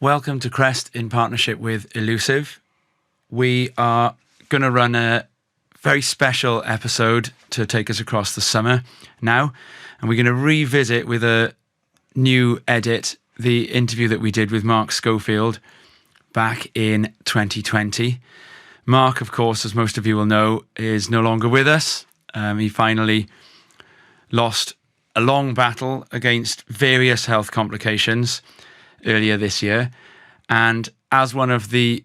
Welcome to Crest in partnership with Elusive. We are going to run a very special episode to take us across the summer now, and we're going to revisit with a new edit the interview that we did with Mark Schofield back in 2020. Mark, of course, as most of you will know, is no longer with us. He finally lost a long battle against various health complications earlier this year. And as one of the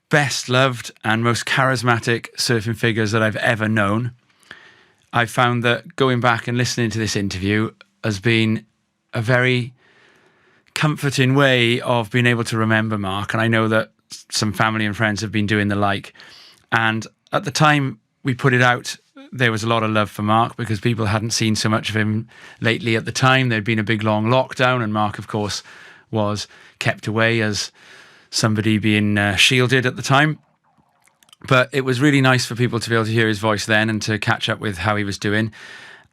best loved and most charismatic surfing figures that I've ever known, I found that going back and listening to this interview has been a very comforting way of being able to remember Mark. And I know that some family and friends have been doing the like. And at the time we put it out, there was a lot of love for Mark because people hadn't seen so much of him lately at the time. There'd been a big long lockdown, and Mark, of course, was kept away as somebody being shielded at the time. But it was really nice for people to be able to hear his voice then and to catch up with how he was doing.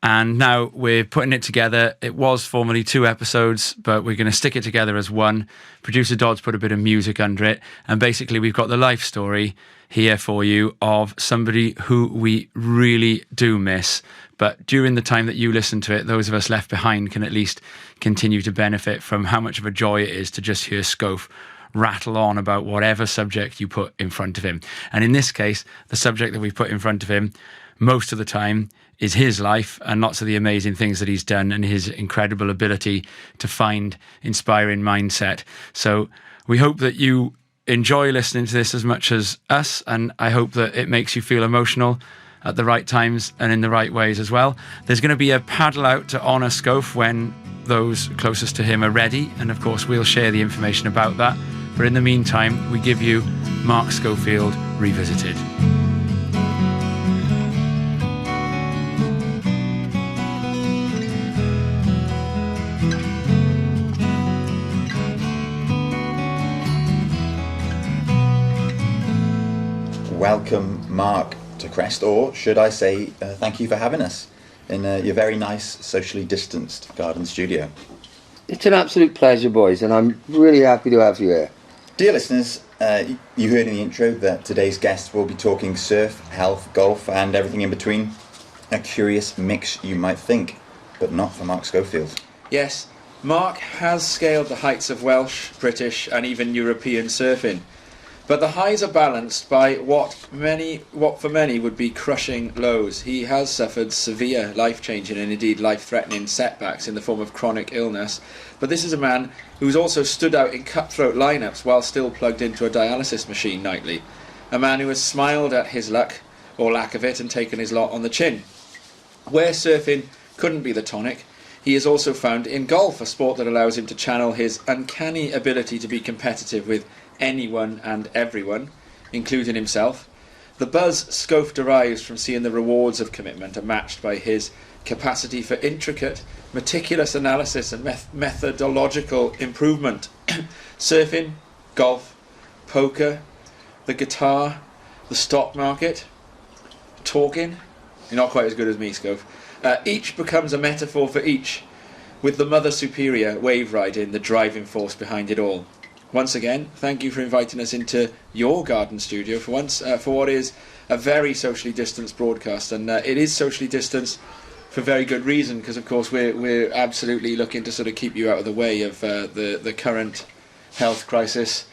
And now we're putting it together. It was formerly 2 episodes, but we're going to stick it together as one. Producer Dodd's put a bit of music under it. And basically we've got the life story here for you of somebody who we really do miss. But during the time that you listen to it, those of us left behind can at least continue to benefit from how much of a joy it is to just hear Schof rattle on about whatever subject you put in front of him. And in this case, the subject that we put in front of him most of the time is his life and lots of the amazing things that he's done and his incredible ability to find inspiring mindset. So we hope that you enjoy listening to this as much as us, and I hope that it makes you feel emotional at the right times and in the right ways as well. There's going to be a paddle out to honour Schof when those closest to him are ready, and of course we'll share the information about that. But in the meantime, we give you Mark Schofield Revisited. Welcome, Mark, to Crest, or should I say thank you for having us in your very nice, socially distanced garden studio. It's an absolute pleasure, boys, and I'm really happy to have you here. Dear listeners, you heard in the intro that today's guest will be talking surf, health, golf, and everything in between. A curious mix, you might think, but not for Mark Schofield. Yes, Mark has scaled the heights of Welsh, British, and even European surfing. But the highs are balanced by what for many would be crushing lows. He has suffered severe life-changing and indeed life-threatening setbacks in the form of chronic illness. But this is a man who's also stood out in cutthroat lineups while still plugged into a dialysis machine nightly. A man who has smiled at his luck, or lack of it, and taken his lot on the chin. Where surfing couldn't be the tonic, he is also found in golf, a sport that allows him to channel his uncanny ability to be competitive with anyone and everyone, including himself. The buzz Schof derives from seeing the rewards of commitment are matched by his capacity for intricate, meticulous analysis and methodological improvement. Surfing, golf, poker, the guitar, the stock market, talking. You're not quite as good as me, Schof. Each becomes a metaphor for each, with the mother superior, wave riding, the driving force behind it all. Once again, thank you for inviting us into your garden studio for once, for what is a very socially distanced broadcast. And it is socially distanced for very good reason, because of course we're absolutely looking to sort of keep you out of the way of the current health crisis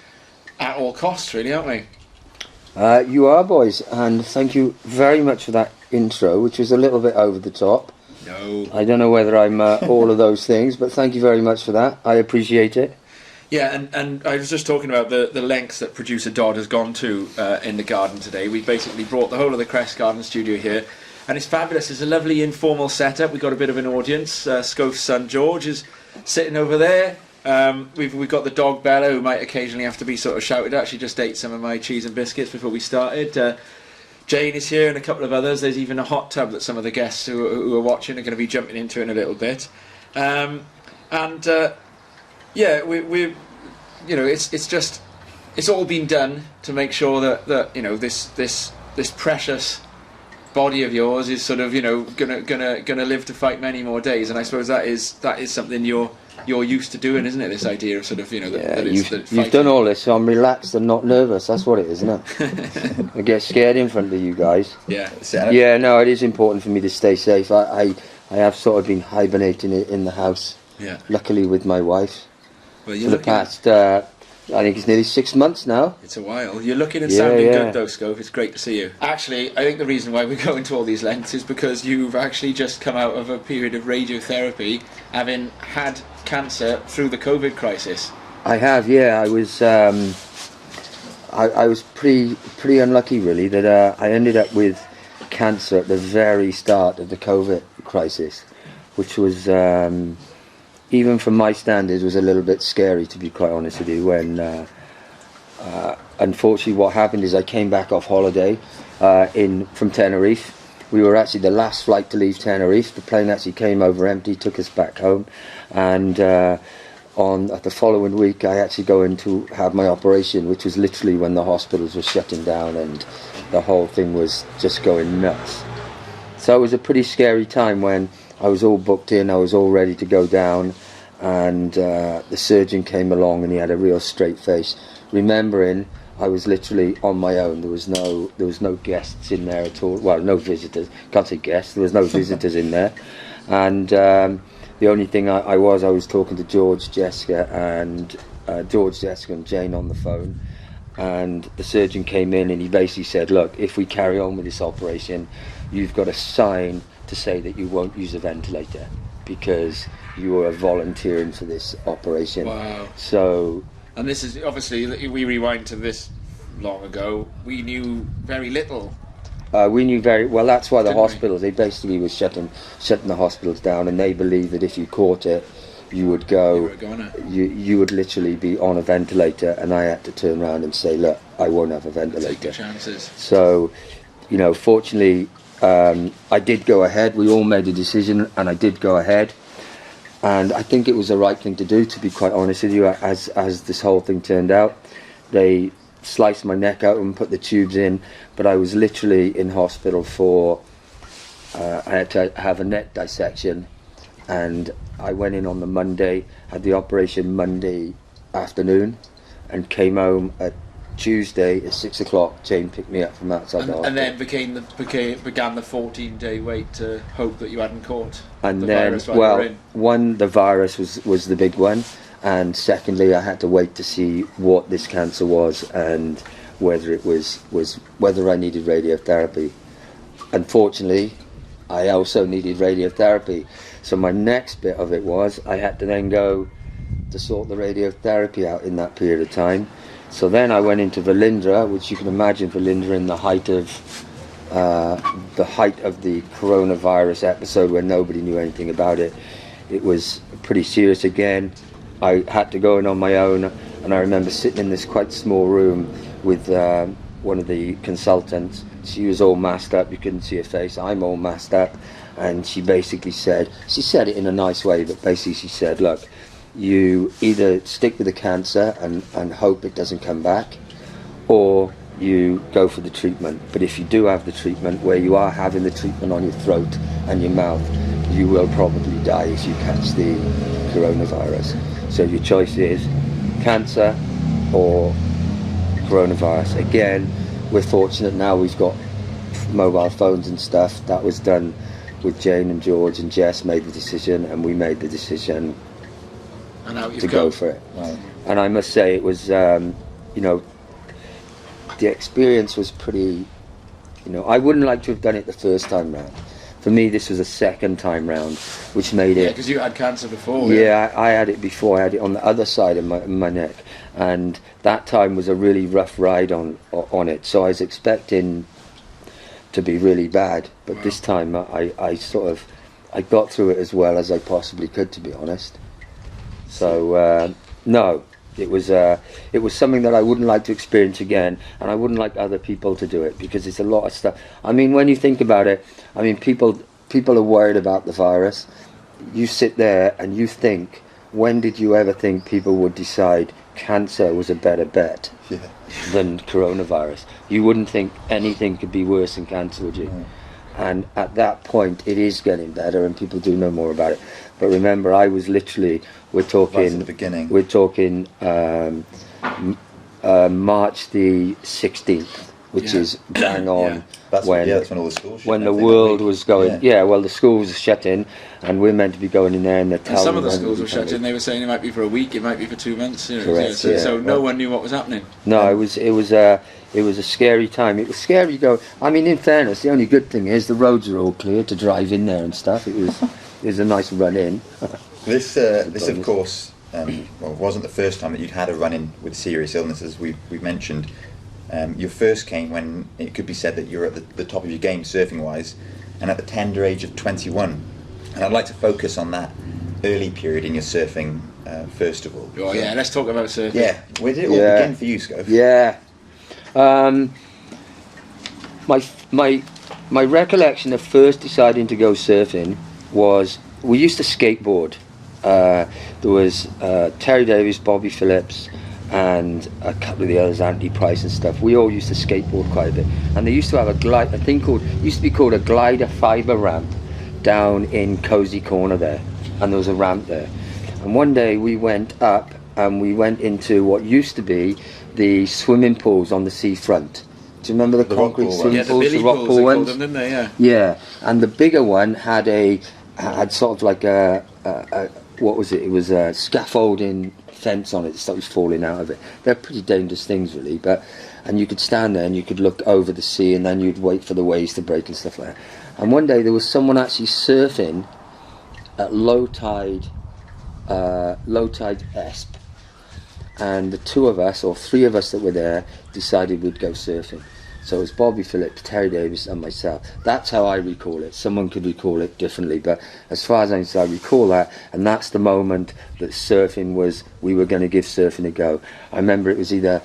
at all costs, really, aren't we? You are, boys, and thank you very much for that intro, which was a little bit over the top. No. I don't know whether I'm all of those things, but thank you very much for that. I appreciate it. Yeah, and I was just talking about the lengths that producer Dodd has gone to in the garden today. We basically brought the whole of the Crest garden studio here, and it's fabulous. It's a lovely informal setup. We've got a bit of an audience. Schof's son George is sitting over there. We've got the dog Bella, who might occasionally have to be sort of shouted at. She just ate some of my cheese and biscuits before we started. Jane is here and a couple of others. There's even a hot tub that some of the guests who are watching are going to be jumping into in a little bit. Yeah, we you know, it's all been done to make sure that you know this precious body of yours is sort of, you know, gonna live to fight many more days, and I suppose that is something you're you're used to doing, isn't it? This idea of sort of, that it's you've done all this, so I'm relaxed and not nervous. That's what it is, isn't it? I get scared in front of you guys. Yeah. Yeah, no, it is important for me to stay safe. I have sort of been hibernating in the house. Yeah. Luckily with my wife. Well, For the past, I think it's nearly 6 months now. It's a while. You're looking and sounding yeah. good though, Schof. It's great to see you. Actually, I think the reason why we go into all these lengths is because you've actually just come out of a period of radiotherapy, having had cancer through the COVID crisis. I have, yeah. I was I was pretty unlucky, really, that I ended up with cancer at the very start of the COVID crisis, which was, even from my standards, was a little bit scary, to be quite honest with you. When unfortunately, what happened is I came back off holiday from Tenerife. We were actually the last flight to leave Tenerife. The plane actually came over empty, took us back home, and at the following week I actually go in to have my operation, which was literally when the hospitals were shutting down and the whole thing was just going nuts. So it was a pretty scary time when I was all booked in, I was all ready to go down, and the surgeon came along and he had a real straight face, remembering I was literally on my own. There was no guests in there at all. Well, no visitors. Can't say guests. There was no visitors in there, and the only thing I was talking to George, Jessica, and Jane on the phone, and the surgeon came in and he basically said, "Look, if we carry on with this operation, you've got to sign to say that you won't use a ventilator because you are volunteering for this operation." Wow. So. And this is obviously, we rewind to this long ago. We knew very little. We knew very well. That's why the Didn't we? hospitals, they basically were shutting the hospitals down, and they believed that if you caught it, you would go. You would literally be on a ventilator, and I had to turn around and say, "Look, I won't have a ventilator." Take the chances. So, fortunately, I did go ahead. We all made a decision, and I did go ahead. And I think it was the right thing to do, to be quite honest with you, as this whole thing turned out. They sliced my neck out and put the tubes in, but I was literally in hospital for, I had to have a neck dissection, and I went in on the Monday, had the operation Monday afternoon, and came home at Tuesday at 6 o'clock. Jane picked me up from outside the hospital. And then began the 14-day wait to hope that you hadn't caught and the then, virus while you were in. One, the virus was the big one, and secondly, I had to wait to see what this cancer was and whether it was whether I needed radiotherapy. Unfortunately, I also needed radiotherapy. So my next bit of it was I had to then go to sort the radiotherapy out in that period of time. So then I went into Velindre, which you can imagine Velindre in the height of the coronavirus episode where nobody knew anything about it. It was pretty serious again. I had to go in on my own, and I remember sitting in this quite small room with one of the consultants. She was all masked up, you couldn't see her face. I'm all masked up, and she basically said it in a nice way, but basically she said, "Look, you either stick with the cancer and hope it doesn't come back, or you go for the treatment. But if you do have the treatment, where you are having the treatment on your throat and your mouth, you will probably die if you catch the coronavirus. So your choice is cancer or coronavirus." Again, we're fortunate now, we've got mobile phones and stuff. That was done with Jane and George, and Jess made the decision, and we made the decision to go for it. Right. And I must say, it was, the experience was pretty, I wouldn't like to have done it the first time round. For me, this was a second time round, which made it... Yeah, because you had cancer before. Yeah, I had it before. I had it on the other side of my neck, and that time was a really rough ride on it. So I was expecting to be really bad, but Wow. this time I got through it as well as I possibly could, to be honest. So no, it was something that I wouldn't like to experience again, and I wouldn't like other people to do it, because it's a lot of stuff. I mean, when you think about it, people are worried about the virus. You sit there and you think, when did you ever think people would decide cancer was a better bet than coronavirus? You wouldn't think anything could be worse than cancer, would you? And at that point, it is getting better, and people do know more about it. But remember, I was literally We're talking. Right at the beginning. We're talking March the 16th, which is bang on. Yeah. That's when when all the schools shut when the down, I think, world that week. was going. Yeah, well, the schools were shut in, and we're meant to be going in there, and they're And telling some of the them schools to were be shut coming. in. They were saying it might be for a week, it might be for 2 months. You know, Correct, so, yeah. so no one knew what was happening. No, it was a scary time. It was scary to go. I mean, in fairness, the only good thing is the roads are all clear to drive in there and stuff. It was a nice run in. This of course, wasn't the first time that you'd had a run-in with serious illness, as we've mentioned. Your first came when it could be said that you were at the top of your game surfing-wise, and at the tender age of 21. And I'd like to focus on that early period in your surfing, first of all. Oh yeah, let's talk about surfing. Yeah, where did it all begin for you, Schof? Yeah. My recollection of first deciding to go surfing was we used to skateboard. There was Terry Davis, Bobby Phillips, and a couple of the others, Andy Price and stuff. We all used to skateboard quite a bit, and they used to have a thing used to be called a glider fibre ramp down in Cozy Corner there, and there was a ramp there. And one day we went up and we went into what used to be the swimming pools on the seafront. Do you remember the concrete rock pool swimming ones? Yeah, the pools, Billy the rock pools, pool they called ones? them, didn't they? Yeah. Yeah, and the bigger one had sort of like a what was it? It was a scaffolding fence on it that was falling out of it. They're pretty dangerous things, really. And you could stand there and you could look over the sea, and then you'd wait for the waves to break and stuff like that. And one day there was someone actually surfing at low tide Esp, and the two of us or three of us that were there decided we'd go surfing. So it was Bobby Phillips, Terry Davis and myself. That's how I recall it. Someone could recall it differently, but as far as I recall that, and that's the moment that surfing was, we were going to give surfing a go. I remember it was either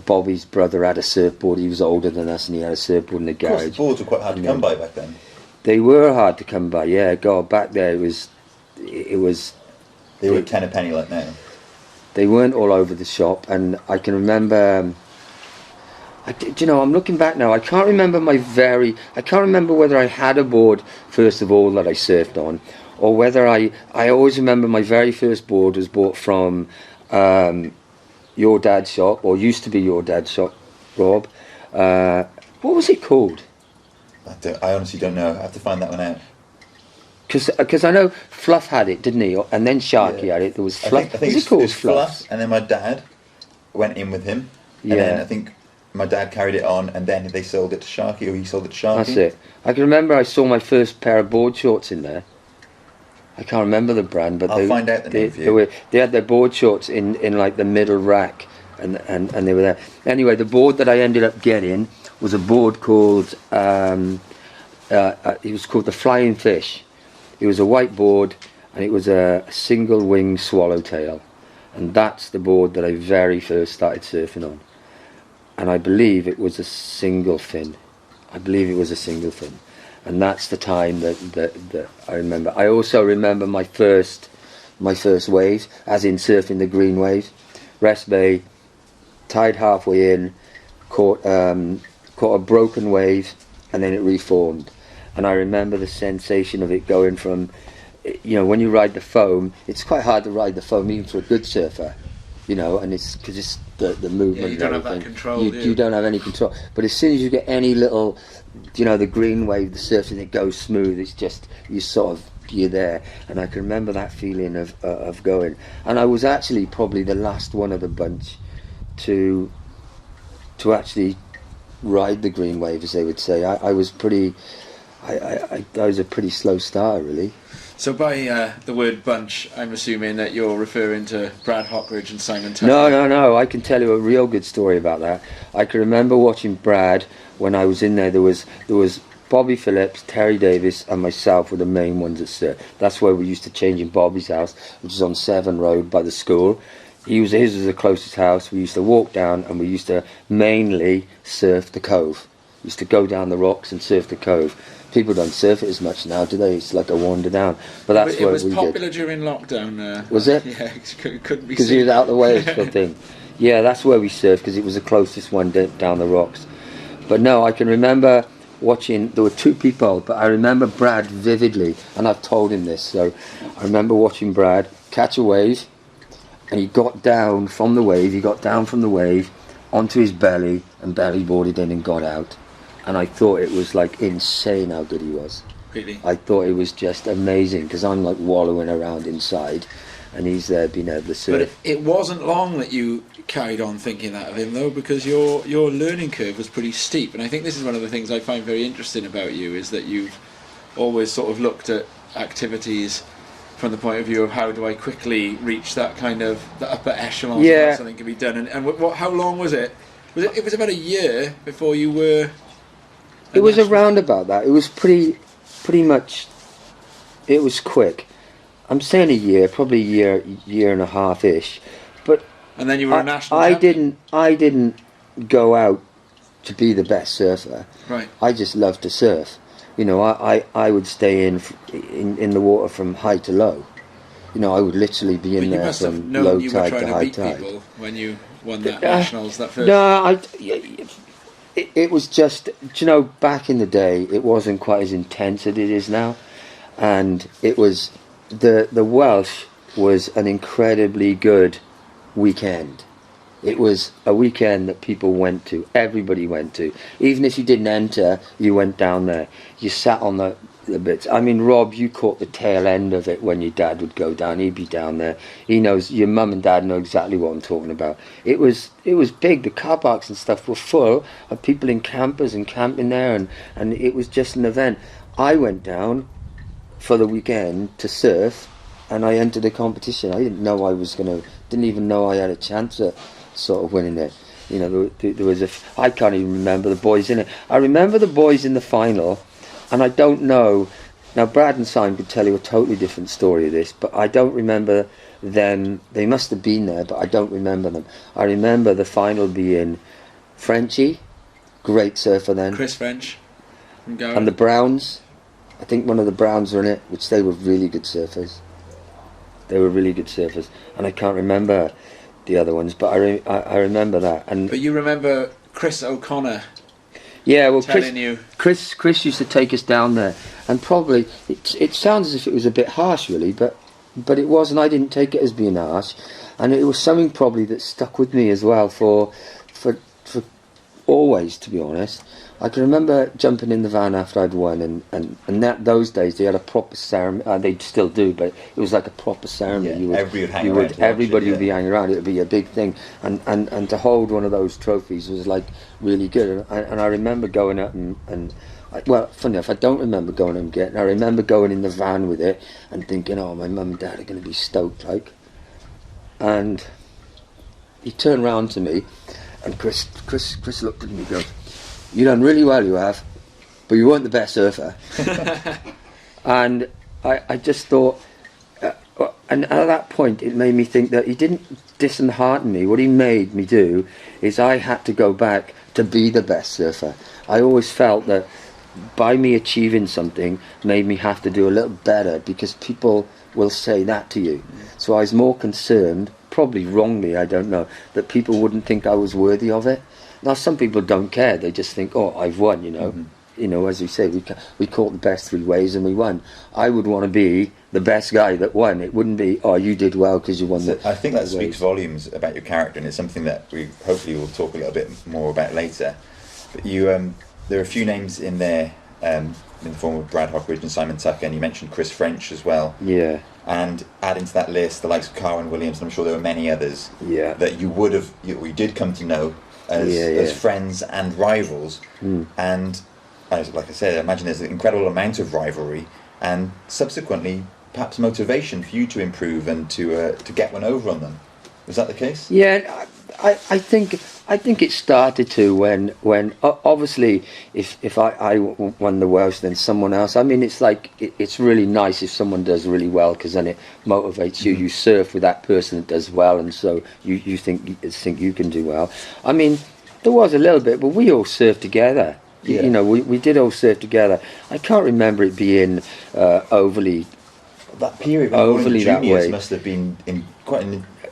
Bobby's brother had a surfboard, he was older than us, and he had a surfboard in the Of course, garage. the boards were quite hard to come by back then. They were hard to come by, yeah. God, back there it was They were 10 a penny like now. they weren't all over the shop, and I can remember. I'm looking back now. I can't remember whether I had a board first of all that I surfed on, or whether I always remember my very first board was bought from your dad's shop, or used to be your dad's shop, Rob. What was it called? I honestly don't know. I have to find that one out. Because I know Fluff had it, didn't he? And then Sharky had it. There was Fluff. I think was it called it's Fluff, and then my dad went in with him. And then I think my dad carried it on, and then they sold it to Sharky, or he sold it to Sharky. That's it. I can remember I saw my first pair of board shorts in there. I can't remember the brand, but I'll find out the name for you. They had their board shorts in like the middle rack, and they were there. Anyway, the board that I ended up getting was a board called it was called the Flying Fish. It was a white board, and it was a single wing swallowtail, and that's the board that I very first started surfing on. And I believe it was a single fin. And that's the time that I remember. I also remember my first wave, as in surfing the green wave. Rest Bay, tide halfway in, caught a broken wave, and then it reformed. And I remember the sensation of it going from, when you ride the foam, it's quite hard to ride the foam even for a good surfer, and it's because it's the movement. Yeah, you don't have that control. You don't have any control. But as soon as you get any little, the green wave, the surfing, it goes smooth. It's just you're there. And I can remember that feeling of going. And I was actually probably the last one of the bunch to actually ride the green wave, as they would say. I was pretty. I was a pretty slow starter, really. So by the word bunch, I'm assuming that you're referring to Brad Hockridge and Simon Tucker. No. I can tell you a real good story about that. I can remember watching Brad when I was in there. There was Bobby Phillips, Terry Davis, and myself were the main ones at surf. That's where we used to change in Bobby's house, which is on Severn Road by the school. His was the closest house. We used to walk down, and we used to mainly surf the cove. We used to go down the rocks and surf the cove. People don't surf it as much now, do they? It's like a wander down. But that's what we did. It was popular during lockdown. Was it? Yeah, it couldn't be because seen. he was out of the way, sort of thing. Yeah, that's where we surfed, because it was the closest one down the rocks. But no, I can remember watching. There were two people, but I remember Brad vividly, and I've told him this. So I remember watching Brad catch a wave, and he got down from the wave. He got down from the wave onto his belly and belly boarded in and got out. And I thought it was like insane how good he was. Really? I thought it was just amazing because I'm like wallowing around inside, and he's there being able to surf. But it wasn't long that you carried on thinking that of him, though, because your learning curve was pretty steep. And I think this is one of the things I find very interesting about you, is that you've always sort of looked at activities from the point of view of how do I quickly reach that kind of the upper echelon, so that something can be done. And how long was it? It was about a year before you were. It was around about that. It was pretty much. It was quick. I'm saying a year, probably a year and a half ish, but. And then you were a national champion. I didn't go out to be the best surfer. Right. I just loved to surf. You know, I would stay in the water from high to low. You know, I would literally be in there from low tide to high tide. People when you won that nationals that first. No, it was just, you know, back in the day, it wasn't quite as intense as it is now, and it was the Welsh was an incredibly good weekend. It was a weekend that people went to, everybody went to. Even if you didn't enter, you went down there. You sat on the bits. I mean, Rob, you caught the tail end of it when your dad would go down. He'd be down there. He knows, your mum and dad know exactly what I'm talking about. It was big. The car parks and stuff were full of people in campers and camping there, and it was just an event. I went down for the weekend to surf, and I entered a competition. I didn't know didn't even know I had a chance at sort of winning it. You know, there was I can't even remember the boys in it. I remember the boys in the final, and I don't know. Now, Brad and Simon could tell you a totally different story of this, but I don't remember them. They must have been there, but I don't remember them. I remember the final being Frenchie, great surfer then. Chris French. And the Browns. I think one of the Browns were in it, which they were really good surfers. And I can't remember the other ones, but I remember that. But you remember Chris O'Connor? Yeah, well, Chris used to take us down there, and probably it sounds as if it was a bit harsh, really, but it wasn't. I didn't take it as being harsh, and it was something probably that stuck with me as well for always, to be honest. I can remember jumping in the van after I'd won, and those days they had a proper ceremony. They still do, but it was like a proper ceremony. Yeah, everybody would be hanging around. It would be a big thing, and to hold one of those trophies was like really good. And I remember going up well, funny enough, I don't remember going and getting. I remember going in the van with it and thinking, oh, my mum and dad are going to be stoked, like. And he turned round to me, and Chris looked at me and goes, "You done really well, you have, but you weren't the best surfer." And I just thought, and at that point it made me think that he didn't dishearten me. What he made me do is I had to go back to be the best surfer. I always felt that by me achieving something made me have to do a little better, because people will say that to you. So I was more concerned, probably wrongly, I don't know, that people wouldn't think I was worthy of it. Now, some people don't care. They just think, oh, I've won, you know. Mm-hmm. You know, as we say, we caught the best 3 waves and we won. I would want to be the best guy that won. It wouldn't be, oh, you did well because you won I think that speaks volumes about your character, and it's something that we hopefully will talk a little bit more about later. But you, there are a few names in there in the form of Brad Hockridge and Simon Tucker, and you mentioned Chris French as well. Yeah. And adding to that list the likes of Carwyn Williams, and I'm sure there were many others that you did come to know as friends and rivals. And like I said, I imagine there's an incredible amount of rivalry and subsequently perhaps motivation for you to improve and to get one over on them. Was that the case? Yeah, I think it started to when obviously if I won the Welsh, then someone else. I mean, it's like it's really nice if someone does really well, because then it motivates you. You surf with that person that does well, and so you think you can do well. I mean, there was a little bit, but we all surfed together. Yeah. You know, we did all surf together. I can't remember it being overly. That period when overly that way must have been an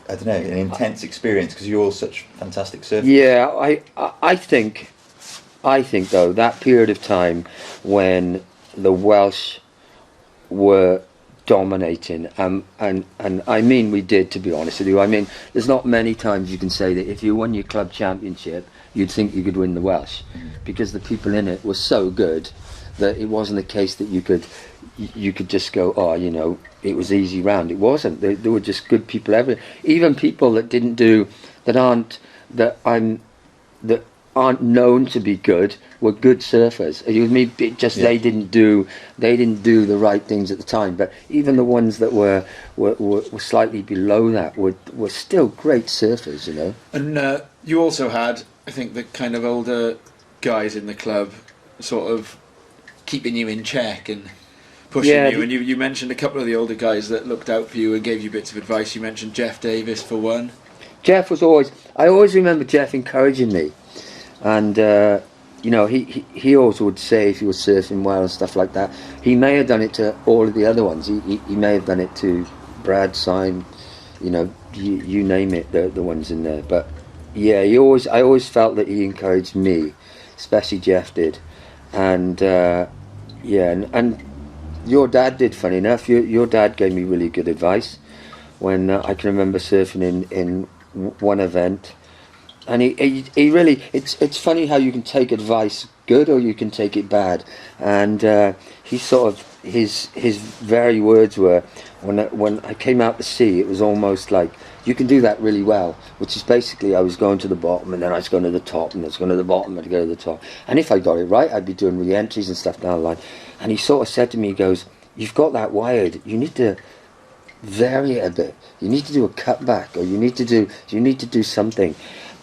intense experience, because you're all such fantastic surfers. Yeah, I think I think though that period of time when the Welsh were dominating, and I mean we did, to be honest with you. I mean, there's not many times you can say that if you won your club championship, you'd think you could win the Welsh, because the people in it were so good that it wasn't a case that you could just go, oh, you know, it was easy round. It wasn't. There were just good people everywhere. Even people that didn't do, that aren't known to be good, were good surfers. Are you with me? Just they didn't do the right things at the time. But even the ones that were slightly below that were still great surfers, you know. And you also had, I think, the kind of older guys in the club sort of keeping you in check and pushing you. And you mentioned a couple of the older guys that looked out for you and gave you bits of advice. You mentioned Jeff Davis for one. Jeff was I always remember Jeff encouraging me. And you know, he always would say if you were surfing well and stuff like that. He may have done it to all of the other ones. He may have done it to Brad, Syme, you know, you name it, the ones in there. But yeah, I always felt that he encouraged me, especially Jeff did. And and your dad did, funny enough. Your dad gave me really good advice when I can remember surfing in one event. And he really, it's funny how you can take advice good or you can take it bad. And he sort of, his very words were, when I came out to sea, it was almost like, you can do that really well, which is basically I was going to the bottom and then I was going to the top and I was going to the bottom and I'd go to the top. And if I got it right, I'd be doing re-entries and stuff down the line. And he sort of said to me, he goes, you've got that wired, you need to vary it a bit. You need to do a cutback, or you need to do something.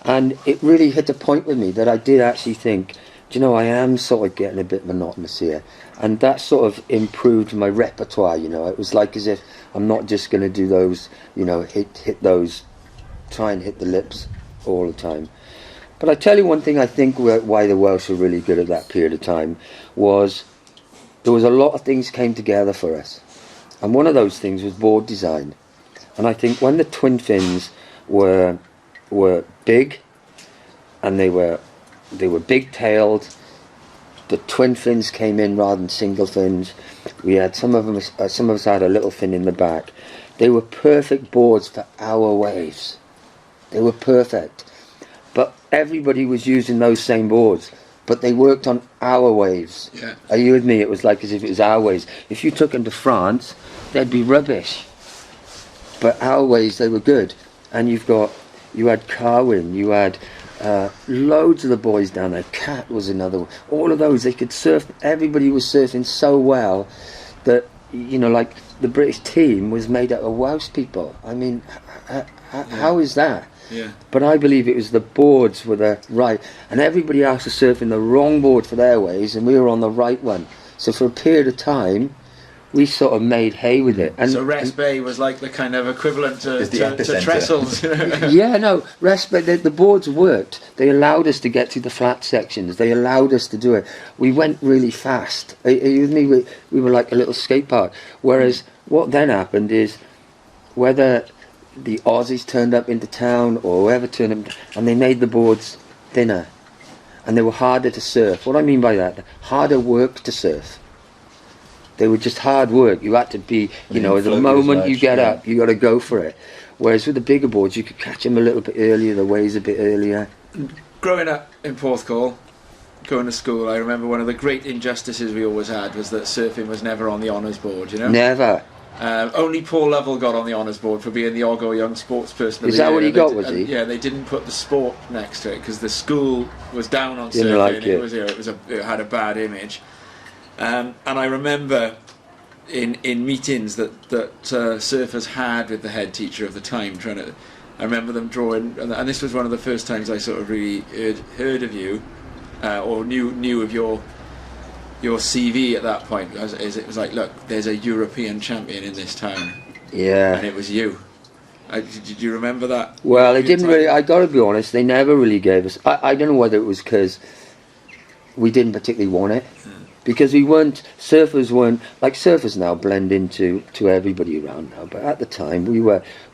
And it really hit a point with me that I did actually think, do you know, I am sort of getting a bit monotonous here. And that sort of improved my repertoire, you know. It was like as if I'm not just going to do those, you know, hit those, try and hit the lips all the time. But I tell you one thing I think why the Welsh were really good at that period of time was there was a lot of things came together for us. And one of those things was board design. And I think when the twin fins were big, and they were big-tailed. The twin fins came in rather than single fins. We had some of us had a little fin in the back. They were perfect boards for our waves. They were perfect, but everybody was using those same boards. But they worked on our waves. Yeah. Are you with me? It was like as if it was our waves. If you took them to France, they'd be rubbish. But our waves, they were good. And you had Carwin, you had loads of the boys down there. Cat was another one. All of those, they could surf. Everybody was surfing so well that, you know, like the British team was made up of Welsh people. I mean, how is that? Yeah. But I believe it was the boards were the right, and everybody else was surfing the wrong board for their waves, and we were on the right one. So for a period of time, we sort of made hay with it. And so Rest Bay was like the kind of equivalent to epicenter. Trestles. You know? Yeah, no, Rest Bay, the boards worked. They allowed us to get to the flat sections. They allowed us to do it. We went really fast. Are you with me? We were like a little skate park. Whereas what then happened is whether the Aussies turned up into town or whoever turned up, and they made the boards thinner. And they were harder to surf. What I mean by that, harder work to surf. They were just hard work. You had to be, you know, the moment you get up, you got to go for it. Whereas with the bigger boards, you could catch them a little bit earlier, the waves a bit earlier. Growing up in Porthcawl, going to school, I remember one of the great injustices we always had was that surfing was never on the honours board, you know? Never. Only Paul Lovell got on the honours board for being the Ogo Young Sportsperson of the year. Is that what he got, was he? Yeah, they didn't put the sport next to it because the school was down on Didn't surfing. like it. It had a bad image. And I remember in meetings that surfers had with the head teacher of the time, I remember them drawing, and this was one of the first times I sort of really heard of you, or knew of your CV at that point. It was like, look, there's a European champion in this town. Yeah. And it was you. Did you remember that? Well, it didn't really, I got to be honest, they never really gave us, I don't know whether it was because we didn't particularly want it. Because surfers now blend into everybody around now. But at the time, we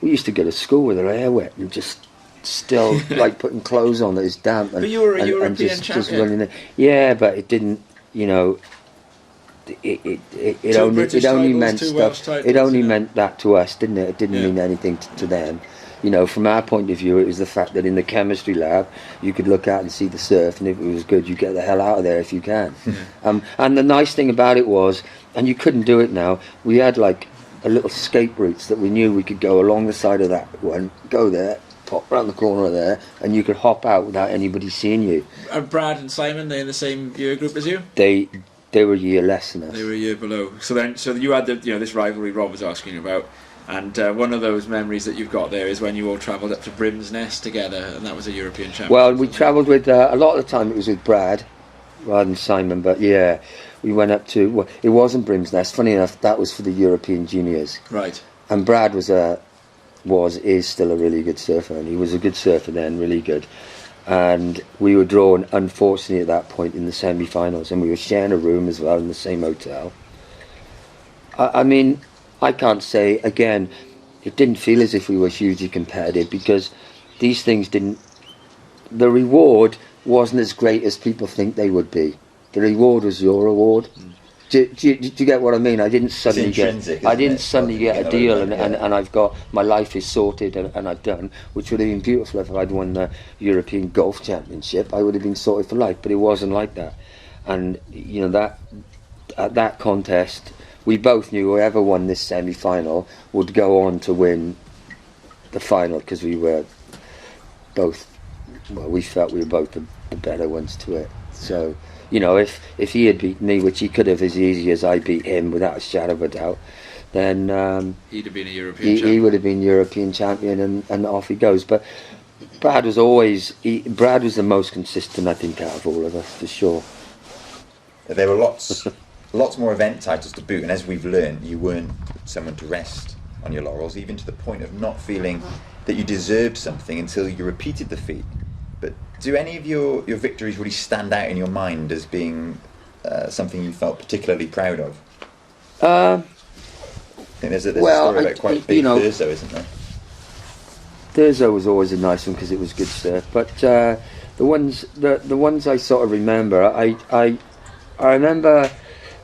used to go to school with our hair wet and just still like putting clothes on that is damp. And, But you were a and European just champion. running it. Yeah, but it didn't. You know, it Two only British meant titles, two Welsh stuff. titles, It only you know. meant that to us, didn't it? It didn't Yeah. mean anything to them. You know, from our point of view, it was the fact that in the chemistry lab, you could look out and see the surf, and if it was good, you get the hell out of there if you can. And the nice thing about it was, and you couldn't do it now, we had like a little escape routes that we knew we could go along the side of that one, go there, pop round the corner there, and you could hop out without anybody seeing you. And Brad and Simon, they're in the same year group as you? They were a year less than us. They were a year below. So you had this rivalry Rob was asking about, and one of those memories that you've got there is when you all travelled up to Brim's Nest together, and that was a European championship. Well, we travelled with a lot of the time it was with Brad rather than Simon, but yeah, we went up to. Well, it wasn't Brim's Nest. Funny enough, that was for the European juniors, Right. and Brad is still a really good surfer, and he was a good surfer then, really good. And we were drawn, unfortunately, at that point in the semi-finals, and we were sharing a room as well in the same hotel. I mean, I can't say, again, it didn't feel as if we were hugely competitive, because these things didn't... The reward wasn't as great as people think they would be. The reward was your reward. Do you get what I mean? I didn't suddenly intrinsic, get isn't it? a deal and Yeah. I've got my life is sorted and I've done, which would have been beautiful if I'd won the European Golf Championship. I would have been sorted for life, but it wasn't like that. And you know, that at that contest, we both knew whoever won this semi-final would go on to win the final, because we were both, well, we felt we were both the better ones to it. So, you know, if he had beaten me, which he could have as easy as I beat him without a shadow of a doubt, then He'd have been a European he champion. would have been European champion, and off he goes. But Brad was the most consistent, I think, out of all of us, for sure. There were lots more event titles to boot, and as we've learned, you weren't someone to rest on your laurels, even to the point of not feeling that you deserved something until you repeated the feat. But do any of your victories really stand out in your mind as being something you felt particularly proud of? I think there's a story about quite big Thurso, isn't there? Thurso was always a nice one because it was good surf. But the ones I sort of remember, I remember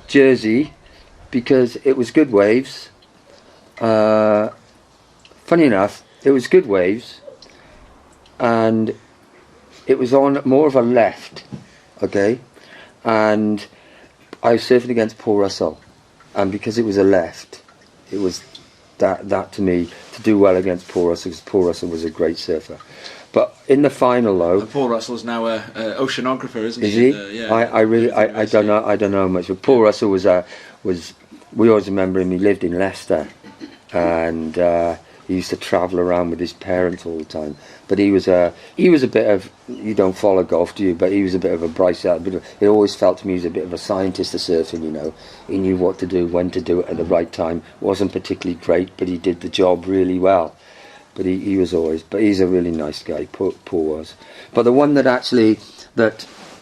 Jersey because it was good waves. Funny enough, it was good waves, and it was on more of a left, okay, and I was surfing against Paul Russell, and because it was a left, it was that to me to do well against Paul Russell, because Paul Russell was a great surfer. But in the final, though, And Paul Russell's now a oceanographer, isn't is he? he? I don't know much. But Paul Russell was we always remember him. He lived in Leicester, and he used to travel around with his parents all the time. But he was a bit of, you don't follow golf, do you? But he was a bit of a Bryce out. It always felt to me he was a bit of a scientist of surfing. You know, he knew what to do, when to do it at the right time. Wasn't particularly great, but he did the job really well. But he was always, but he's a really nice guy, Paul was. But the one that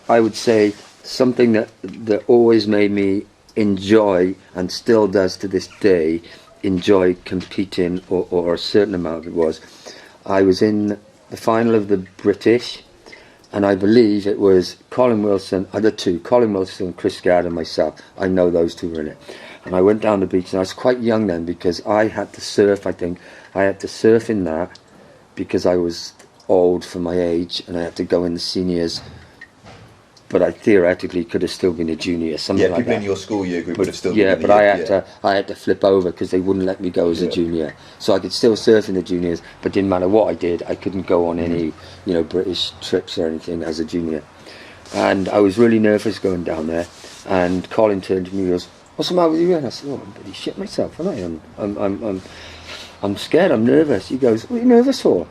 I would say, something that always made me enjoy, and still does to this day, enjoy competing, or a certain amount of it was, I was in the final of the British, and I believe it was Colin Wilson, other two, Colin Wilson, Chris Gadd and myself. I know those two were in it. And I went down the beach, and I was quite young then, because I had to surf, I think. I had to surf in that because I was old for my age, and I had to go in the seniors. But I theoretically could have still been a junior, something like that. Yeah, people in your school year group would have still been. Yeah, but I had to flip over because they wouldn't let me go as a junior. So I could still surf in the juniors, but didn't matter what I did, I couldn't go on any, British trips or anything as a junior. And I was really nervous going down there. And Colin turned to me and goes, "What's the matter with you?" And I said, "Oh, I'm bloody shit myself, aren't I? I'm scared, I'm nervous." He goes, "What are you nervous for?"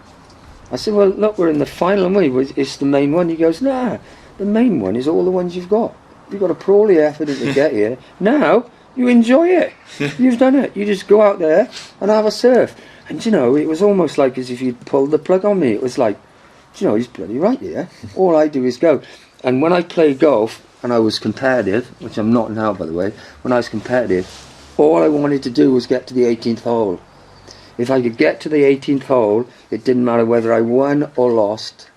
I said, "Well, look, we're in the final, and it's the main one." He goes, "Nah, the main one is all the ones you've got. You've got to put all the effort in to get here. Now, you enjoy it. You've done it. You just go out there and have a surf." And, it was almost like as if you'd pulled the plug on me. It was like, he's bloody right here. All I do is go. And when I played golf, and I was competitive, which I'm not now, by the way, when I was competitive, all I wanted to do was get to the 18th hole. If I could get to the 18th hole, it didn't matter whether I won or lost.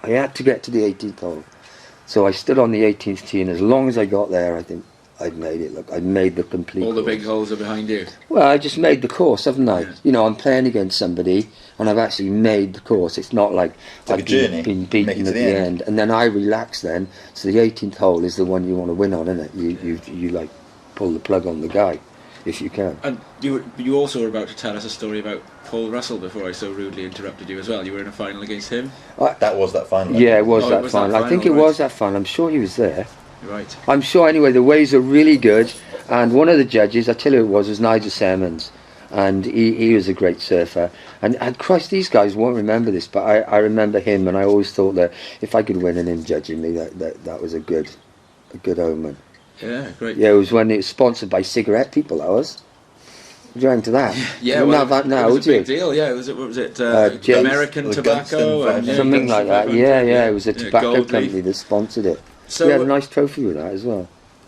I had to get to the 18th hole. So I stood on the 18th tee, and as long as I got there, I think I'd made it. Look, I'd made the complete All the course. big holes are behind you. Well, I just made the course, haven't I? Yeah. You know, I'm playing against somebody, and I've actually made the course. It's not like like a I've journey. been Make beaten it at to the the end. And then I relax then. So the 18th hole is the one you want to win on, isn't it? You like pull the plug on the guy, if you can. And you also were about to tell us a story about Paul Russell before I so rudely interrupted you as well. You were in a final against him. That was that final. Yeah, it was Oh, it that was that final. I think it final, right. was that final. I'm sure he was there. Right. I'm sure anyway, the waves are really good, and one of the judges, I tell you who it was Nigel Simmons, and he was a great surfer, and Christ, these guys won't remember this, but I remember him, and I always thought that if I could win and him judging me, that was a good omen. Yeah, great. Yeah, it was when it was sponsored by cigarette people, that was. Would you into that? Yeah, You well, have that now, it was would a big you? deal. Yeah, was it James- American the Tobacco Gunston and five- Something like that, yeah, it was a tobacco Gold company Leaf. that sponsored it. So We had a nice trophy with that as well.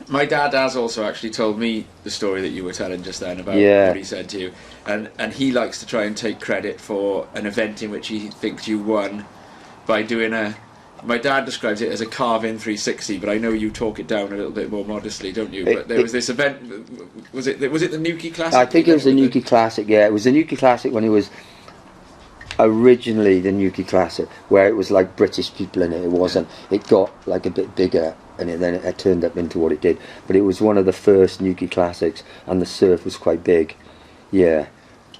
my dad has also actually told me the story that you were telling just then about Yeah. what he said to you, and he likes to try and take credit for an event in which he thinks you won by doing a. My dad describes it as a carve-in 360, but I know you talk it down a little bit more modestly, don't you? But there was this event. Was it the Newquay Classic? I think it was the Newquay Classic, yeah. It was the Newquay Classic when it was originally the Newquay Classic, where it was like British people in it. It wasn't. It got like a bit bigger, and then it turned up into what it did. But it was one of the first Newquay Classics, and the surf was quite big, yeah.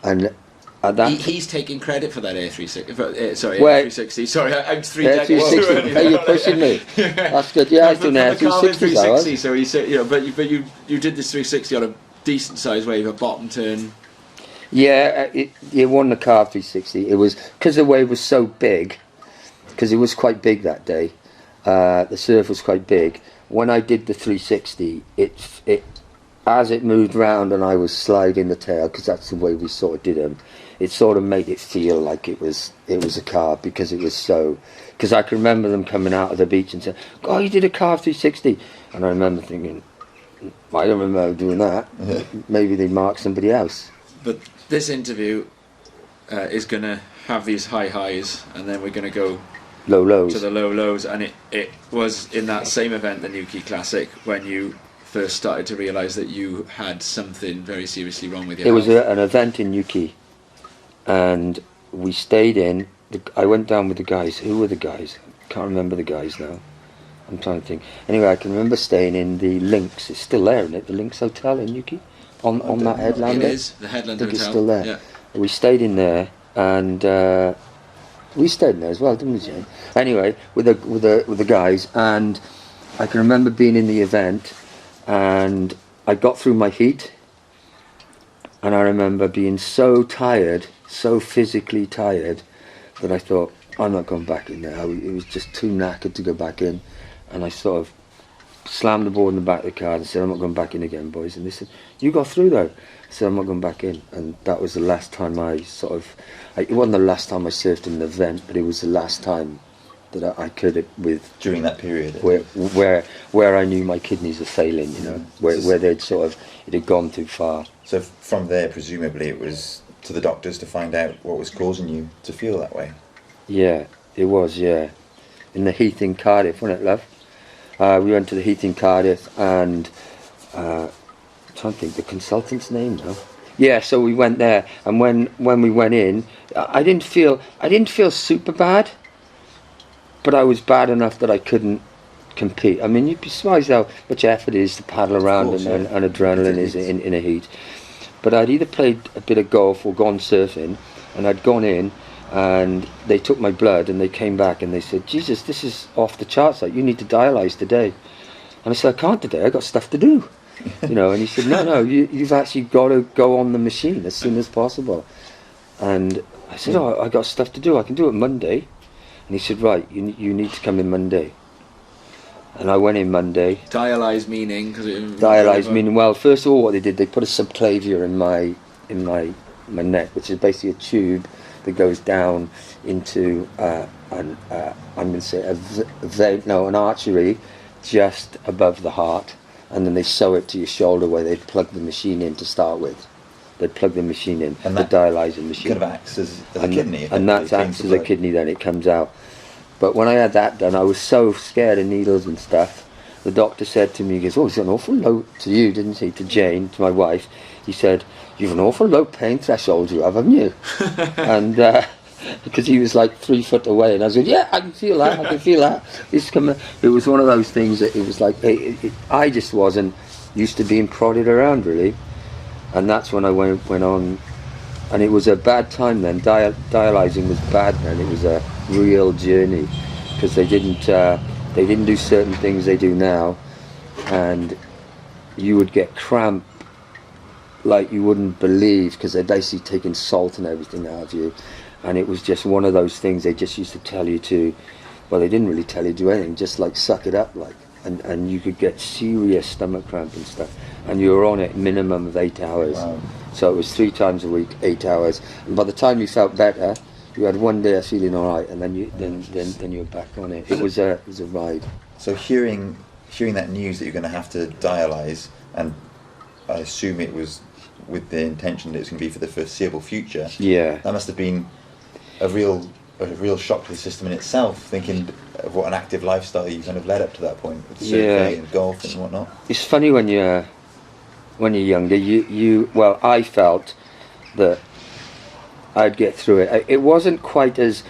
And at that He's taking credit for that A360. Sorry, Where- A360. Sorry, I'm 3 Air decades too 360. early. Hey, you're pushing me. That's good. Yeah, I was doing Air For the Carvin 360. I was. 360. So he said, you know, but you did this 360 on a decent sized wave, a bottom turn. Yeah, it won the Carve 360. It was because the wave was so big, because it was quite big that day. The surf was quite big. When I did the 360, it as it moved round and I was sliding the tail, because that's the way we sort of did them. It sort of made it feel like it was a carve, because it was so. Because I can remember them coming out of the beach and saying, "Oh, you did a Carve 360," and I remember thinking, "I don't remember doing that. Maybe they marked somebody else." But this interview is going to have these high highs, and then we're going to go Low lows. to the low lows. And it was in that same event, the Newquay Classic, when you first started to realise that you had something very seriously wrong with your It was health. an event in Newquay, and we stayed in. I went down with the guys. Who were the guys? Can't remember the guys now. I'm trying to think. Anyway, I can remember staying in the Lynx. It's still there, isn't it? The Lynx Hotel in Newquay, on that headland. It there. is the Headland I think Hotel. it's still there. Yeah. We stayed in there, and we stayed in there as well, didn't we, Jane? Anyway, with the guys, and I can remember being in the event, and I got through my heat, and I remember being so tired, so physically tired, that I thought, I'm not going back in there. It was just too knackered to go back in, and I sort of slammed the board in the back of the car and said, I'm not going back in again, boys. And they said, you got through though. I said, I'm not going back in. And that was the last time it wasn't the last time I surfed in an event, but it was the last time that I could with During that period. where I knew my kidneys were failing, you know, where they'd it had gone too far. So from there, presumably, it was to the doctors to find out what was causing you to feel that way. Yeah, it was, yeah. In the Heath in Cardiff, wasn't it, love? We went to the Heath in Cardiff, and I'm trying to think the consultant's name now. Yeah, so we went there, and when we went in, I didn't feel super bad, but I was bad enough that I couldn't compete. I mean, you'd be surprised how much effort it is to paddle around, course, and yeah. adrenaline is in a heat. But I'd either played a bit of golf or gone surfing, and I'd gone in, and they took my blood, and they came back and they said, Jesus, this is off the charts, like, you need to dialyse today. And I said, I can't today, I got stuff to do. You know, and he said, no, you've actually got to go on the machine as soon as possible. And I said, oh, I got stuff to do, I can do it Monday. And he said, right, you need to come in Monday. And I went in Monday. Dialyse meaning? Dialyse meaning, well, first of all, what they did, they put a subclavia in my neck, which is basically a tube that goes down into I'm going to say an artery just above the heart, and then they sew it to your shoulder where they plug the machine in to start with. They'd plug the machine in, And the that dialyzing machine. kind of acts as a kidney. And that effectively, acts cleans as the a blood. kidney, then it comes out. But when I had that done, I was so scared of needles and stuff. The doctor said to me, he goes, "Oh, it's an awful low," to you, didn't he? To Jane, to my wife. He said, "You've an awful low pain threshold you have, haven't you?" And because he was like 3 foot away, and I said, "Yeah, I can feel that. I can feel that." It's coming. It was one of those things that it was like I just wasn't used to being prodded around really, and that's when I went on, and it was a bad time then. Dialyzing was bad then. It was a real journey because they didn't do certain things they do now, and you would get cramp like you wouldn't believe because they're basically taking salt and everything out of you. And it was just one of those things they just used to tell you to, well, they didn't really tell you to do anything, just like suck it up, like, and you could get serious stomach cramp and stuff, and you were on it minimum of 8 hours. Wow. So it was 3 times a week, 8 hours, and by the time you felt better, you had one day of feeling all right, and then you were back on it. It was a ride. So hearing that news that you're going to have to dialyse, and I assume it was with the intention that it's going to be for the foreseeable future. Yeah. That must have been a real shock to the system in itself, thinking of what an active lifestyle you kind of led up to that point with surfing and golf and whatnot. It's funny when you're younger. Well, I felt that I'd get through it. It wasn't quite as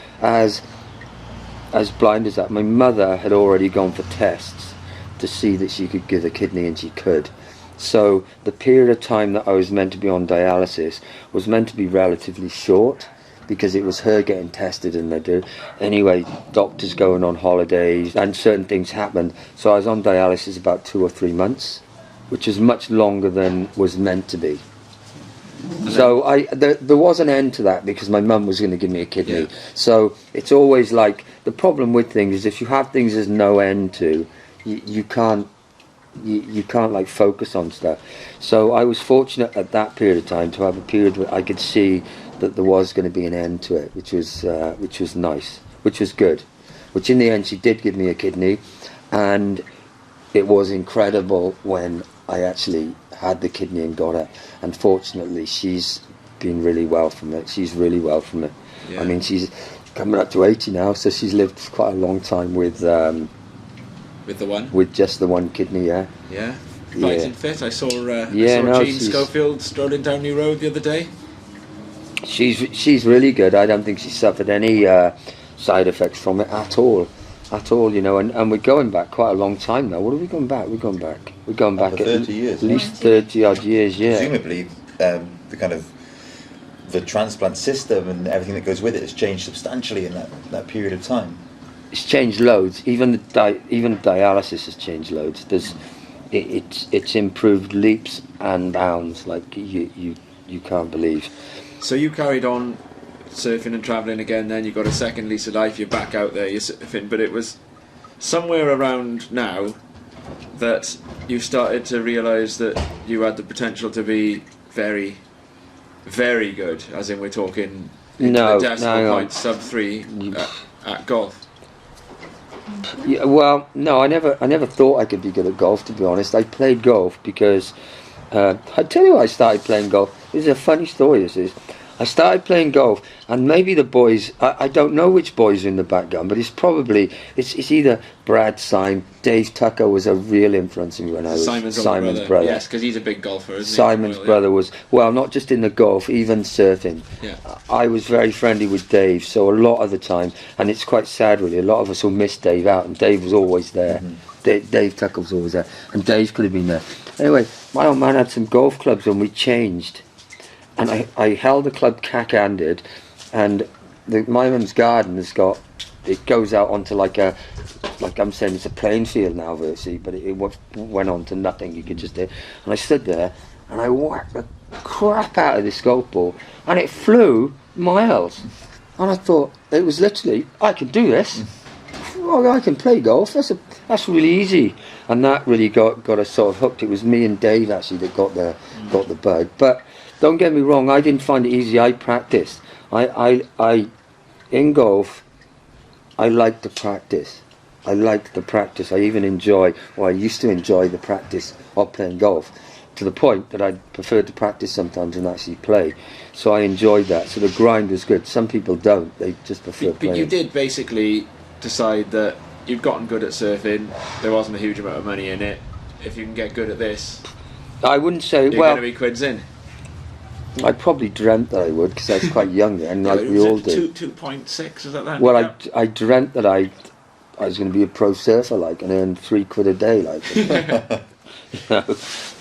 blind as that. My mother had already gone for tests to see that she could give a kidney, and she could. So the period of time that I was meant to be on dialysis was meant to be relatively short, because it was her getting tested and they do. Anyway, doctors going on holidays and certain things happened. So I was on dialysis about 2 or 3 months, which is much longer than was meant to be. So there was an end to that because my mum was going to give me a kidney. Yeah. So it's always like, the problem with things is if you have things there's no end to, you can't like focus on stuff. So I was fortunate at that period of time to have a period where I could see that there was going to be an end to it, which was nice, which was good. Which in the end she did give me a kidney, and it was incredible when I actually had the kidney and got it. And fortunately she's been really well from it. She's really well from it. Yeah. I mean, she's coming up to 80 now, so she's lived quite a long time with the one? with just the one kidney, yeah. Yeah. Yeah. Fighting fit. I saw no, Gene she's- Schofield strolling down New Road the other day. She's really good. I don't think she's suffered any side effects from it at all, you know. And we're going back quite a long time now. What are we going back? We're going back For 30 years. at least 30 odd years. Yeah. Presumably, the transplant system and everything that goes with it has changed substantially in that period of time. It's changed loads. Even dialysis has changed loads. It's improved leaps and bounds like you can't believe. So you carried on surfing and travelling again, then you got a second lease of life, you're back out there, you're surfing, but it was somewhere around now that you started to realise that you had the potential to be very, very good, as in we're talking No, the decimal no. points, sub 3 at golf. Yeah, well, no, I never thought I could be good at golf, to be honest. I played golf because I tell you why I started playing golf. This is a funny story, this is. I started playing golf, and maybe the boys, I don't know which boys are in the background, but it's either Brad, Simon, Dave Tucker was a real influence on me when I was Simon's brother. Yes, because he's a big golfer, isn't he? Simon's brother was, well, not just in the golf, even surfing. Yeah. I was very friendly with Dave, so a lot of the time, and it's quite sad really, a lot of us will miss Dave out, and Dave was always there. Dave Tucker was always there, and Dave could have been there. Anyway, my old man had some golf clubs and we changed. And I held the club cack-handed, and my mum's garden has got, it goes out onto like I'm saying, it's a playing field now virtually, but it went on to nothing, you could just do. And I stood there, and I whacked the crap out of this golf ball, and it flew miles. And I thought, it was literally, I can do this. Well, I can play golf, that's really easy. And that really got us sort of hooked. It was me and Dave actually that got the bug. But don't get me wrong, I didn't find it easy. I practiced. In golf, I liked the practice. I even I used to enjoy the practice of playing golf. to the point that I preferred to practice sometimes and actually play. So I enjoyed that. So the grind was good. Some people don't. They just prefer playing. But you did basically decide that you've gotten good at surfing. There wasn't a huge amount of money in it. If you can get good at this, I wouldn't say, you're well, going to be quids in. I probably dreamt that I would, because I was quite young then, like we Was all it did. 2.6, is that that? Well, Yeah. I dreamt that I was going to be a pro surfer, like, and earn £3 a day, like. You know?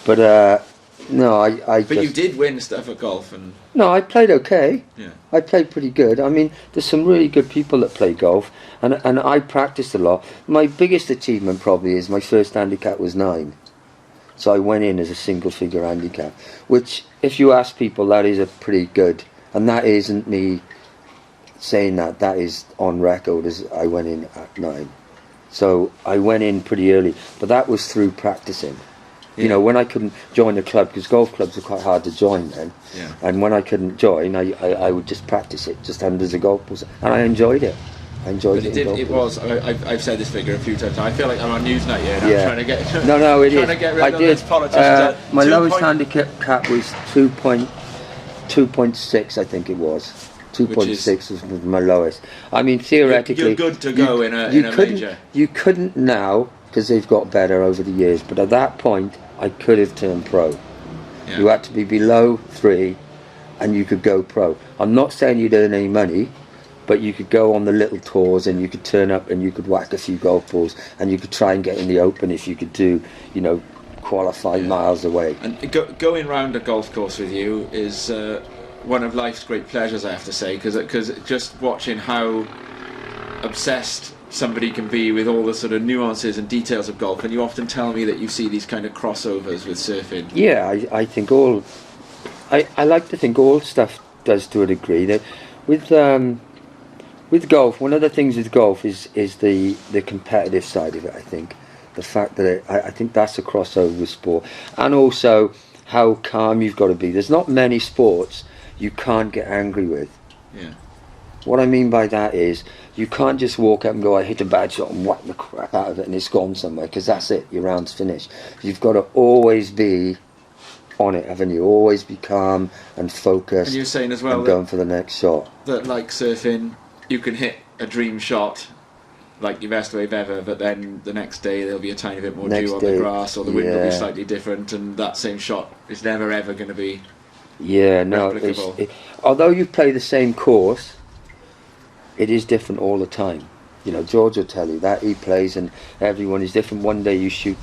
But no, I But you did win stuff at golf, and No, I played okay. yeah. I played pretty good. I mean, there's some really good people that play golf, and I practiced a lot. My biggest achievement probably is my first handicap was 9. So I went in as a single figure handicap, which, if you ask people, that is a pretty good, and that isn't me saying that, that is on record as I went in at 9. So I went in pretty early, but that was through practicing. You know, when I couldn't join a club, because golf clubs were quite hard to join then, Yeah. and when I couldn't join, I would just practice it, just under the golf balls, and I enjoyed it. I enjoyed But it. in golf it balls. was. I've said this figure a few times. I feel like I'm on Newsnight here. And Yeah. I'm trying to get. No, it trying is. to get rid I of did. this politicians. My 2 lowest point- handicap was 2.6, I think it was. 2.6 was my lowest. I mean, theoretically, You're good to go in a couldn't- major. You couldn't now, because they've got better over the years. But at that point, I could have turned pro. Yeah. You had to be below 3, and you could go pro. I'm not saying you'd earn any money, but you could go on the little tours, and you could turn up, and you could whack a few golf balls, and you could try and get in the Open if you could do, qualify miles away. And going round a golf course with you is one of life's great pleasures, I have to say, because just watching how obsessed somebody can be with all the sort of nuances and details of golf, and you often tell me that you see these kind of crossovers with surfing. Yeah, I think I like to think all stuff does to a degree. That with golf, one of the things with golf is the competitive side of it. I think the fact that I think that's a crossover with sport, and also how calm you've got to be. There's not many sports you can't get angry with. Yeah. What I mean by that is you can't just walk up and go, I hit a bad shot and whack the crap out of it and it's gone somewhere, because that's it, your round's finished. You've got to always be on it, haven't you? Always be calm and focused. And you're saying as well and going for the next shot. that like surfing, you can hit a dream shot, like your best wave ever, but then the next day there'll be a tiny bit more Next dew on day, the grass, or the wind will be yeah. slightly different, and that same shot is never ever going to be. Yeah, no. Replicable. Although you play the same course, it is different all the time. George will tell you that he plays, and everyone is different. One day you shoot,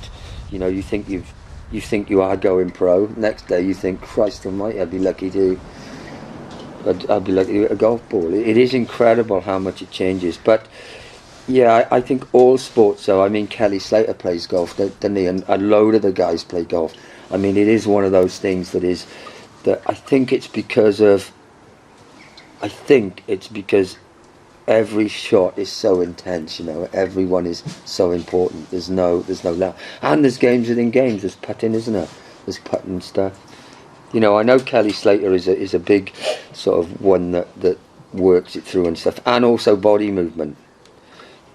you think you are going pro. Next day you think, Christ Almighty, I'd be lucky to hit a golf ball. It is incredible how much it changes. But yeah, I think all sports. So I mean, Kelly Slater plays golf, doesn't he? And a load of the guys play golf. I mean, it is one of those things that I think it's because every shot is so intense, everyone is so important. There's no doubt. And there's games within games. There's putting, isn't there? There's putting stuff. I know Kelly Slater is a big sort of one that works it through and stuff, and also body movement.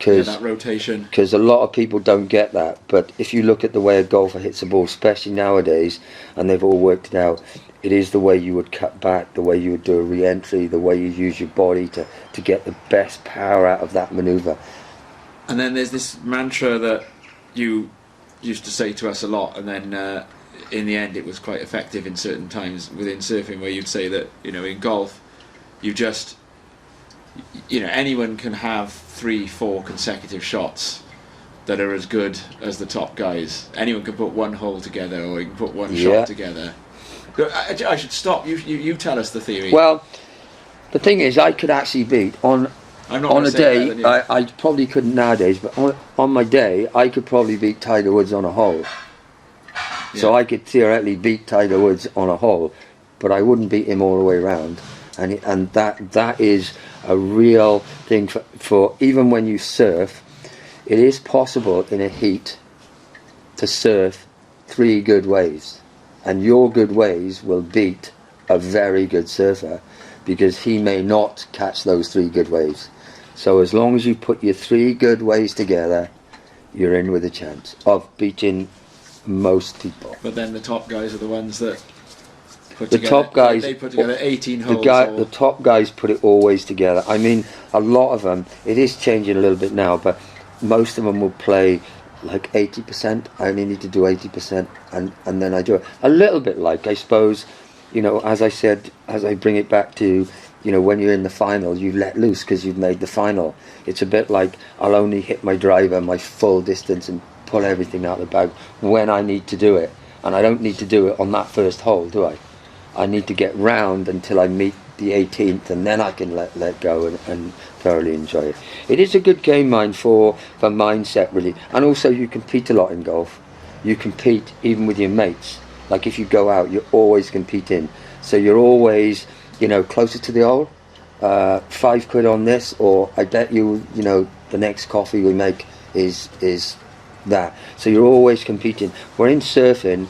That rotation. Because a lot of people don't get that. But if you look at the way a golfer hits a ball, especially nowadays, and they've all worked it out, it is the way you would cut back, the way you would do a re-entry, the way you use your body to get the best power out of that manoeuvre. And then there's this mantra that you used to say to us a lot, and then in the end it was quite effective in certain times within surfing, where you'd say that, in golf, you just, anyone can have 3-4 consecutive shots that are as good as the top guys. Anyone can put one hole together, or you can put one shot together. I should stop. You tell us the theory. Well, the thing is, I could actually beat on a day. I probably couldn't nowadays, but on my day, I could probably beat Tiger Woods on a hole. Yeah. So I could theoretically beat Tiger Woods on a hole, but I wouldn't beat him all the way around. And that is a real thing for even when you surf. It is possible in a heat to surf 3 good waves, and your good waves will beat a very good surfer, because he may not catch those 3 good waves. So as long as you put your 3 good waves together, you're in with a chance of beating most people. But then the top guys are the ones that put The together, top guys, they put together 18 the holes. the top guys put it always together. I mean, a lot of them. It is changing a little bit now, but most of them will play like 80%. I only need to do 80%, and then I do it a little bit. Like, I suppose, you know, as I said, as I bring it back to, you know, when you're in the final, you let loose because you've made the final. It's a bit like I'll only hit my driver my full distance and pull everything out of the bag when I need to do it, and I don't need to do it on that first hole, do I? I need to get round until I meet the 18th, and then I can let go and thoroughly enjoy it. It is a good game, mind, for mindset, really. And also, you compete a lot in golf. You compete even with your mates. Like, if you go out, you're always competing. So you're always, you know, closer to the hole. £5 on this, or I bet you, you know, the next coffee we make is that. So you're always competing. We're in surfing.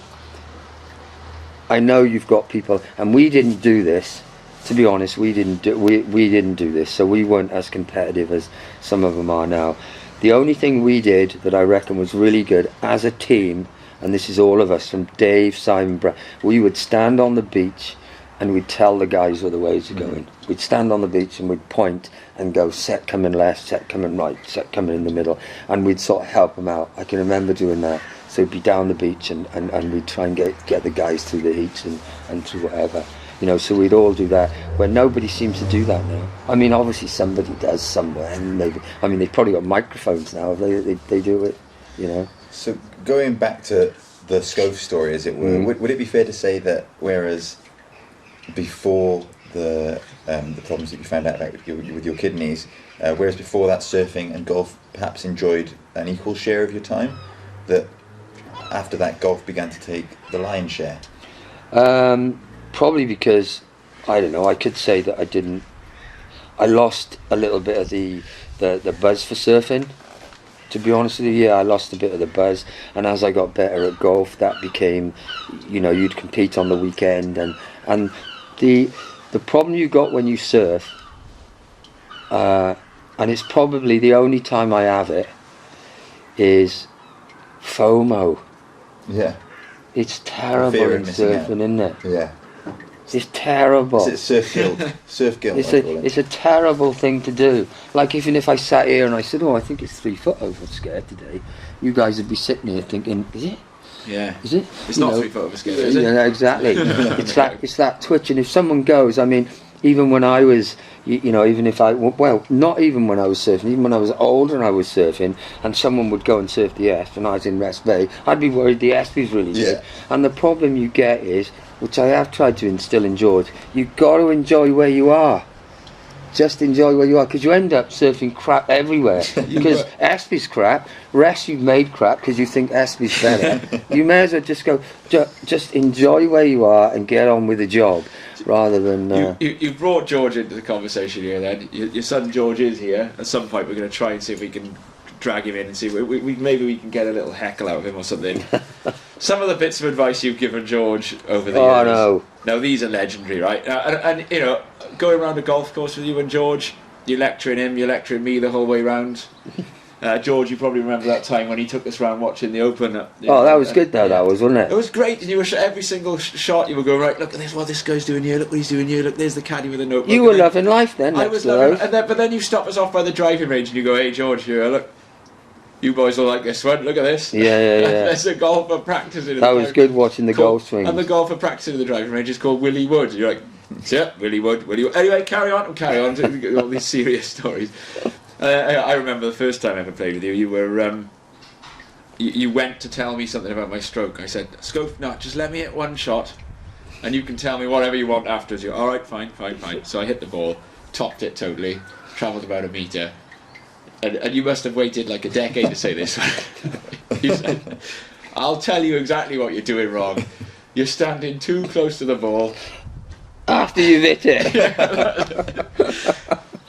I know you've got people, and we didn't do this. To be honest, we didn't do this, so we weren't as competitive as some of them are now. The only thing we did that I reckon was really good as a team, and this is all of us, from Dave, Simon, Brad, we would stand on the beach and we'd tell the guys where the waves are going. We'd stand on the beach and we'd point and go, set coming left, set coming right, set coming in the middle, and we'd sort of help them out. I can remember doing that. So we'd be down the beach and we'd try and get the guys through the heats and through whatever. You know, so we'd all do that, where nobody seems to do that now. I mean, obviously somebody does somewhere, and maybe, I mean, they've probably got microphones now, they do it, you know. So going back to the Schof story, as it were, would it be fair to say that whereas before the problems that you found out about with your kidneys, whereas before that surfing and golf perhaps enjoyed an equal share of your time, that after that golf began to take the lion's share? Probably because, I don't know, I could say that I lost a little bit of the buzz for surfing. To be honest with you, yeah, I lost a bit of the buzz, and as I got better at golf, that became, you know, you'd compete on the weekend, and the problem you got when you surf, and it's probably the only time I have it, is FOMO. Yeah. It's terrible in surfing, isn't it? Yeah. It's terrible. Is it surf guilt? Surf guilt. It's a terrible thing to do. Like, even if I sat here and I said, "Oh, I think it's 3 foot over scared today," you guys would be sitting here thinking, "Is it? Yeah. Is it? It's not 3 foot over scared, is it?" Yeah, exactly. It's that twitch. And if someone goes, I mean, even when I was, you know, even if not even when I was surfing, even when I was older and I was surfing, and someone would go and surf the Esp and I was in Rest Bay, I'd be worried the Esp is really good. And the problem you get is, which I have tried to instill in George, you've got to enjoy where you are. Just enjoy where you are, because you end up surfing crap everywhere. Because Esp is crap, Rest you've made crap because you think Esp is better. You may as well just go, just enjoy where you are and get on with the job, rather than... You brought George into the conversation here then. Your son George is here. At some point we're going to try and see if we can drag him in and see maybe we can get a little heckle out of him or something. Some of the bits of advice you've given George over the years. Oh, no. Now these are legendary, right? And you know, going around a golf course with you and George, you're lecturing him, you're lecturing me the whole way round. George, you probably remember that time when he took us round watching the Open. That was good though, that was, wasn't it? It was great, and you were every single shot you were going, right, look at this, what this guy's doing here, look what he's doing here, look, there's the caddy with a notebook. You were loving life then. I was loving it, but then you stop us off by the driving range and you go, hey George, here, look, you boys will like this one, look at this. Yeah. There's a golfer practicing. That was good watching the golf swings. And the golfer practicing in the driving range is called Willie Wood. You're like, yeah, Willie Wood. Anyway, carry on. All these serious stories. I remember the first time I ever played with you. You were you went to tell me something about my stroke. I said, Schof, no, just let me hit one shot, and you can tell me whatever you want afterwards. You're all right, fine. So I hit the ball, topped it totally, travelled about a metre. And you must have waited like a decade to say this. You said, I'll tell you exactly what you're doing wrong. You're standing too close to the ball. After you've hit it.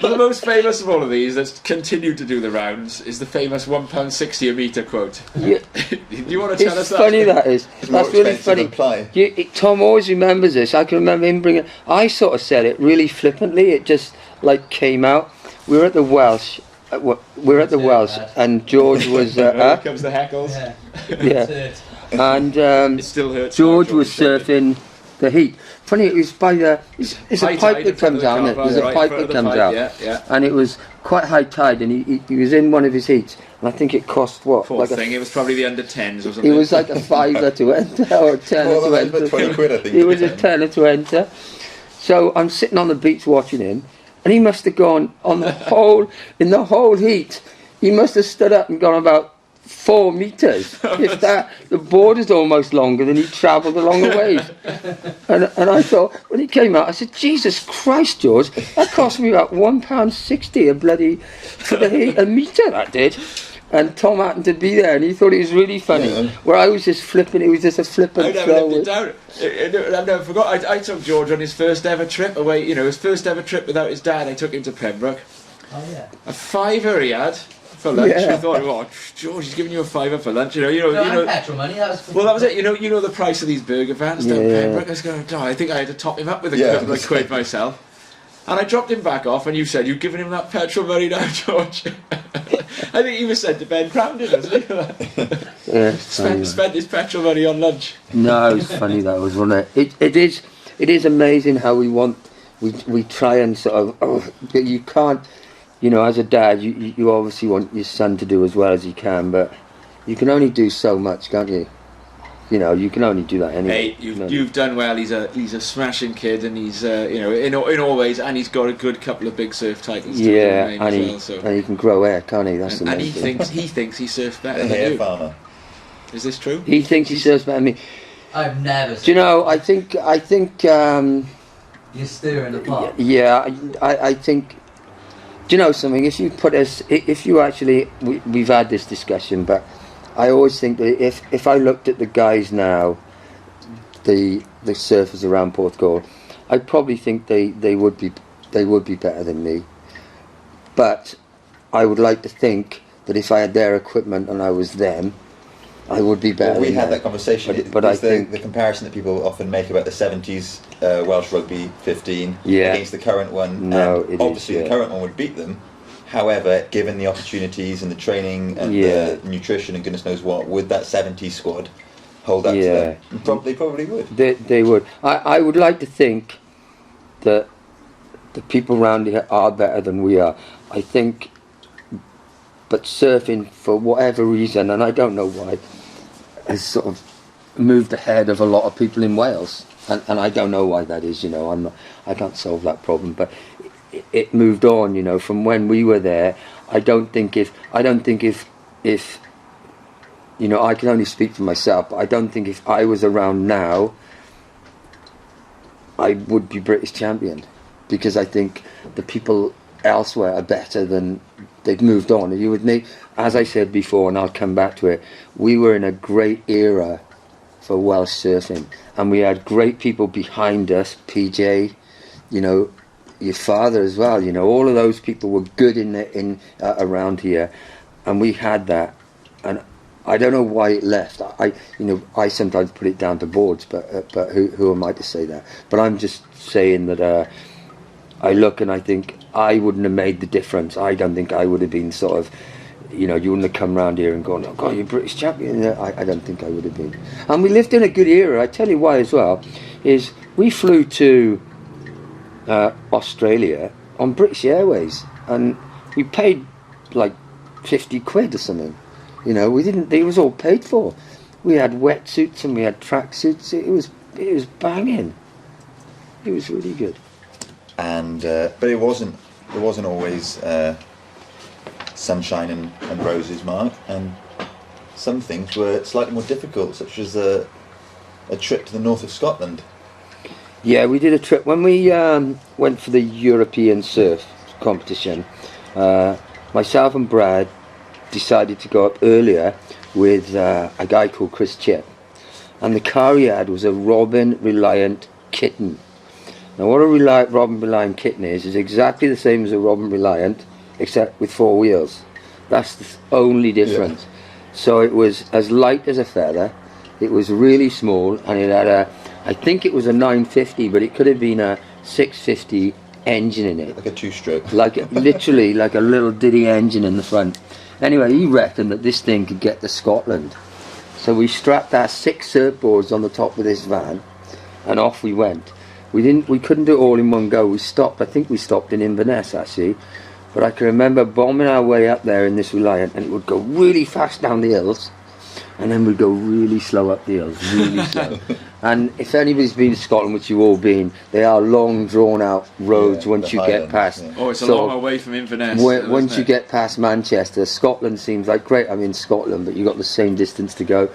But the most famous of all of these that's continued to do the rounds is the famous £1.60 a metre quote. Yeah. Do you want to tell us that? It's funny, that is. That's really funny. Tom always remembers this. I can remember him bringing... I sort of said it really flippantly. It just like came out. We were at the Welsh... We're at the Welsh, and George was... Here comes the heckles. Yeah. and It still hurts. George now, was surfing the heat. Funny, it was by the. It's a High pipe tide that in front comes of the out. car It? park, There's a right, pipe front of that the comes pipe, out, yeah. and it was quite high tide, and he was in one of his heats, and I think it cost what? Poor thing, it was probably the under 10s or something. It was like a fiver to enter or a tenner Well, to that was enter. about 20 quid, I think. It was a tenner to enter. So I'm sitting on the beach watching him, and he must have gone on the whole in the whole heat. He must have stood up and gone about 4 meters. If that, the board is almost longer than he travelled along the wave. And I thought, when he came out, I said, Jesus Christ, George, that cost me about £1.60 a bloody for the heat, a metre that did. And Tom happened to be there, and he thought it was really funny. Yeah. Where I was just flipping, it was just a flip and I never throw. lived it down. I've never forgot. I took George on his first ever trip away. You know, his first ever trip without his dad. I took him to Pembroke. Oh yeah. A fiver he had for lunch. Yeah. I thought, oh, George, he's giving you a fiver for lunch. You know. No, and petrol money. That was. Well, that was it. You know the price of these burger vans down Yeah. Pembroke. I was going, oh, I think I had to top him up with a Yeah. couple of quid myself. And I dropped him back off, and you said, you've given him that petrol money now, George. I think he was sent to Ben Crandon, wasn't he? Yeah, spent his petrol money on lunch. No, it's funny that was, wasn't it? It is amazing how we try and sort of, but you can't, you know, as a dad, you obviously want your son to do as well as he can, but you can only do so much, can't you? You know, you can only do that anyway. Hey, you've done well. He's a smashing kid, and he's you know, in all ways, and he's got a good couple of big surf titles. To Yeah, his name and as he well, so. and he can grow hair, can't he? That's the And main he thing. thinks he surfs better The than hair you. farmer. Is this true? He thinks he surfs better than me. I've never. Do you know? I think. You're stirring the pot. Yeah, I think. Do you know something? If you put us, if you actually, we've had this discussion, but I always think that if I looked at the guys now, the surfers around Portugal, I probably think they would be better than me. But I would like to think that if I had their equipment and I was them, I would be better. Well, we than had them. that conversation. But It's I think the comparison that people often make about the 70s Welsh Rugby 15 Yeah. against the current one. No, and it is, obviously yeah. the current one would beat them. However, given the opportunities and the training and Yeah. the nutrition and goodness knows what, would that 70s squad hold up to Yeah. them? They probably would. They would. I would like to think that the people around here are better than we are. I think, but surfing, for whatever reason, and I don't know why, has sort of moved ahead of a lot of people in Wales, and I don't know why that is. You know, I can't solve that problem, but it moved on. You know, from when we were there. I don't think if you know, I can only speak for myself, but I don't think if I was around now, I would be British champion, because I think the people elsewhere are better than, they've moved on. Are you with me? As I said before, and I'll come back to it, we were in a great era for Welsh surfing, and we had great people behind us, PJ, you know, your father as well, you know, all of those people were good around here, and we had that, and I don't know why it left. I sometimes put it down to boards, but who am I to say that? But I'm just saying that I look and I think I wouldn't have made the difference. I don't think I would have been sort of, you know, you wouldn't have come round here and gone, oh God, you're British champion. I don't think I would have been. And we lived in a good era. I tell you why as well, is we flew to Australia on British Airways, and we paid like 50 quid or something. You know, we didn't. It was all paid for. We had wetsuits and we had tracksuits. It was banging. It was really good. And but it wasn't always sunshine and roses, Mark. And some things were slightly more difficult, such as a trip to the north of Scotland. Yeah, we did a trip when we went for the European surf competition. Myself and Brad decided to go up earlier with a guy called Chris Chip, and the car he had was a Robin Reliant Kitten. Now what a Robin Reliant Kitten is exactly the same as a Robin Reliant, except with 4 wheels. That's the only difference. Yeah. So it was as light as a feather, it was really small, and it had I think it was a 950, but it could have been a 650 engine in it. Like a two-stroke. Literally like a little ditty engine in the front. Anyway, he reckoned that this thing could get to Scotland. So we strapped our 6 surfboards on the top of this van, and off we went. We couldn't do it all in one go. We stopped. I think we stopped in Inverness actually, but I can remember bombing our way up there in this Reliant, and it would go really fast down the hills, and then we'd go really slow up the hills, really slow. And if anybody's been to Scotland, which you've all been, they are long, drawn-out roads once you get past. Yeah. Oh, it's a long way from Inverness. Once you get past Manchester, Scotland seems like great. I'm in Scotland, but you've got the same distance to go.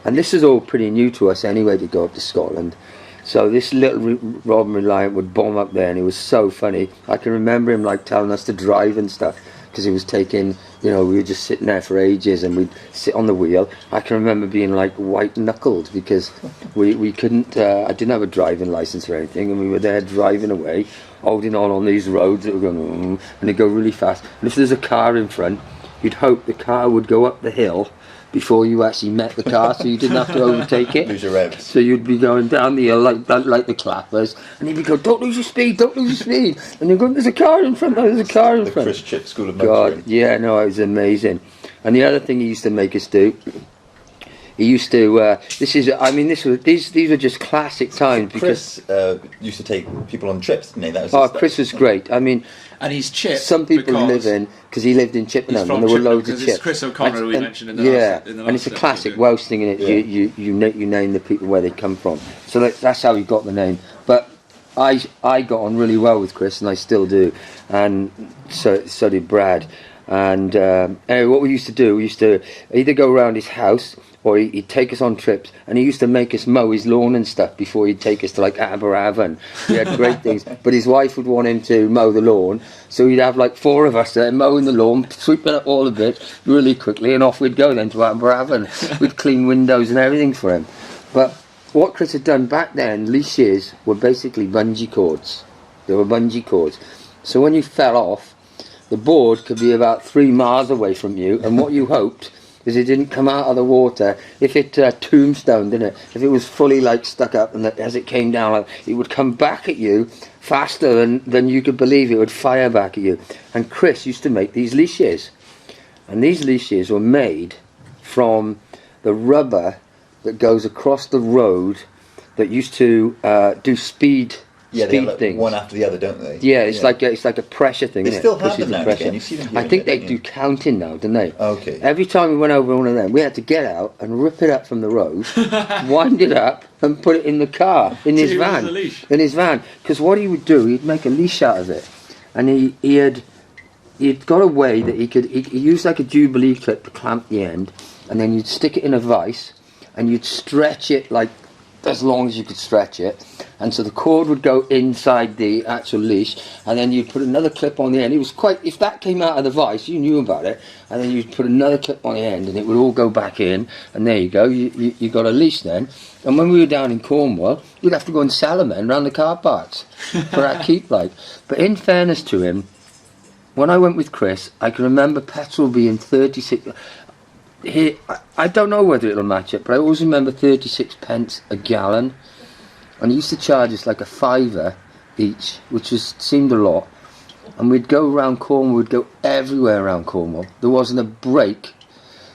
And this is all pretty new to us anyway, to go up to Scotland. So this little Robin Reliant would bomb up there, and it was so funny. I can remember him like telling us to drive and stuff, because he was taking, we were just sitting there for ages, and we'd sit on the wheel. I can remember being like white-knuckled, because we couldn't, I didn't have a driving licence or anything, and we were there driving away, holding on these roads that were going, and they'd go really fast. And if there's a car in front, you'd hope the car would go up the hill before you actually met the car, so you didn't have to overtake it. Lose your revs. So you'd be going down the hill like the clappers, and he'd be going, don't lose your speed, don't lose your speed. And you're going, there's a car in front, there's a car in front. The Chris Chip School of God, Motoring. yeah, no, it was amazing. And the other thing he used to make us do, he used to, these were just classic times, because Chris used to take people on trips, didn't he? That was Chris was great. I mean, And he's Chip. some people live in, because he lived in Chippenham, and there were loads of Chips. It's Chris O'Connor who we mentioned in the last and it's a episode, classic yeah. Welsh thing, and you name the people where they come from. So that's how he got the name. But I got on really well with Chris, and I still do, and so did Brad. And anyway, what we used to do, we used to either go around his house, or he'd take us on trips, and he used to make us mow his lawn and stuff before he'd take us to like Aberafon. We had great things, but his wife would want him to mow the lawn, so he'd have like 4 of us there mowing the lawn, sweeping up all of it really quickly, and off we'd go then to Aberafon with clean windows and everything for him. But what Chris had done back then, leashes were basically bungee cords. They were bungee cords. So when you fell off, the board could be about 3 miles away from you, and what you hoped is it didn't come out of the water. If it tombstoned, didn't it? If it was fully like stuck up, and as it came down, it would come back at you faster than you could believe. It would fire back at you. And Chris used to make these leashes, and these leashes were made from the rubber that goes across the road that used to do speed like things. one after the other, don't they? Yeah, it's like a pressure thing. They isn't still it? have Pushes them the now and pressure. again. You see them here I and think there, they don't do you? counting now, don't they? Okay. Every time we went over one of them, we had to get out and rip it up from the road, wind it up, and put it in the car, in his he was van. the leash. In his van, because what he would do, he'd make a leash out of it, and he'd got a way that he used like a Jubilee clip to clamp the end, and then you'd stick it in a vice, and you'd stretch it like as long as you could stretch it, and so the cord would go inside the actual leash, and then you'd put another clip on the end. It was quite, if that came out of the vice, you knew about it, and then you'd put another clip on the end, and it would all go back in, and there you go, you got a leash then. And when we were down in Cornwall, we'd have to go and sell them then around the car parks for our keep, like. But in fairness to him, when I went with Chris, I can remember petrol being 36. I don't know whether it'll match it, but I always remember 36 pence a gallon, and he used to charge us like a £5 each, which seemed a lot. And we'd go around Cornwall, we'd go everywhere around Cornwall. There wasn't a break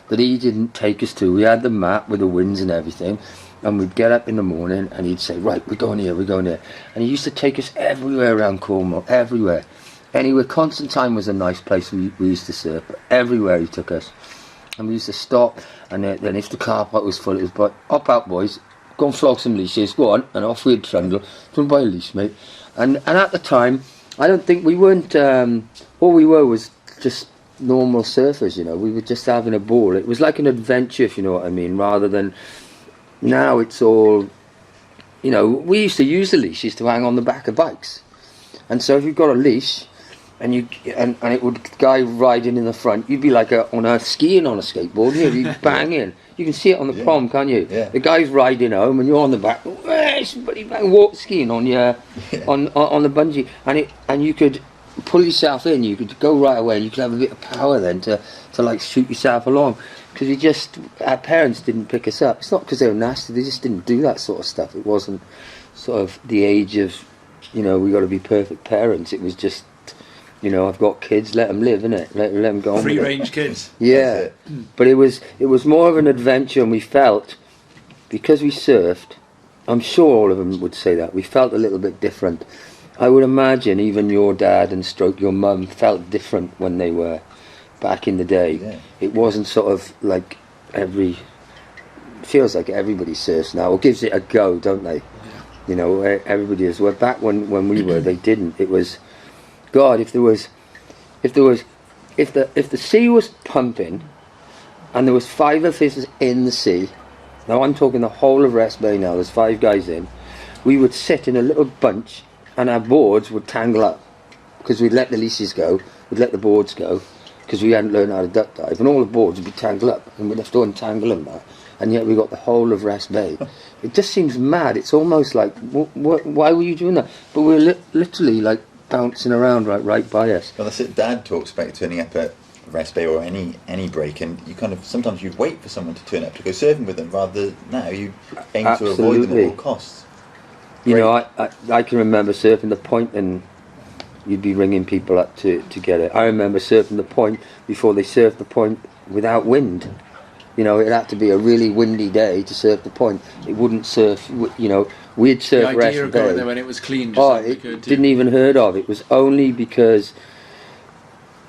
that he didn't take us to. We had the map with the winds and everything, and we'd get up in the morning and he'd say, right, we're going here, and he used to take us everywhere around Cornwall, everywhere. Anyway, Constantine was a nice place we used to surf, but everywhere he took us. And we used to stop, and then if the car park was full, it was, but hop out, boys, go and flog some leashes, go on, and off we'd trundle. Don't buy a leash, mate. And at the time, I don't think we weren't, all we were was just normal surfers, we were just having a ball. It was like an adventure, if you know what I mean, rather than, now it's all, we used to use the leashes to hang on the back of bikes. And so if you've got a leash, and it would guy riding in the front, you'd be like skiing on a skateboard, you'd be banging. You can see it on the prom, can't you? Yeah. The guy's riding home and you're on the back, somebody walk skiing on your on the bungee, and you could pull yourself in, you could go right away, and you could have a bit of power then to like shoot yourself along, because our parents didn't pick us up. It's not because they were nasty, they just didn't do that sort of stuff. It wasn't sort of the age of we got to be perfect parents. It was just You know, I've got kids, let them live, innit? Let them go on Free with it. range kids. Yeah, but it was more of an adventure, and we felt, because we surfed, I'm sure all of them would say that, we felt a little bit different. I would imagine even your dad and stroke your mum felt different when they were back in the day. Yeah. It wasn't sort of like feels like everybody surfs now, or gives it a go, don't they? Yeah. You know, everybody is. Well, back when we were, they didn't. It was, God, if the sea was pumping, and there was 5 of us in the sea. Now I'm talking the whole of Rest Bay. Now there's 5 guys in. We would sit in a little bunch, and our boards would tangle up because we'd let the leashes go, we'd let the boards go because we hadn't learned how to duck dive, and all the boards would be tangled up, and we'd have to untangle them now. And yet we got the whole of Rest Bay. It just seems mad. It's almost like, why were you doing that? But we're literally like bouncing around right by us. Well, that's it. Dad talks about turning up at Rest Bay or any break, and you kind of sometimes you'd wait for someone to turn up to go surfing with them, rather than now you aim to avoid them Absolutely. at all costs. You Great. know, I can remember surfing the point, and you'd be ringing people up to get it. I remember surfing the point before they surfed the point without wind. You know, it had to be a really windy day to surf the point. It wouldn't surf, you know, we'd surf The Rest idea of going there Bay. when it was clean. Just Oh, so we it could, didn't even heard of. It was only because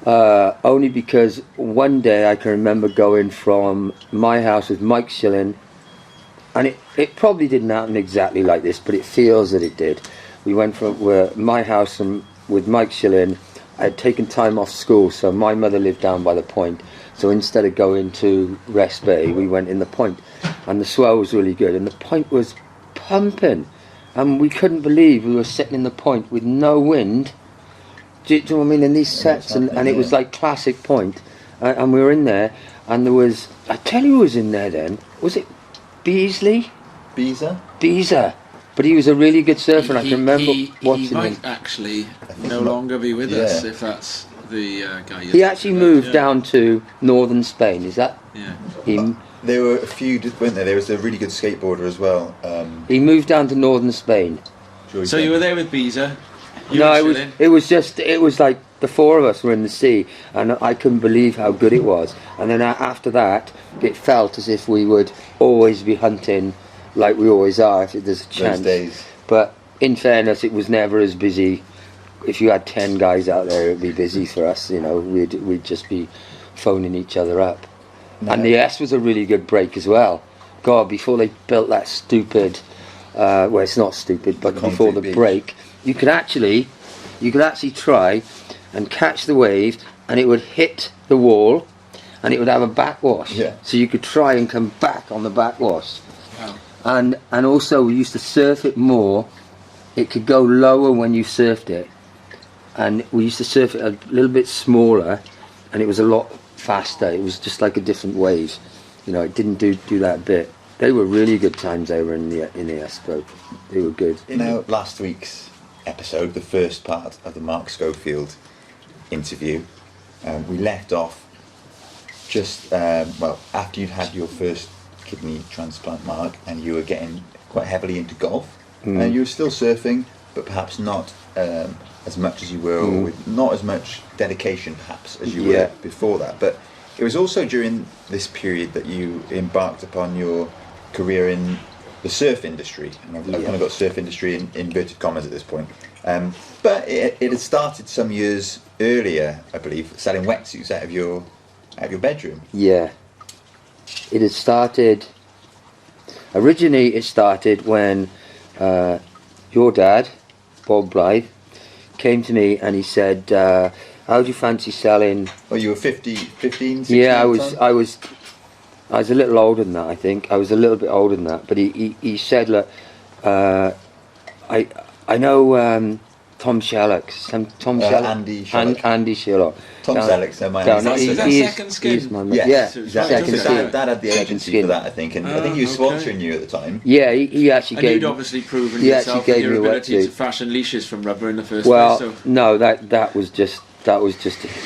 one day I can remember going from my house with Mike Shilling, and it probably didn't happen exactly like this, but it feels that it did. We went from my house with Mike Shilling. I had taken time off school, so my mother lived down by the point. So instead of going to Rest Bay, we went in the point, and the swell was really good, and the point was pumping, and we couldn't believe we were sitting in the point with no wind. Do you know what I mean? In these sets, and it was like classic point, and we were in there, and there was, I tell you who was in there then, was it Beasley? Beezer. But he was a really good surfer, and I can remember watching he might him. actually no longer be with us, if that's the guy you're He actually talking about. moved down to northern Spain, is that Yeah. him? There were a few, weren't there? There was a really good skateboarder as well. He moved down to northern Spain. So you were there with Beezer? You No, were it was like the 4 of us were in the sea, and I couldn't believe how good it was. And then after that, it felt as if we would always be hunting like we always are, if there's a chance. Those days. But in fairness, it was never as busy. If you had 10 guys out there, it'd be busy for us. You know, we'd just be phoning each other up. No. And the S was a really good break as well. God, before they built that stupid, well, it's not stupid, but Concrete before the beach. break, you could actually try and catch the wave, and it would hit the wall, and it would have a backwash. Yeah. So you could try and come back on the backwash. Wow. And also we used to surf it more. It could go lower when you surfed it, and we used to surf it a little bit smaller, and it was a lot faster. It was just like a different wave. You know, it didn't do that bit. They were really good times over in the Espo. They were good. In last week's episode, the first part of the Mark Schofield interview, we left off just after you'd had your first kidney transplant, Mark, and you were getting quite heavily into golf, and you were still surfing, but perhaps not as much as you were, or with not as much dedication perhaps as you were before that. But it was also during this period that you embarked upon your career in the surf industry, and I've kind of got surf industry in inverted commas at this point. But it had started some years earlier, I believe, selling wetsuits out of your bedroom. Yeah. It had started. Originally, it started when your dad, Bob Blythe, came to me and he said, "How do you fancy selling?" Oh, you were 15, 16 Yeah, at the time? I was a little older than that. I think I was a little bit older than that. But he said, "Look, I know Tom Sherlock, Andy Sherlock. Andy Sherlock. Tom Selleck's my down- agency. Is that he Second Skin? he's my mate. Yes, Yeah, exactly. Second So Skin. Dad had the Second agency Skin. for that, I think, and I think he was okay. sponsoring you at the time. Yeah, he actually And gave you'd me. obviously proven he yourself actually and gave your me a ability to wetsuit. fashion leashes from rubber in the first Well, place. So. no, that was just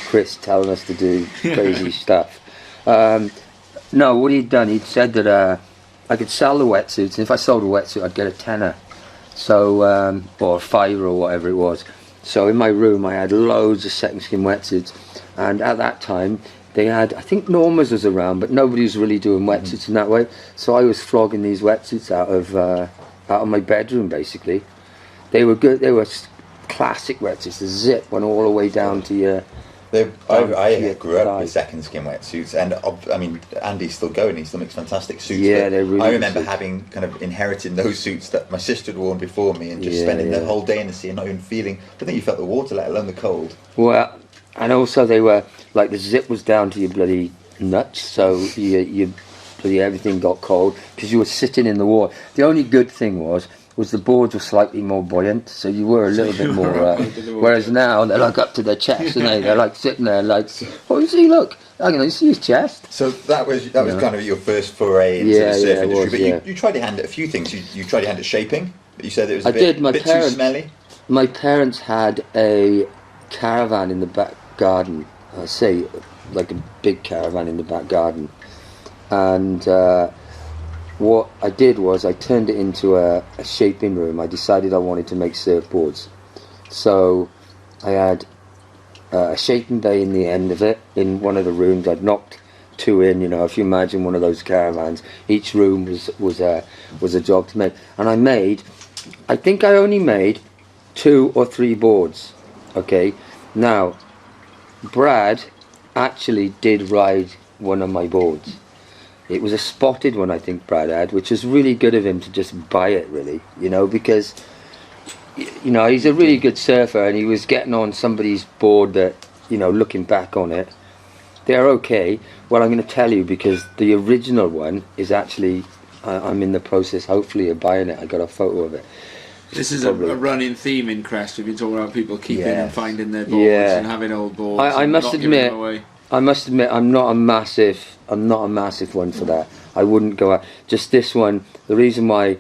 Chris telling us to do crazy stuff. No, what he'd done, he'd said that I could sell the wetsuits, and if I sold a wetsuit, I'd get a tenner, so or a fiver or whatever it was. So in my room I had loads of second skin wetsuits, and at that time they had, I think Norma's was around, but nobody was really doing wetsuits in that way. So I was flogging these wetsuits out of my bedroom basically. They were good. They were classic wetsuits. The zip went all the way down to your. I grew up with second skin wetsuits, and I mean Andy's still going. He still makes fantastic suits. Yeah, they're really. I remember having kind of inherited those suits that my sister had worn before me, and just spending the whole day in the sea and not even feeling. I don't think you felt the water, let alone the cold. Well, and also they were like the zip was down to your bloody nuts, so you bloody everything got cold because you were sitting in the water. The only good thing was the boards were slightly more buoyant, so you were a little bit more. Whereas now they're like up to their chest, and they're like sitting there, like, oh, you see, look, I can see his chest. So that was kind of your first foray into the surf industry. But you tried your hand at a few things. You tried your hand at shaping, but you said it was a bit too smelly. My parents had a caravan in the back garden. I say, like a big caravan in the back garden, and. What I did was I turned it into a shaping room. I decided I wanted to make surfboards. So I had a shaping bay in the end of it, in one of the rooms. I'd knocked 2 in, you know, if you imagine one of those caravans, each room was a job to make. And I think I only made 2 or 3 boards, okay? Now, Brad actually did ride one of my boards. It was a spotted one, I think Brad had, which was really good of him to just buy it, really, you know, because, you know, he's a really good surfer, and he was getting on somebody's board that, you know, looking back on it, they're okay. Well, I'm going to tell you, because the original one is actually, I'm in the process, hopefully, of buying it. I got a photo of it. This is a running theme in Crest. We've been talking about people keeping and finding their boards and having old boards. I must admit, I'm not a massive one for that. I wouldn't go out. Just this one, the reason why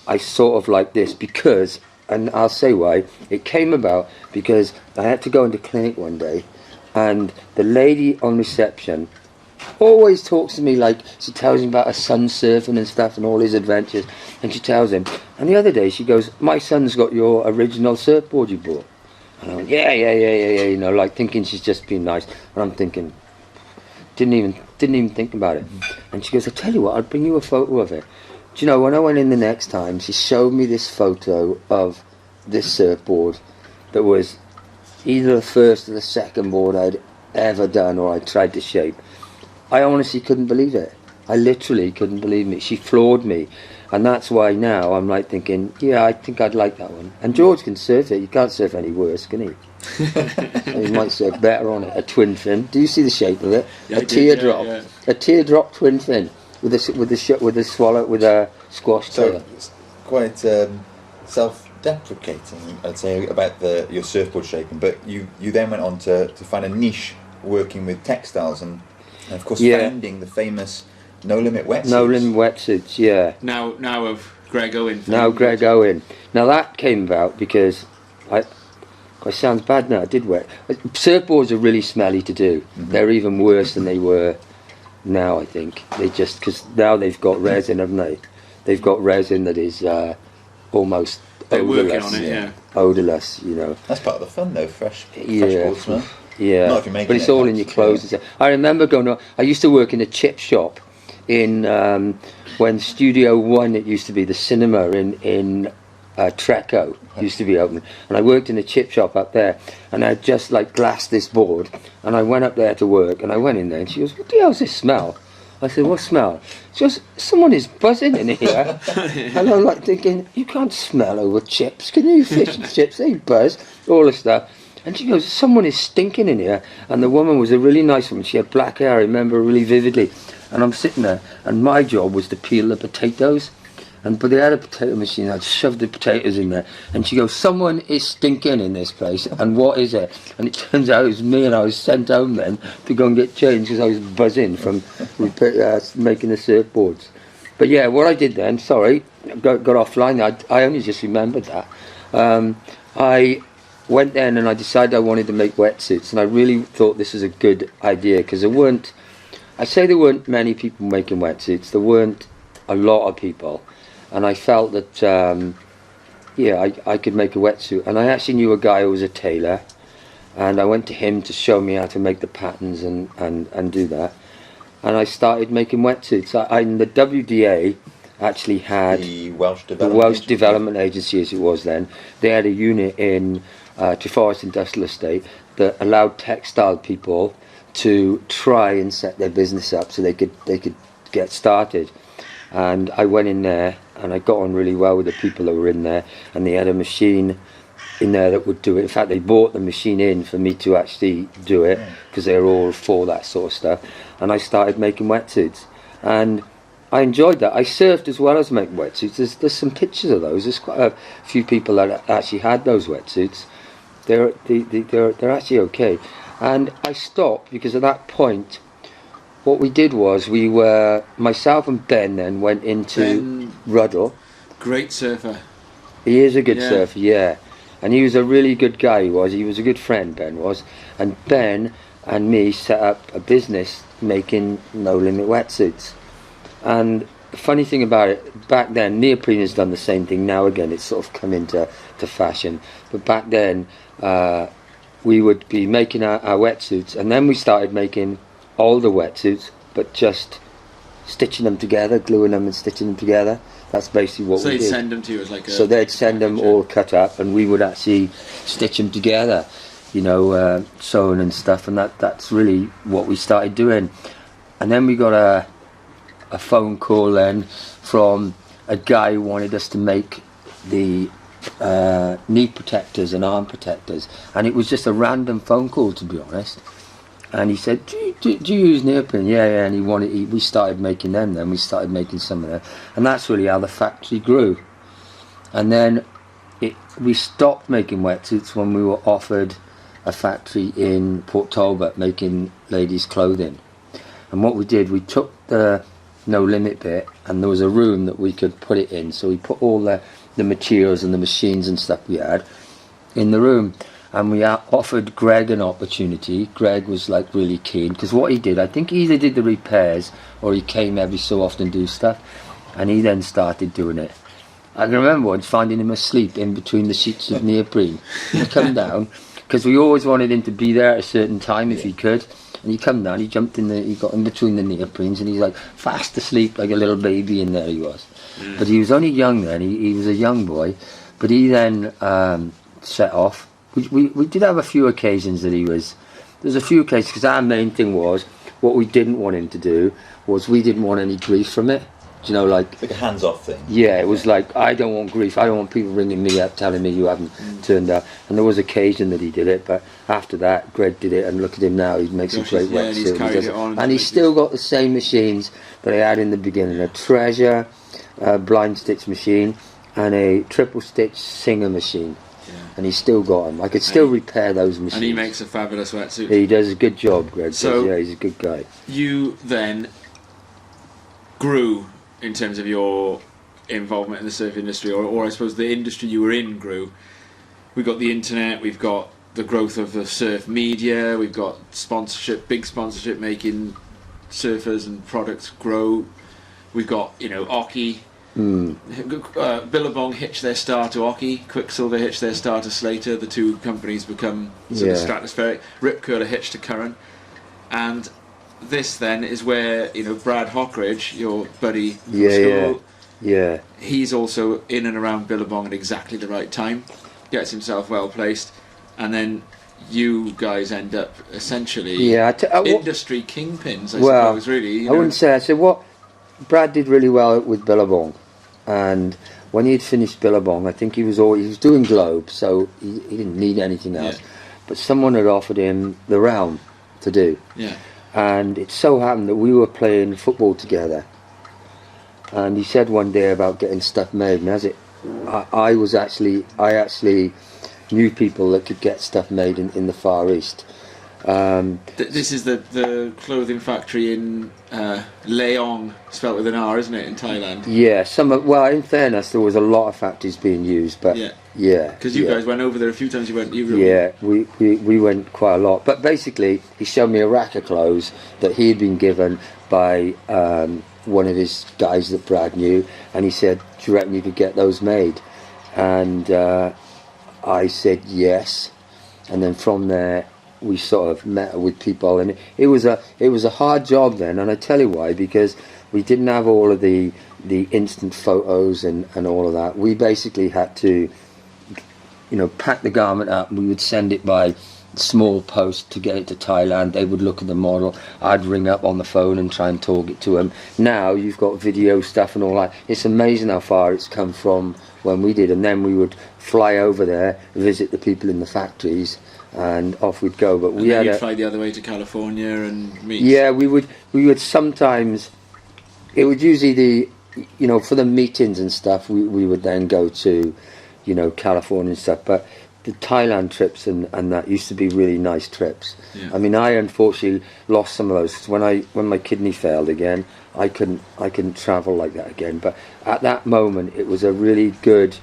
I sort of like this, because, and I'll say why, it came about because I had to go into clinic one day, and the lady on reception always talks to me like, she tells me about her son surfing and stuff and all his adventures, and she tells him, and the other day she goes, my son's got your original surfboard you bought. And I went, yeah, you know, like thinking she's just being nice. And I'm thinking, didn't even think about it. And she goes, I tell you what, I'll bring you a photo of it. Do you know, when I went in the next time, she showed me this photo of this surfboard that was either the first or the second board I'd ever done or I tried to shape. I honestly couldn't believe it. I literally couldn't believe it. She floored me. And that's why now I'm like thinking, yeah, I think I'd like that one. And George can surf it. You can't surf any worse, can he? He might surf better on it. A twin fin. Do you see the shape of it? Yeah, a teardrop. Yeah. A teardrop twin fin with a squash tail. So it's quite self-deprecating, I'd say, about your surfboard shaping. But you then went on to find a niche working with textiles and of course founding the famous No Limit wetsuits. No Limit wetsuits, yeah. Now of Greg Owen. Now Greg Owen. Now that came about because it sounds bad now. I did wet. Surfboards are really smelly to do. Mm-hmm. They're even worse than they were now. I think they just because now they've got resin, haven't they? They've got resin that is almost They're odorless. Working on it, yeah. Odorless, you know. That's part of the fun, though. Fresh board smell. Yeah, not if you're making but it's all in your clothes. Yeah. I remember I used to work in a chip shop in when Studio One, it used to be the cinema in Treco, used to be open, and I worked in a chip shop up there, and I just like glassed this board, and I went up there to work, and I went in there, and she goes, "What the hell's this smell?" I said, "What smell?" She goes, "Someone is buzzing in here." And I'm like thinking, you can't smell over chips, can you? Fish and chips, they buzz, all this stuff. And she goes, "Someone is stinking in here." And the woman was a really nice woman. She had black hair, I remember really vividly. And I'm sitting there, and my job was to peel the potatoes. But they had a potato machine, I'd shoved the potatoes in there. And she goes, "Someone is stinking in this place, and what is it?" And it turns out it was me, and I was sent home then to go and get changed because I was buzzing from making the surfboards. But yeah, what I did then, sorry, got offline, I only just remembered that. I went then and I decided I wanted to make wetsuits, and I really thought this was a good idea because there weren't many people making wetsuits. There weren't a lot of people, and I felt that yeah, I could make a wetsuit. And I actually knew a guy who was a tailor, and I went to him to show me how to make the patterns and do that. And I started making wetsuits. And the WDA actually had The Welsh the Development Welsh Agency. Development Agency, as it was then. They had a unit in Treforest Industrial Estate that allowed textile people to try and set their business up so they could get started. And I went in there and I got on really well with the people that were in there, and they had a machine in there that would do it. In fact, they bought the machine in for me to actually do it, because they were all for that sort of stuff. And I started making wetsuits, and I enjoyed that. I surfed as well as making wetsuits. There's some pictures of those. There's quite a few people that actually had those wetsuits. They're actually okay. And I stopped because at that point, what we did was myself and Ben then went into Ben, Ruddle. great surfer. He is a good Yeah. surfer, yeah. And he was a really good guy, he was. He was a good friend, Ben was. And Ben and me set up a business making no-limit wetsuits. And the funny thing about it, back then, neoprene has done the same thing. Now again, it's sort of come into fashion. But back then, we would be making our wetsuits, and then we started making older wetsuits, but just stitching them together, gluing them and stitching them together. That's basically what So we they'd did. send them to you as like a... So they'd send them all cut up, and we would actually stitch them together, sewing and stuff. And that's really what we started doing. And then we got a phone call then from a guy who wanted us to make the knee protectors and arm protectors, and it was just a random phone call, to be honest. And he said, do you use neoprene? Yeah. And we started making them then. We started making some of them. And that's really how the factory grew. And then we stopped making wetsuits when we were offered a factory in Port Talbot making ladies' clothing. And what we did, we took the no limit bit, and there was a room that we could put it in. So we put all the materials and the machines and stuff we had in the room. And we offered Greg an opportunity. Greg was like really keen, because what he did, I think he either did the repairs or he came every so often to do stuff, and he then started doing it. I can remember once finding him asleep in between the sheets of neoprene. He'd come down, because we always wanted him to be there at a certain time if he could. And he come down, he jumped in he got in between the neoprenes, and he's like fast asleep like a little baby in there he was. But he was only young then, he was a young boy. But he then set off. We did have a few occasions that there's a few occasions, because our main thing was, what we didn't want him to do was, we didn't want any grief from it. Do you know, like a hands-off thing. Yeah, it was like, I don't want grief. I don't want people ringing me up telling me you haven't turned up. And there was occasion that he did it, but after that, Greg did it, and look at him now. He makes a great and he's wetsuit. carried it on. And he's still got the same machines that I had in the beginning: a Treasure blind stitch machine and a triple stitch Singer machine. Yeah. And he's still got them. I could still repair those machines. And he makes a fabulous wetsuit. He does a good job, Greg. So yeah, he's a good guy. You then grew in terms of your involvement in the surf industry, or I suppose the industry you were in grew. We've got the internet, we've got the growth of the surf media, we've got sponsorship, big sponsorship making surfers and products grow. We've got, Oki. Billabong hitched their star to Oki, Quicksilver hitched their star to Slater. The two companies become sort of stratospheric. Rip Curler hitched to Curran. And this then is where, Brad Hockridge, your buddy from school, he's also in and around Billabong at exactly the right time, gets himself well placed, and then you guys end up essentially industry kingpins, I suppose, really. I wouldn't say. I said what Brad did really well with Billabong, and when he had finished Billabong, I think he was doing Globe, so he didn't need anything else. Yeah. But someone had offered him the Realm to do. Yeah. And it so happened that we were playing football together, and he said one day about getting stuff made, and I actually knew people that could get stuff made in the Far East. This is the clothing factory in Leong, spelt with an R, isn't it, in Thailand? Yeah, in fairness, there was a lot of factories being used, but because you guys went over there a few times. We went quite a lot. But basically, he showed me a rack of clothes that he had been given by one of his guys that Brad knew, and he said, "Do you reckon you could get those made?" and I said yes, and then from there we sort of met with people, and it was a hard job then, and I tell you why, because we didn't have all of the instant photos and all of that. We basically had to, pack the garment up, and we would send it by small post to get it to Thailand. They would look at the model, I'd ring up on the phone and try and talk it to them. Now you've got video stuff and all that. It's amazing how far it's come from when we did, and then we would fly over there, visit the people in the factories, and off we'd go. But we had you'd fly the other way to California and meet. Yeah, we would sometimes. It would usually for the meetings and stuff. We would then go to, California and stuff. But the Thailand trips and that used to be really nice trips. Yeah. I mean, I unfortunately lost some of those. When my kidney failed again, I couldn't travel like that again. But at that moment, it was a really good.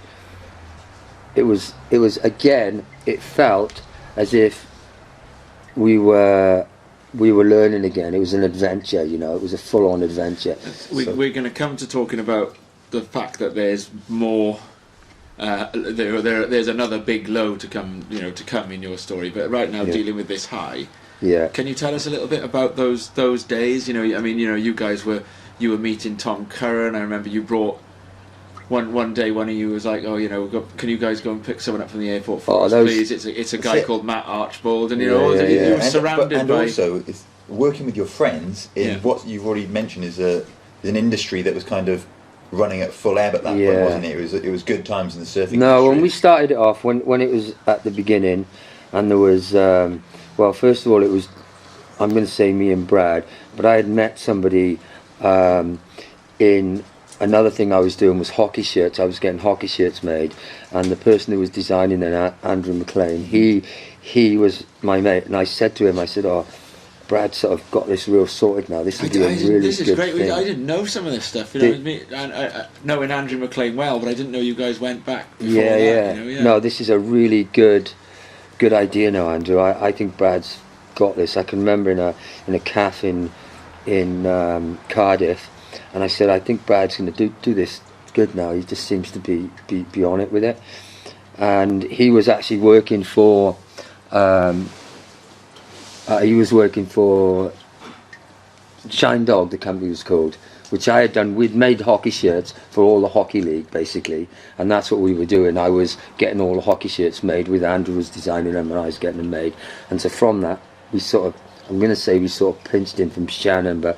It was again. It felt as if we were learning again. It was an adventure, It was a full-on adventure. We're going to come to talking about the fact that there's more. There's another big low to come, to come in your story. But right now, dealing with this high. Yeah. Can you tell us a little bit about those days? You guys were meeting Tom Curran. I remember you brought one day. One of you was like, can you guys go and pick someone up from the airport for us, please? It's a guy called Matt Archbold, and you were surrounded by. Also, it's working with your friends in what you've already mentioned is an industry that was kind of running at full ebb at that point, wasn't it? It was good times in the surfing industry. When we started it off, when it was at the beginning, and there was first of all, it was, I'm going to say me and Brad, but I had met somebody in another thing I was doing was hockey shirts. I was getting hockey shirts made, and the person who was designing them, Andrew McLean, he was my mate, and I said to him, "Oh, Brad sort of got this real sorted now. This is a really this is good great. thing." I didn't know some of this stuff. Knowing Andrew McLean well, but I didn't know you guys went back before that. No, this is a really good idea now, Andrew. I think Brad's got this. I can remember in a cafe in Cardiff, and I said, I think Brad's going to do this good now. He just seems to be on it with it. And he was actually working for. He was working for Shine Dog, the company was called, which I had done. We'd made hockey shirts for all the hockey league, basically, and that's what we were doing. I was getting all the hockey shirts made, with Andrew was designing them, and I was getting them made. And so from that, we sort of pinched in from Shannon, but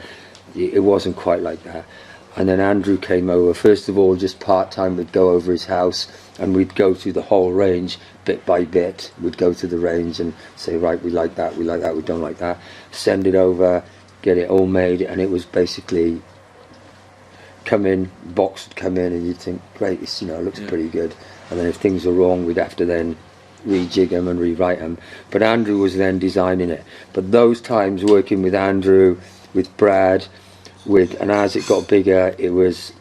it wasn't quite like that. And then Andrew came over. First of all, just part-time, we'd go over his house, and we'd go through the whole range bit by bit. We'd go to the range and say, right, we like that, we don't like that. Send it over, get it all made, and it was basically box would come in, and you'd think, great, it looks pretty good. And then if things were wrong, we'd have to then rejig them and rewrite them. But Andrew was then designing it. But those times working with Andrew, with Brad, and as it got bigger, it was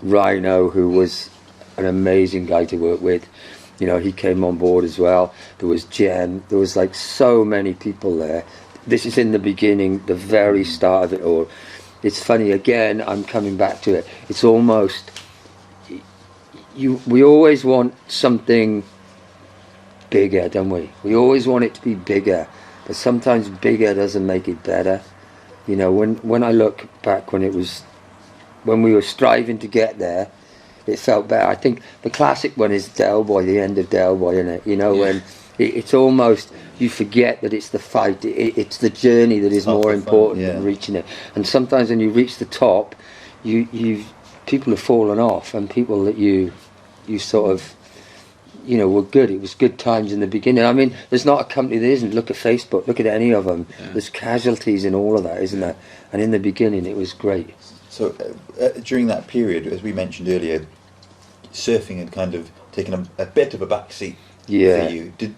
Rhino, who was an amazing guy to work with. He came on board as well. There was Jen. There was like so many people there. This is in the beginning, the very start of it all. It's funny, again, I'm coming back to it. It's almost, we always want something bigger, don't we? We always want it to be bigger, but sometimes bigger doesn't make it better. When I look back when we were striving to get there, it felt better. I think the classic one is Del Boy, the end of Del Boy, isn't it? When it's almost, you forget that it's the fight, it's the journey that is more important than reaching it. And sometimes when you reach the top, people have fallen off, and people that you sort of, were good. It was good times in the beginning. I mean, there's not a company that isn't. Look at Facebook, look at any of them. Yeah. There's casualties in all of that, isn't there? And in the beginning, it was great. So during that period, as we mentioned earlier, surfing had kind of taken a bit of a backseat for you. Did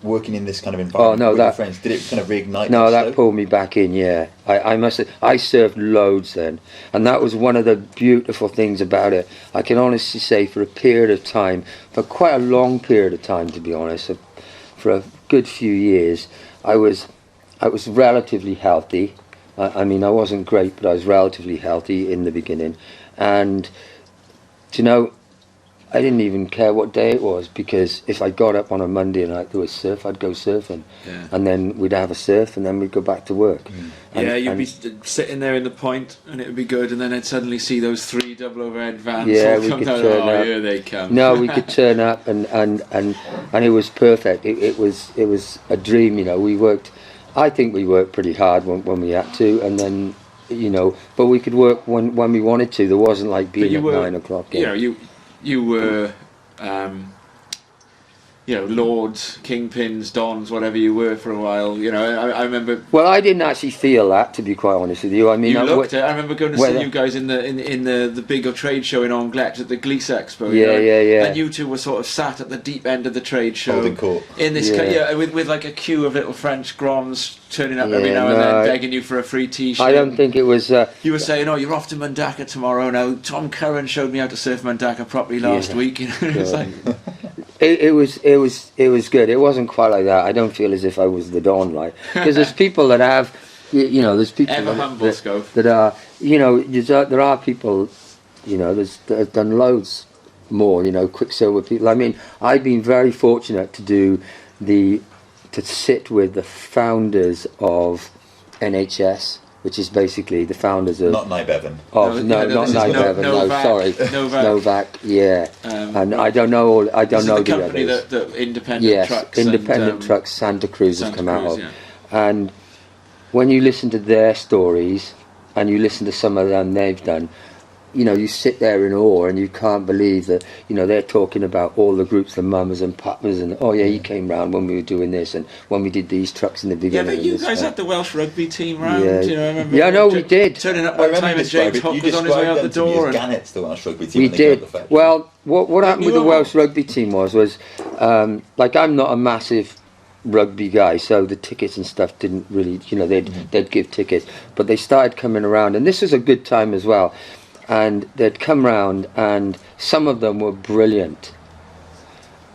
working in this kind of environment with your friends, did it kind of reignite? No, that pulled me back in. Yeah, I surfed loads then, and that was one of the beautiful things about it. I can honestly say, for a period of time, for quite a long period of time, to be honest, for a good few years, I was relatively healthy. I mean, I wasn't great, but I was relatively healthy in the beginning. And, I didn't even care what day it was, because if I got up on a Monday night there was surf, I'd go surfing, Yeah. and then we'd have a surf, and then we'd go back to work. And, Yeah, you'd and- be sitting there in the point, and it would be good, and then I'd suddenly see those 3 double overhead vans Yeah, all we come could down. turn Oh, up. here they come. No, we could turn up, and it was perfect. It was a dream, you know. I think we worked pretty hard when we had to, and then, you know, but we could work when we wanted to. There wasn't like But being you at were, 9 o'clock. you know, you were, you know, lords, kingpins, dons, whatever you were for a while. You know, I remember. Well, I didn't actually feel that, to be quite honest with you. I mean, You I looked at. I remember going to see whether- you guys in the bigger trade show in Anglet at the Glees Expo. Yeah, yeah. And you two were sort of sat at the deep end of the trade show, Holding court. in this, Yeah. with like a queue of little French groms turning up every Yeah, now and then, no, begging you for a free T-shirt. I don't think it was. You were saying, "Oh, you're off to Mundaka tomorrow." Now, Tom Curran showed me how to surf Mundaka properly last Yeah. week. You know, it's Yeah. like, It was good. It wasn't quite like that. I don't feel as if I was the Don, like, because there's people that have, you know, there's people Ever humble, that, Schof. that are, you know, there are people, you know, that have done loads more, you know, Quicksilver people. I mean, I've been very fortunate to sit with the founders of NHS, which is basically the founders of. Not Nybevan. Of, No, no, this not is Nybevan. No, Novak. sorry, Novak. Novak. Yeah, and I don't know. I this don't is know the the company others. that independent Yes, trucks. independent and, trucks. Santa Cruz has Santa come out Cruz, of, yeah. and when you listen to their stories and you listen to some of them they've done, you know, you sit there in awe and you can't believe that, you know, they're talking about all the groups, the mamas and papas, and oh yeah, he came round when we were doing this and when we did these trucks in the Yeah, beginning. but you and this, guys that. had the Welsh rugby team round. Yeah. You know, I remember. Yeah, no, we did. Turning up I one remember time you as James described Hook it. You was on his way described out the them to me door. as And Gannets, the Welsh rugby team. We when they came up did. the fetch. Well, what happened with the you were- Welsh rugby team was like, I'm not a massive rugby guy, so the tickets and stuff didn't really, you know, they'd give tickets, but they started coming around, and this was a good time as well. And they'd come round, and some of them were brilliant.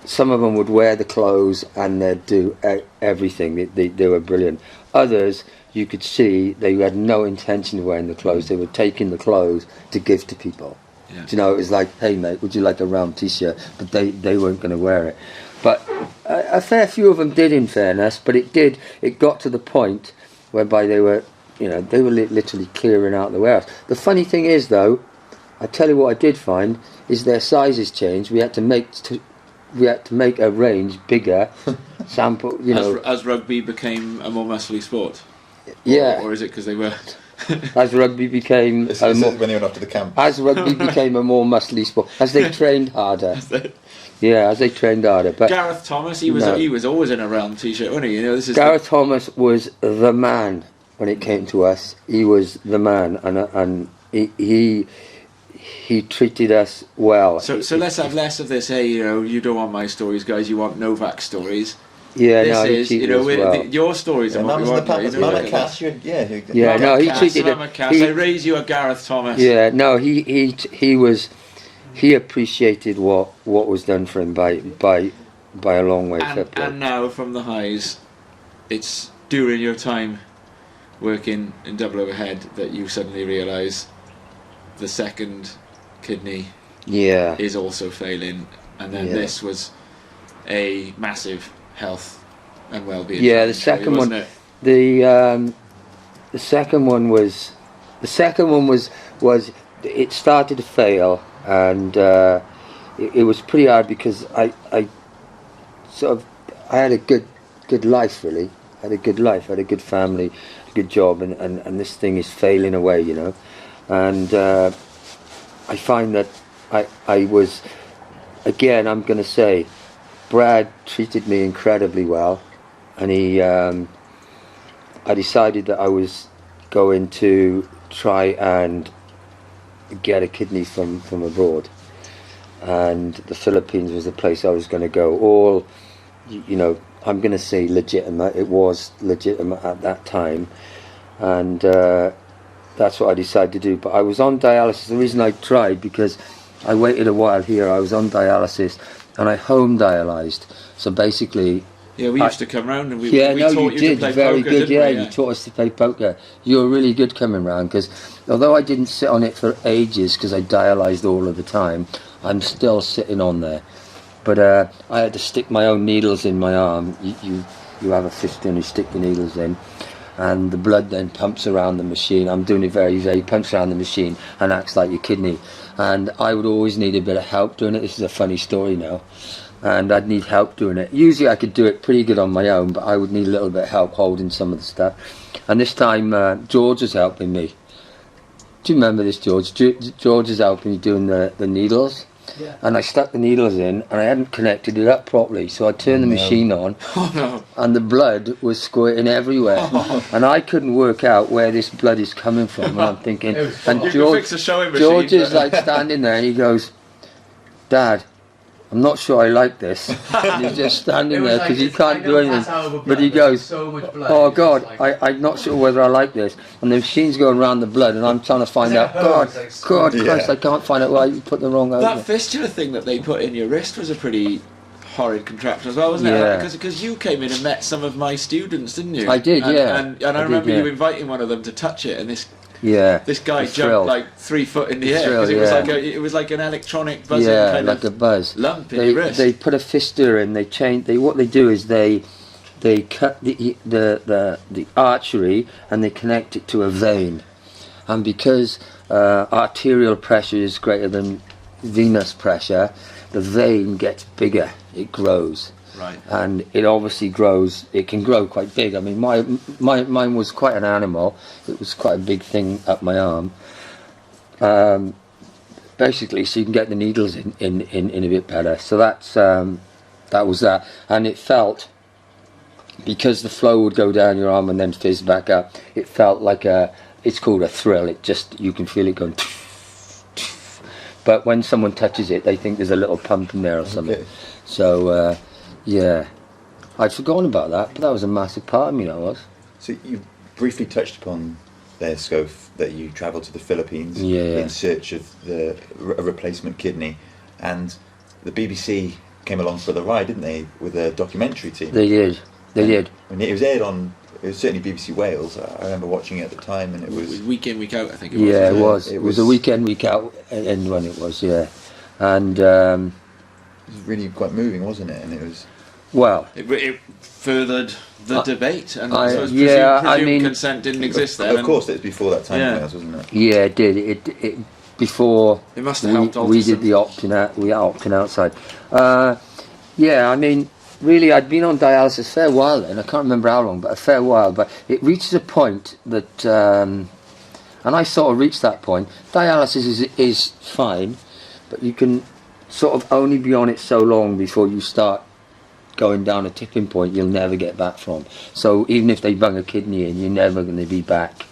Some of them would wear the clothes and they'd do everything. They were brilliant. Others, you could see they had no intention of wearing the clothes. They were taking the clothes to give to people. Yeah. You know, it was like, hey mate, would you like a round T-shirt? But they weren't going to wear it. But a fair few of them did, in fairness. But it got to the point whereby they were, you know, they were literally clearing out the warehouse. The funny thing is, though, I tell you what I did find is their sizes changed. We had to make a range bigger, sample, you know. as rugby became a more muscly sport. Yeah, Or is it because they were? as rugby became This a is more, when they went off to the camp. as rugby became a more muscly sport, as they trained harder. Yeah, as they trained harder. But Gareth Thomas, he No. was always in a round T-shirt, wasn't he? You know, this is Gareth Thomas was the man when it came to us. He was the man, and he treated us well. So let's have less of this. Hey, you know, you don't want my stories, guys. You want Novak stories. Yeah, This no, he is, treated you know, us well. your stories Yeah, are what we Mamas and the want. Papas, you know, Mama like Cass, that. Yeah, Mama no, he Cass, treated it. Mama Cass. I raise you a Gareth Thomas. Yeah, no, he appreciated what was done for him by a long way. fair play. And now from the highs, it's during your time working in double overhead that you suddenly realise the second kidney Yeah, is also failing, and then Yeah. this was a massive health and well-being. Yeah, the challenge for you, second wasn't one- it? the second one was it started to fail, and it was pretty hard because I had a good life, really. I had a good life, I had a good family, a good job, and this thing is failing away, you know. And I find that I was, again, I'm going to say, Brad treated me incredibly well, and I decided that I was going to try and get a kidney from abroad, and the Philippines was the place I was going to go. All, you know, I'm going to say legitimate. It was legitimate at that time, and that's what I decided to do. But I was on dialysis. The reason I tried, because I waited a while here. I was on dialysis, and I home dialysed. So basically, Yeah, we used to come round and we no, taught you you did to play very poker, good. didn't Yeah, we? you taught us to play poker. You were really good coming round, because although I didn't sit on it for ages because I dialysed all of the time, I'm still sitting on there. But I had to stick my own needles in my arm. You have a fistula and you stick your needles in, and the blood then pumps around the machine. I'm doing it very pumps around the machine and acts like your kidney. And I would always need a bit of help doing it. This is a funny story now. And I'd need help doing it. Usually I could do it pretty good on my own, but I would need a little bit of help holding some of the stuff. And this time George was helping me. Do you remember this, George? George is helping me doing the needles. Yeah. And I stuck the needles in and I hadn't connected it up properly, so I turned the machine on and the blood was squirting everywhere and I couldn't work out where this blood is coming from, and I'm thinking, and George is like standing there and he goes, "Dad, I'm not sure I like this." And he's just standing there because he can't do anything. But he goes, so much blood. "Oh God, I'm not sure whether I like this." And the machine's going around the blood, and I'm trying to find out. God, Christ, I can't find out why you put the wrong over. That fistula thing that they put in your wrist was a pretty horrid contraption as well, wasn't Yeah. it? Because you came in and met some of my students, didn't you? I did, yeah. And I remember you inviting one of them to touch it, and this guy the jumped thrill. like 3 foot in the air thrill, because it was like an electronic buzzing kind like of a buzz. lump in your wrist. They put a fistula in. What they do is they cut the artery and they connect it to a vein, and because arterial pressure is greater than venous pressure, the vein gets bigger. It grows. Right. And it obviously grows. It can grow quite big. I mean, mine was quite an animal. It was quite a big thing up my arm. Basically, so you can get the needles in a bit better. So that was that. And it felt, because the flow would go down your arm and then fizz back up, it felt like it's called a thrill. It just, you can feel it going. But when someone touches it, they think there's a little pump in there or something. Okay. So. Yeah, I'd forgotten about that, but that was a massive part of me, that was. So you briefly touched upon there, Schof, that you travelled to the Philippines in search of a replacement kidney, and the BBC came along for the ride, didn't they, with a documentary team? They did. And it was aired on, it was certainly BBC Wales. I remember watching it at the time, and it was week in, week out, I think it was. Yeah, it was. It It was a weekend, week out, and when it was, yeah. And, it was really quite moving, wasn't it? And it was... well... It furthered the debate, and I presumed consent didn't exist then. Of course, it was before that time, Yeah. wasn't it? Yeah, it did. It before It must have helped we did the opting out. We opting outside. Yeah, I mean, really, I'd been on dialysis a fair while then. I can't remember how long, but a fair while. But it reaches a point that, and I sort of reached that point. Dialysis is fine, but you can sort of only be on it so long before you start going down a tipping point you'll never get back from. So even if they bung a kidney in, you're never going to be back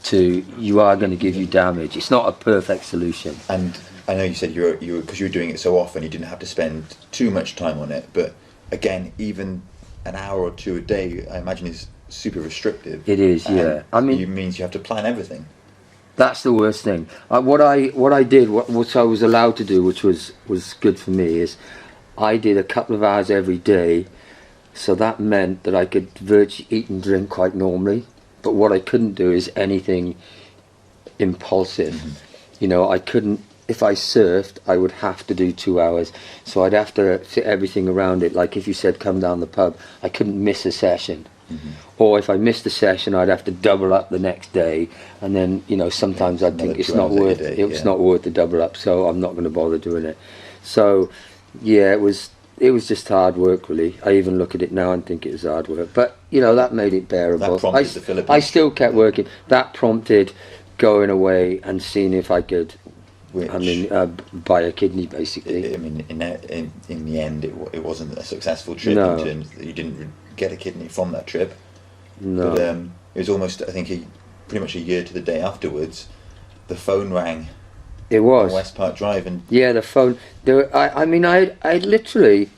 to, you are going to give you damage. It's not a perfect solution. And I know you said you were because you were doing it so often, you didn't have to spend too much time on it. But again, even an hour or two a day, I imagine, is super restrictive. It is, And yeah. I mean, it means you have to plan everything. that's the worst thing. What I did, what I was allowed to do, which was good for me, is I did a couple of hours every day. So that meant that I could virtually eat and drink quite normally. But what I couldn't do is anything impulsive. Mm-hmm. You know, I couldn't, if I surfed, I would have to do 2 hours. So I'd have to fit everything around it. Like if you said come down the pub, I couldn't miss a session. Mm-hmm. Or if I missed a session, I'd have to double up the next day. And then, you know, sometimes I'd think Another it's 2 not hours worth a day, it. It's yeah. not worth the double up, so I'm not going to bother doing it. So, yeah, it was just hard work, really. I even look at it now and think it was hard work. But, you know, that made it bearable. That prompted the Philippines. I still kept working. That prompted going away and seeing if I could, buy a kidney, basically. I mean, in the end, it wasn't a successful trip. No. In terms that you didn't get a kidney from that trip. No. But it was almost, I think, pretty much a year to the day afterwards. The phone rang. It was. On West Park Drive, and Yeah, the phone. I literally,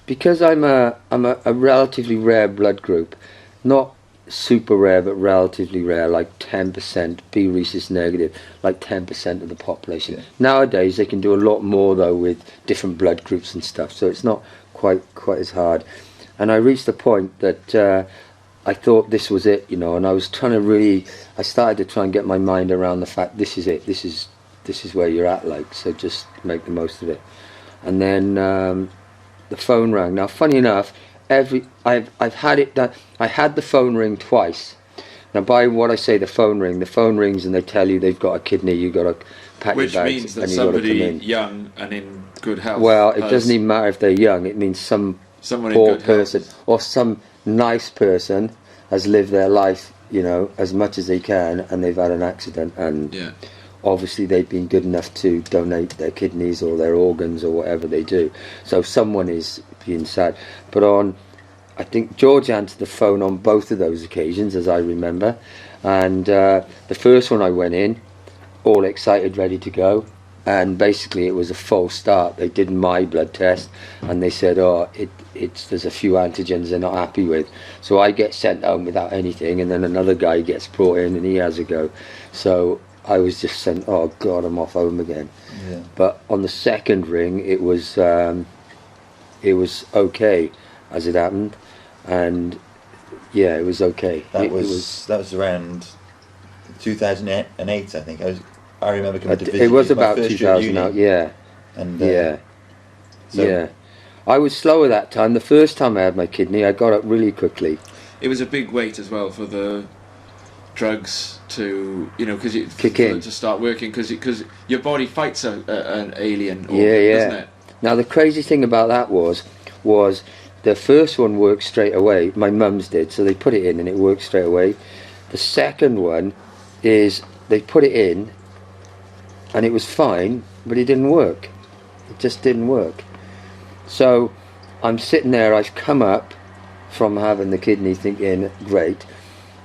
because I'm a relatively rare blood group, not super rare, but relatively rare, like 10% B rhesus negative, like 10% of the population. Yeah. Nowadays, they can do a lot more though with different blood groups and stuff, so it's not quite as hard. And I reached the point that I thought this was it, you know, and I was trying to I started to try and get my mind around the fact this is it, this is this is where you're at, like, so just make the most of it. And then the phone rang. Now, funny enough, I've had it done. I had the phone ring twice. Now, by what I say, the phone rings and they tell you they've got a kidney. You got to pack Which your bags means that and you got to come somebody in. young and in good health. Well, it doesn't even matter if they're young. It means some someone in poor good person health. or some nice person has lived their life, you know, as much as they can, and they've had an accident, and Yeah. obviously they've been good enough to donate their kidneys or their organs or whatever they do. So someone is being sad. But I think George answered the phone on both of those occasions, as I remember. And the first one I went in, all excited, ready to go. And basically it was a false start. They did my blood test and they said, oh, there's a few antigens they're not happy with. So I get sent home without anything, and then another guy gets brought in and he has a go. So I was just sent, oh God, I'm off home again. Yeah. But on the second ring, it was okay as it happened, and yeah, it was okay. That It was around 2008, I think. I remember coming to visit. it was you. It my about first year at 2000. uni. Yeah, And yeah, so- yeah. I was slower that time. The first time I had my kidney, I got up really quickly. It was a big wait as well for the drugs to, you know, because Kick in. to start working, because your body fights an alien organ, Yeah, doesn't it? Now the crazy thing about that was the first one worked straight away. My mum's did, so they put it in and it worked straight away. The second one is they put it in and it was fine, but it didn't work. It just didn't work. So I'm sitting there, I've come up from having the kidney thinking, great,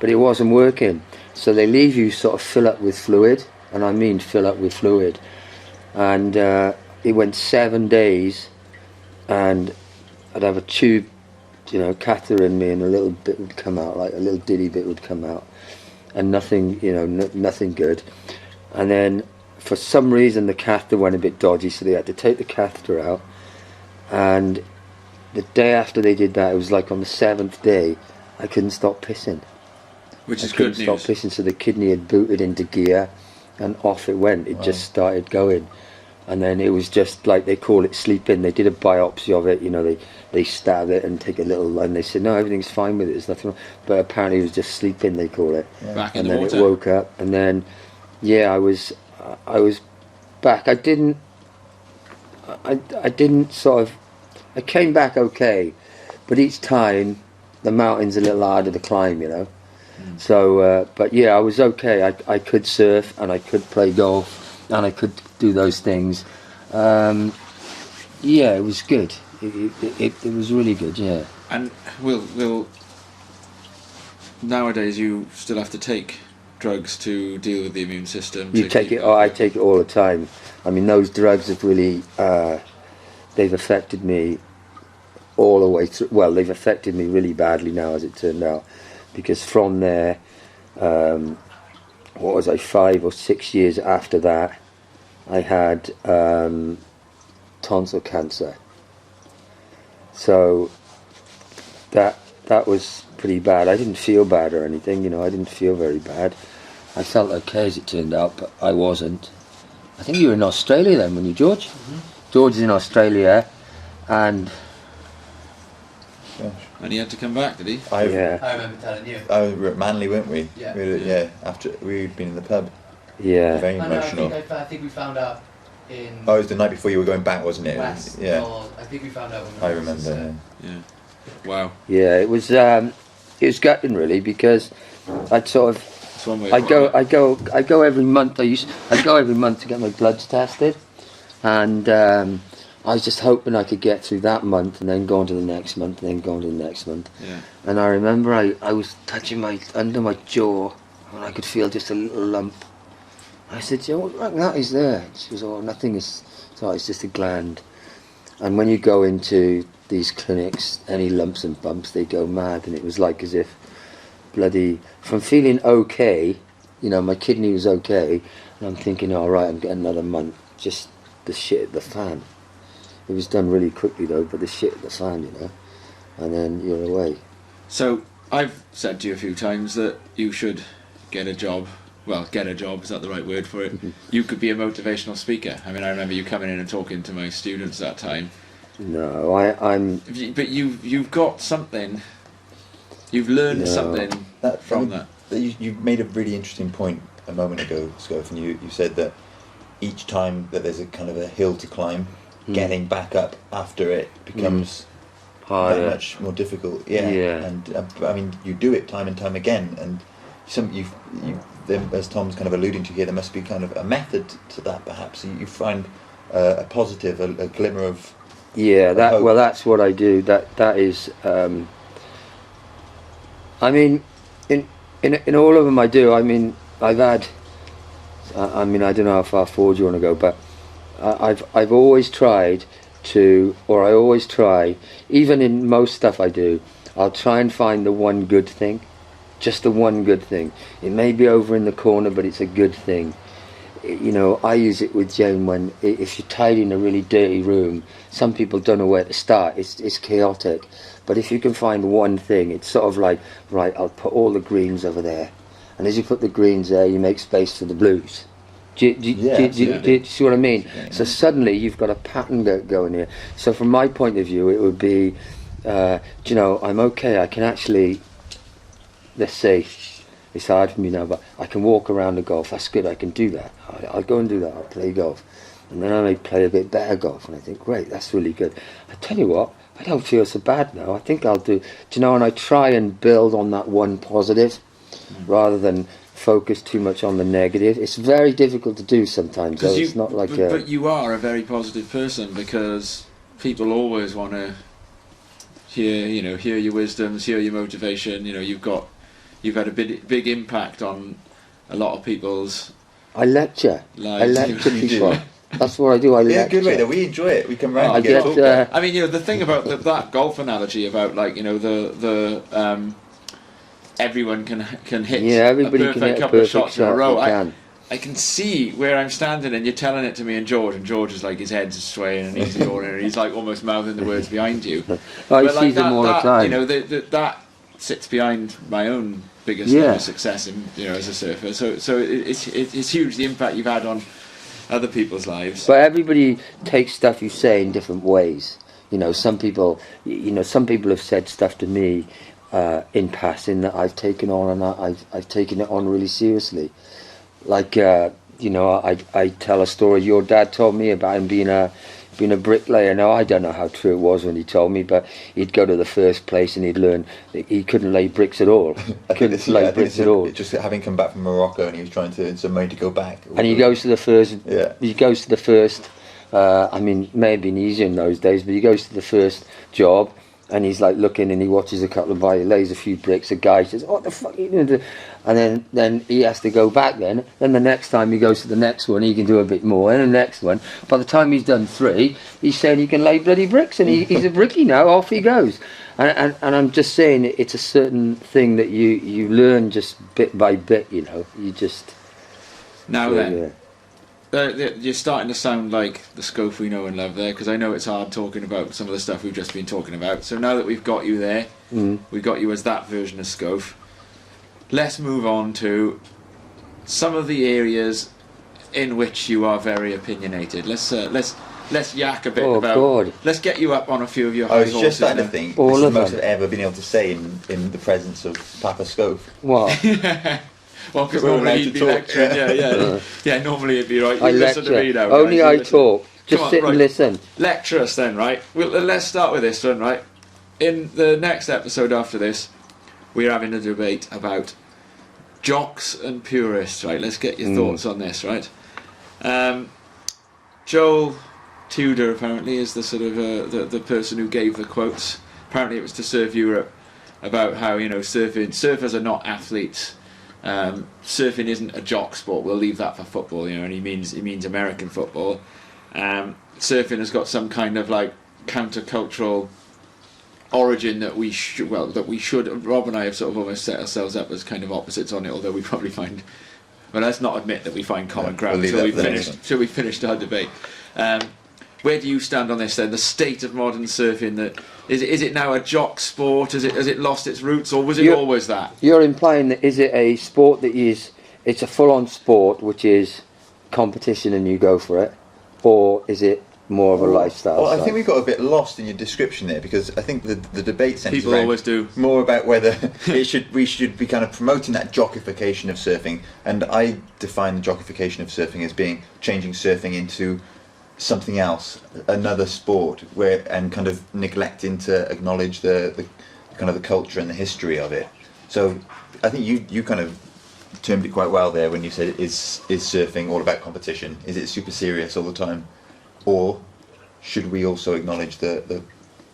but it wasn't working. So they leave you sort of fill up with fluid, and I mean fill up with fluid. And it went 7 days, and I'd have a tube, you know, catheter in me, and a little bit would come out, like a little diddy bit would come out, and nothing, you know, nothing good. And then for some reason the catheter went a bit dodgy, so they had to take the catheter out. And the day after they did that, it was like on the 7th day, I couldn't stop pissing. Which is I couldn't good stop news. pissing, so the kidney had booted into gear, and off it went. It just started going, and then it was just like they call it sleeping. They did a biopsy of it, you know. They stab it and take a little, and they said no, everything's fine with it. There's nothing wrong. But apparently it was just sleeping. They call it. Back in And the then water. it woke up, and then yeah, I was back. I didn't sort of. I came back okay, but each time the mountain's a little harder to climb, you know. So, but yeah, I was okay. I could surf and I could play golf and I could do those things. Yeah, it was good. It was really good. Yeah. And we'll nowadays you still have to take drugs to deal with the immune system. You to take keep it. Oh, I take it all the time. I mean, those drugs have really they've affected me all the way through. Well, they've affected me really badly now, as it turned out, because from there, what was I, 5 or 6 years after that, I had tonsil cancer. So that was pretty bad. I didn't feel bad or anything, you know. I didn't feel very bad. I felt okay, as it turned out, but I wasn't. I think you were in Australia then, weren't you, George? Mm-hmm. George is in Australia, and And he had to come back, did he? yeah, I remember telling you. We were at Manly, weren't we? Yeah. Yeah. After we'd been in the pub. yeah. Very I know, emotional. I think we found out in Oh, it was the night before you were going back, wasn't it? West. Yeah. Or I think we found out when I West was, remember. Yeah. Wow. Yeah, it was gutting really, because I'd sort of That's one way. I go every month. I go every month to get my bloods tested, and I was just hoping I could get through that month and then go on to the next month and then go on to the next month. Yeah. And I remember I was touching under my jaw, and I could feel just a little lump. I said, "You know what, that is there?" She goes, "Oh, nothing is. So it's just a gland." And when you go into these clinics, any lumps and bumps, they go mad. And it was like as if bloody, from feeling okay, you know, my kidney was okay, and I'm thinking, all right, I'm getting another month. Just the shit at the fan. It was done really quickly though, but the shit at the fan, you know. And then you're away. So I've said to you a few times that you should get a job well, get a job, is that the right word for it? You could be a motivational speaker. I mean, I remember you coming in and talking to my students that time. No, I'm. But you've got something. You've learned something from that. You made a really interesting point a moment ago, Schof, and you said that each time that there's a kind of a hill to climb, getting back up after it becomes harder, that much more difficult. Yeah. And I mean, you do it time and time again, and as Tom's kind of alluding to here, there must be kind of a method to that. Perhaps you find a positive, a glimmer of. Yeah, hope. well, that's what I do. That is. I mean, in all of them I do. I mean, I've had. I mean, I don't know how far forward you want to go, but I've always tried to, or I always try, even in most stuff I do, I'll try and find the one good thing, just the one good thing. It may be over in the corner, but it's a good thing. You know, I use it with Jane when, if you're tidying a really dirty room, some people don't know where to start. It's chaotic. But if you can find one thing, it's sort of like, right, I'll put all the greens over there. And as you put the greens there, you make space for the blues. Do you see what I mean? Yeah. So suddenly you've got a pattern going here. So from my point of view, it would be, you know, I'm okay. I can actually, let's say, it's hard for me now, but I can walk around the golf. That's good. I can do that. I'll go and do that. I'll play golf. And then I may play a bit better golf. And I think, great, that's really good. I tell you what, I don't feel so bad now. I think I'll do you know, and I try and build on that one positive rather than focus too much on the negative. It's very difficult to do sometimes, though. It's not like but you are a very positive person, because people always want to hear your wisdoms, hear your motivation. You know, you've had a big impact on a lot of people's I lecture. lives. I lecture You do. people. That's what I do. I Yeah, lecture. good way though. We enjoy it. We come round. I and get get. talking. I mean, you know, the thing about that golf analogy about, like, you know, the everyone can hit everybody a can perfect hit a couple of perfect shots in a shot. row. They can. I can see where I'm standing, and you're telling it to me and George is like, his head's swaying and he's yawning and he's like almost mouthing the words behind you. I But see like them all the time. You know, that sits behind my own biggest success in, you know, as a surfer. So it's huge, the impact you've had on other people's lives. But everybody takes stuff you say in different ways. You know, some people have said stuff to me in passing that I've taken on, and I've taken it on really seriously. Like, you know, I tell a story your dad told me about him being a bricklayer. Now, I don't know how true it was when he told me, but he'd go to the first place and he'd learn that he couldn't lay bricks at all. Couldn't lay bricks at all. Just having come back from Morocco, and he was trying to earn some money to go back. And he goes to the first. Yeah. He goes to the first. I mean, it may have been easier in those days, but he goes to the first job, and he's like looking, and he watches a couple of guys, lays a few bricks. A guy says, "What the fuck are you doing?" And then he has to go back. Then the next time he goes to the next one, he can do a bit more. And the next one, by the time he's done 3, he's saying he can lay bloody bricks, and he's a brickie now. Off he goes. And I'm just saying, it's a certain thing that you learn just bit by bit. You know, you just. Now then. You're starting to sound like the Schof we know and love there, because I know it's hard talking about some of the stuff we've just been talking about. So now that we've got you there, we've got you as that version of Schof, let's move on to some of the areas in which you are very opinionated. Let's yak a bit about. God. Let's get you up on a few of your I high was just horses starting to now. think All this is of the most them. I've ever been able to say in the presence of Papa Schof. What? Well, because We're normally allowed he'd to be talk. lecturing. Yeah, normally it'd be right. You I listen lecture. to me now. Only guys, I you listen. talk. Just Come on, sit right. and listen. Lecture us then, right? Let's start with this one, right? In the next episode after this, we're having a debate about jocks and purists, right? Let's get your thoughts on this, right? Joel Tudor apparently is the sort of the person who gave the quotes. Apparently it was to Surf Europe about how, you know, surfers are not athletes. Surfing isn't a jock sport. We'll leave that for football, you know. And he means American football. Surfing has got some kind of like countercultural origin that we should. Rob and I have sort of almost set ourselves up as kind of opposites on it. Although we probably find. Well, let's not admit that we find common ground we'll leave until we've finished our debate. Where do you stand on this then? The state of modern surfing. That is it now a jock sport? Has it lost its roots, or was it always that? You're implying that is it a sport that is it's a full-on sport, which is competition and you go for it, or is it more of a lifestyle? Well, I side? think we got a bit lost in your description there, because I think the debate centres People around always do. more about whether we should be kind of promoting that jockification of surfing, and I define the jockification of surfing as being changing surfing into something else, another sport, and kind of neglecting to acknowledge the kind of the culture and the history of it. So I think you kind of termed it quite well there when you said, is surfing all about competition? Is it super serious all the time? Or should we also acknowledge the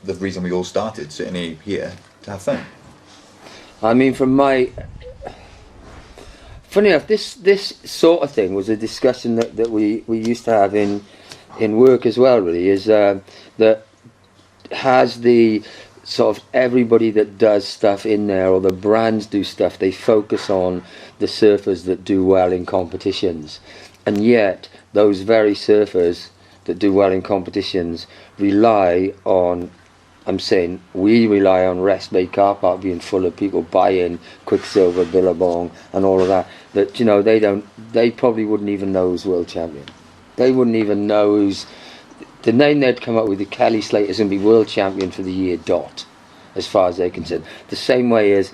reason we all started, certainly here, to have fun? I mean, funny enough, this sort of thing was a discussion that we used to have in work as well, really, is that has the sort of everybody that does stuff in there, or the brands do stuff, they focus on the surfers that do well in competitions, and yet those very surfers that do well in competitions rely on, I'm saying we rely on Rest Bay car park being full of people buying Quicksilver, Billabong and all of that, that, you know, they probably wouldn't even know who's world champion. They wouldn't even know who's, the name they'd come up with, the Kelly Slater's going to be world champion for the year dot, as far as they're concerned. The same way as,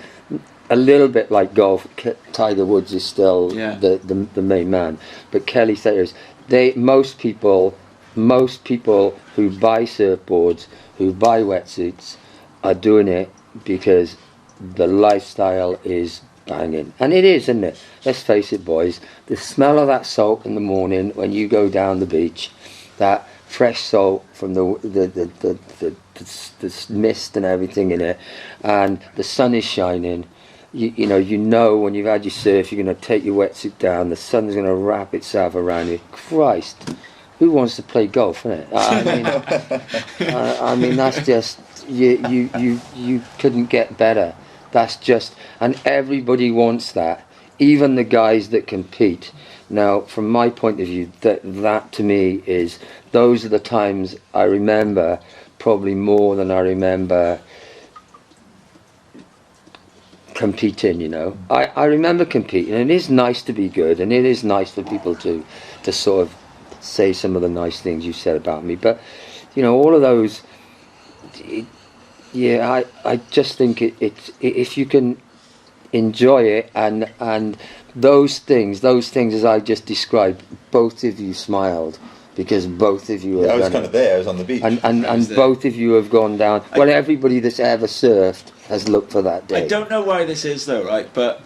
a little bit like golf, Tiger Woods is still the main man, but Kelly Slater's, most people who buy surfboards, who buy wetsuits, are doing it because the lifestyle is banging. And it is, isn't it? Let's face it, boys. The smell of that salt in the morning when you go down the beach, that fresh salt from the mist and everything in it, and the sun is shining. You know when you've had your surf, you're going to take your wetsuit down, the sun's going to wrap itself around you. Christ, who wants to play golf, isn't it? I mean, that's just, you couldn't get better. That's just, and everybody wants that, even the guys that compete. Now, from my point of view, that to me is, those are the times I remember, probably more than I remember competing, you know. I remember competing, and it is nice to be good, and it is nice for people to sort of say some of the nice things you said about me, but, you know, all of those, I just think it's if you can enjoy it, and those things as I just described, both of you smiled, because both of you have I was done kind it. of there, I was on the beach. And both of you have gone down. Well, everybody that's ever surfed has looked for that day. I don't know why this is though, right? But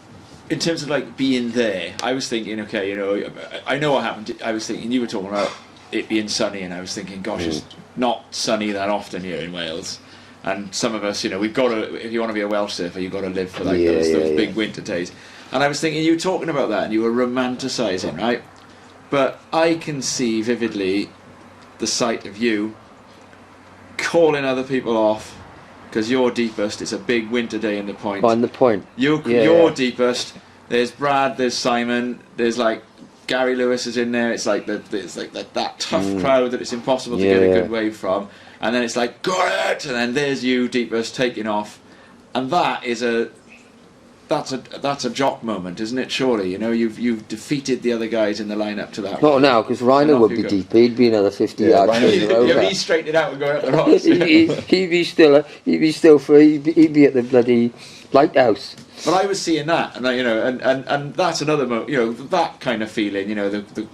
in terms of like being there, I was thinking, okay, you know, I know what happened. I was thinking, you were talking about it being sunny, and I was thinking, gosh, it's not sunny that often here in Wales. And some of us, you know, we've got to, if you want to be a Welsh surfer, you've got to live for like those big winter days. And I was thinking, you were talking about that, and you were romanticising, right? But I can see vividly the sight of you calling other people off because you're deepest. It's a big winter day in the Point. On the Point. You're deepest. There's Brad. There's Simon. There's like Gary Lewis is in there. It's like that tough crowd that it's impossible to get a good wave from. And then it's like, got it. And then there's you, deepest, taking off. And that is that's a jock moment, isn't it? Surely, you know, you've defeated the other guys in the lineup to that. Not now, because Reiner would be deep. He'd be another 50 yards further over. He'd straighten it out and going up the rocks. he'd be still free. He'd be at the bloody lighthouse. But I was seeing that, and you know, and that's another you know, that kind of feeling, you know, the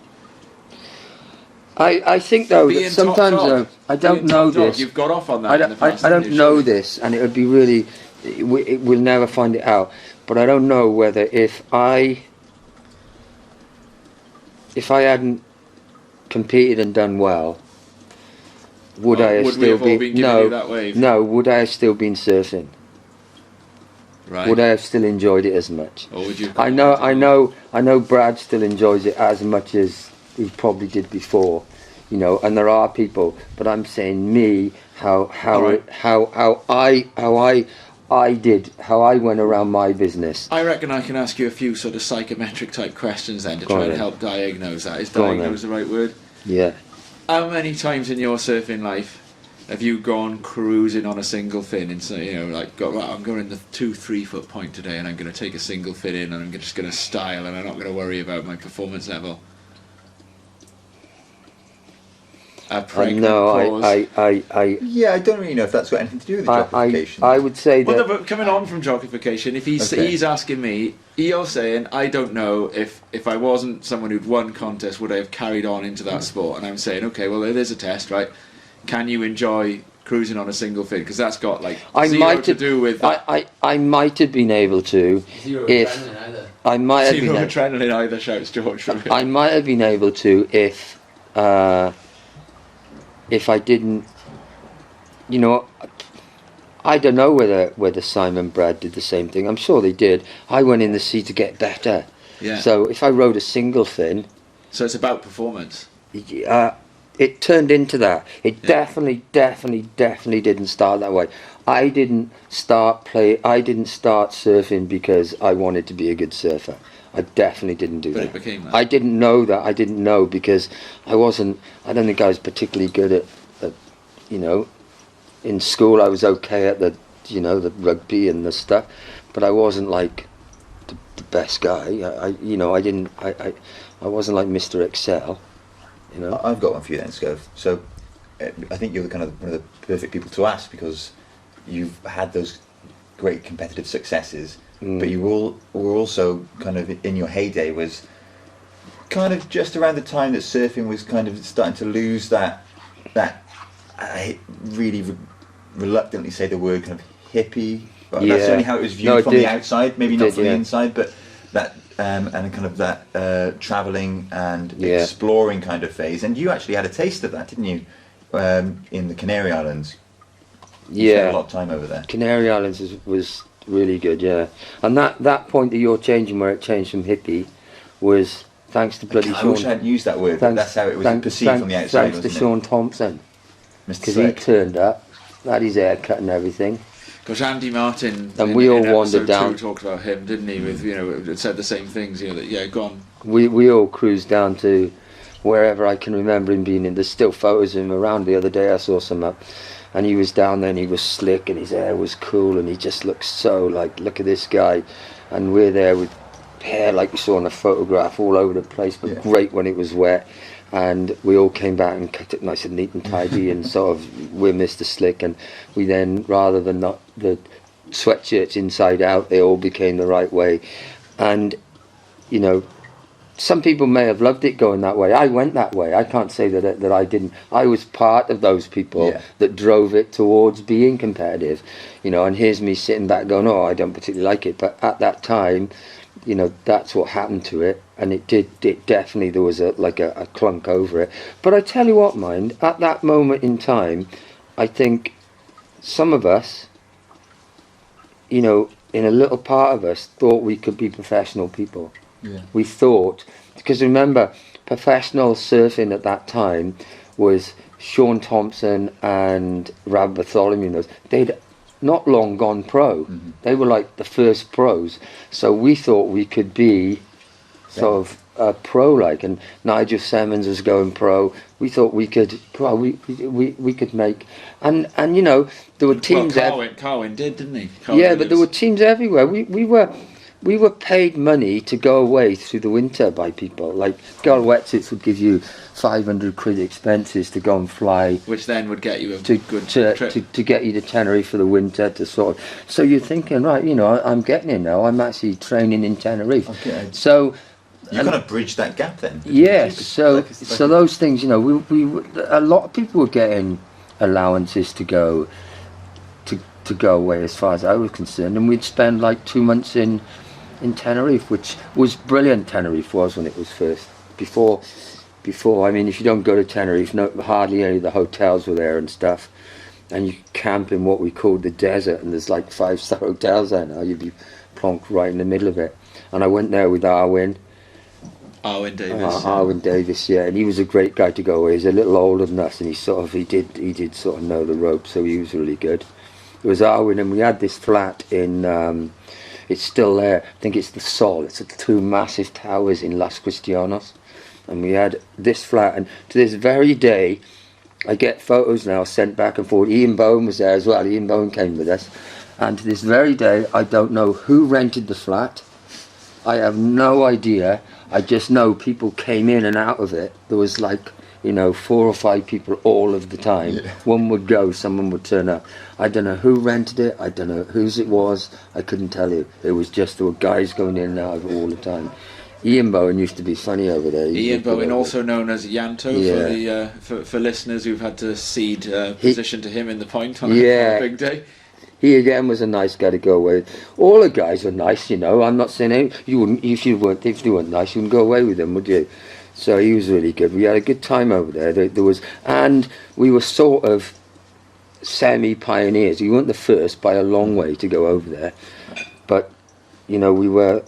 I think though that sometimes I don't know this. You've got off on that. I don't know this, and it would be really. We'll never find it out. But I don't know whether if I hadn't competed and done well, would I have still been no? Would I have still been surfing? Right. Would I have still enjoyed it as much? Or would you? I know. Brad still enjoys it as much as he probably did before, you know. And there are people, but I'm saying me, how I went around my business. I reckon I can ask you a few sort of psychometric type questions then to try and help diagnose that. Is diagnose the right word? Yeah. How many times in your surfing life Have you gone cruising on a single fin and so, you know, like, I'm going the 2-3 foot point today, and I'm going to take a single fin in, and I'm just going to style, and I'm not going to worry about my performance level? A pregnant pause. Yeah, I don't really know if that's got anything to do with the jockification. I would say that. Well, no, but coming on from jockification, if he's asking me, you're saying, I don't know if I wasn't someone who'd won contests, would I have carried on into that sport? And I'm saying, okay, well, there's a test, right? Can you enjoy cruising on a single fin? Because that's got like zero to do with that. I might have been able to. Zero if adrenaline either. I might have Zero been. adrenaline either, shouts George. I might have been able to if I didn't. You know, I don't know whether Simon Brad did the same thing. I'm sure they did. I went in the sea to get better. Yeah. So if I rode a single fin, So it's about performance. it turned into that. It definitely didn't start that way. I didn't start surfing because I wanted to be a good surfer. I definitely didn't do But that. it became that. I didn't know that. I didn't know because I don't think I was particularly good at you know, in school I was okay at the rugby and the stuff, but I wasn't like the best guy. I wasn't like Mr. Excel. You know. I've got one for you then, Schof. So I think you're one of the perfect people to ask, because you've had those great competitive successes, but you were also kind of in your heyday was kind of just around the time that surfing was kind of starting to lose that I really reluctantly say the word kind of hippie. Well, that's only how it was viewed from the outside, maybe not from the inside, but that and kind of that travelling and exploring kind of phase. And you actually had a taste of that, didn't you, in the Canary Islands? You spent a lot of time over there. Canary Islands was really good, yeah. And that point that you're changing, where it changed from hippie, was thanks to bloody Sean. I wish I hadn't used that word, but that's how it was perceived from the outside, Thanks to Sean Thompson, because he turned up, had his hair cut and everything. Because Andy Martin, and we all wandered down. Talked about him, didn't he? With said the same things. Go on. We all cruised down to wherever I can remember him being in. There's still photos of him around. The other day I saw some up, and he was down there and he was slick and his hair was cool and he just looked so like, look at this guy. And we're there with hair like you saw in a photograph all over the place, but great when it was wet. And we all came back and kept it nice and neat and tidy, and sort of we're Mr. Slick, and we then, rather than not the sweatshirts inside out, they all became the right way. And you know, some people may have loved it going that way. I went that way. I can't say that I didn't. I was part of those people that drove it towards being competitive, you know. And here's me sitting back going, oh, I don't particularly like it. But at that time, you know, that's what happened to it, and it definitely, there was a clunk over it. But I tell you what, mind, at that moment in time, I think some of us, you know, in a little part of us, thought we could be professional people. We thought, because remember, professional surfing at that time was Sean Thompson and Rab Bartholomew. They'd not long gone pro. They were like the first pros. So we thought we could be sort of pro like, and Nigel Simmons was going pro. We thought we could, well, we could make, and you know, there were teams. Carwin did, didn't he? But there were teams everywhere. We were paid money to go away through the winter by people. Like Girl Wetsits would give you 500 quid expenses to go and fly, which then would get you a good trip to get you to Tenerife for the winter, to sort of. So you're thinking, right, you know, I'm getting it now. I'm actually training in Tenerife. Okay. So you kind of bridged that gap then. Yes. So those things, you know, we a lot of people were getting allowances to go away, as far as I was concerned, and we'd spend like 2 months in Tenerife, which was brilliant. Tenerife was when it was first. Before, I mean, if you don't go to Tenerife, hardly any of the hotels were there and stuff, and you camp in what we called the desert, and there's like 5-star hotels there now. You'd be plonked right in the middle of it. And I went there with Arwin Davis, yeah, and he was a great guy to go with. He's a little older than us, and he did sort of know the ropes, so he was really good. It was Arwin, and we had this flat in. It's still there. I think it's the Sol. It's 2 massive towers in Las Cristianos, and we had this flat. And to this very day, I get photos now sent back and forth. Ian Bowen was there as well. Ian Bowen came with us. And to this very day, I don't know who rented the flat. I have no idea. I just know people came in and out of it. There was like, 4 or 5 people all of the time. Yeah. One would go, someone would turn up. I don't know who rented it. I don't know whose it was. I couldn't tell you. It was just there were guys going in and out of it all the time. Ian Bowen used to be funny over there. Ian Bowen, also known as Yanto, for listeners who've had to cede position to him in the point on a big day. He again was a nice guy to go away with. All the guys were nice, I'm not saying you wouldn't. If you weren't nice, you wouldn't go away with them, would you? So he was really good. We had a good time over there. And we were sort of semi-pioneers. We weren't the first by a long way to go over there, but we were.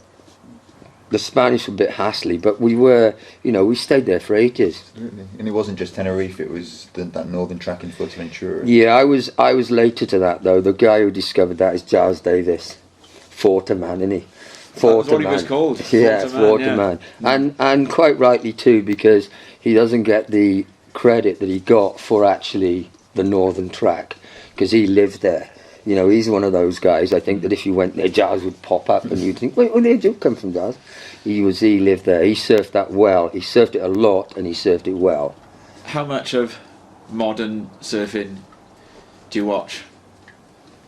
The Spanish were a bit hassly, but we were, we stayed there for ages. Absolutely. And it wasn't just Tenerife; it was that northern track in Fuerteventura. Yeah, I was later to that though. The guy who discovered that is Giles Davis, Forterman, isn't he? That's what he was called. Yeah, Forterman. Yeah. And quite rightly too, because he doesn't get the credit that he got for actually the northern track, because he lived there. He's one of those guys. I think that if you went there, Giles would pop up, and you'd think, "Wait, where did you come from, Giles?" He lived there. He surfed that well. He surfed it a lot, and he surfed it well. How much of modern surfing do you watch?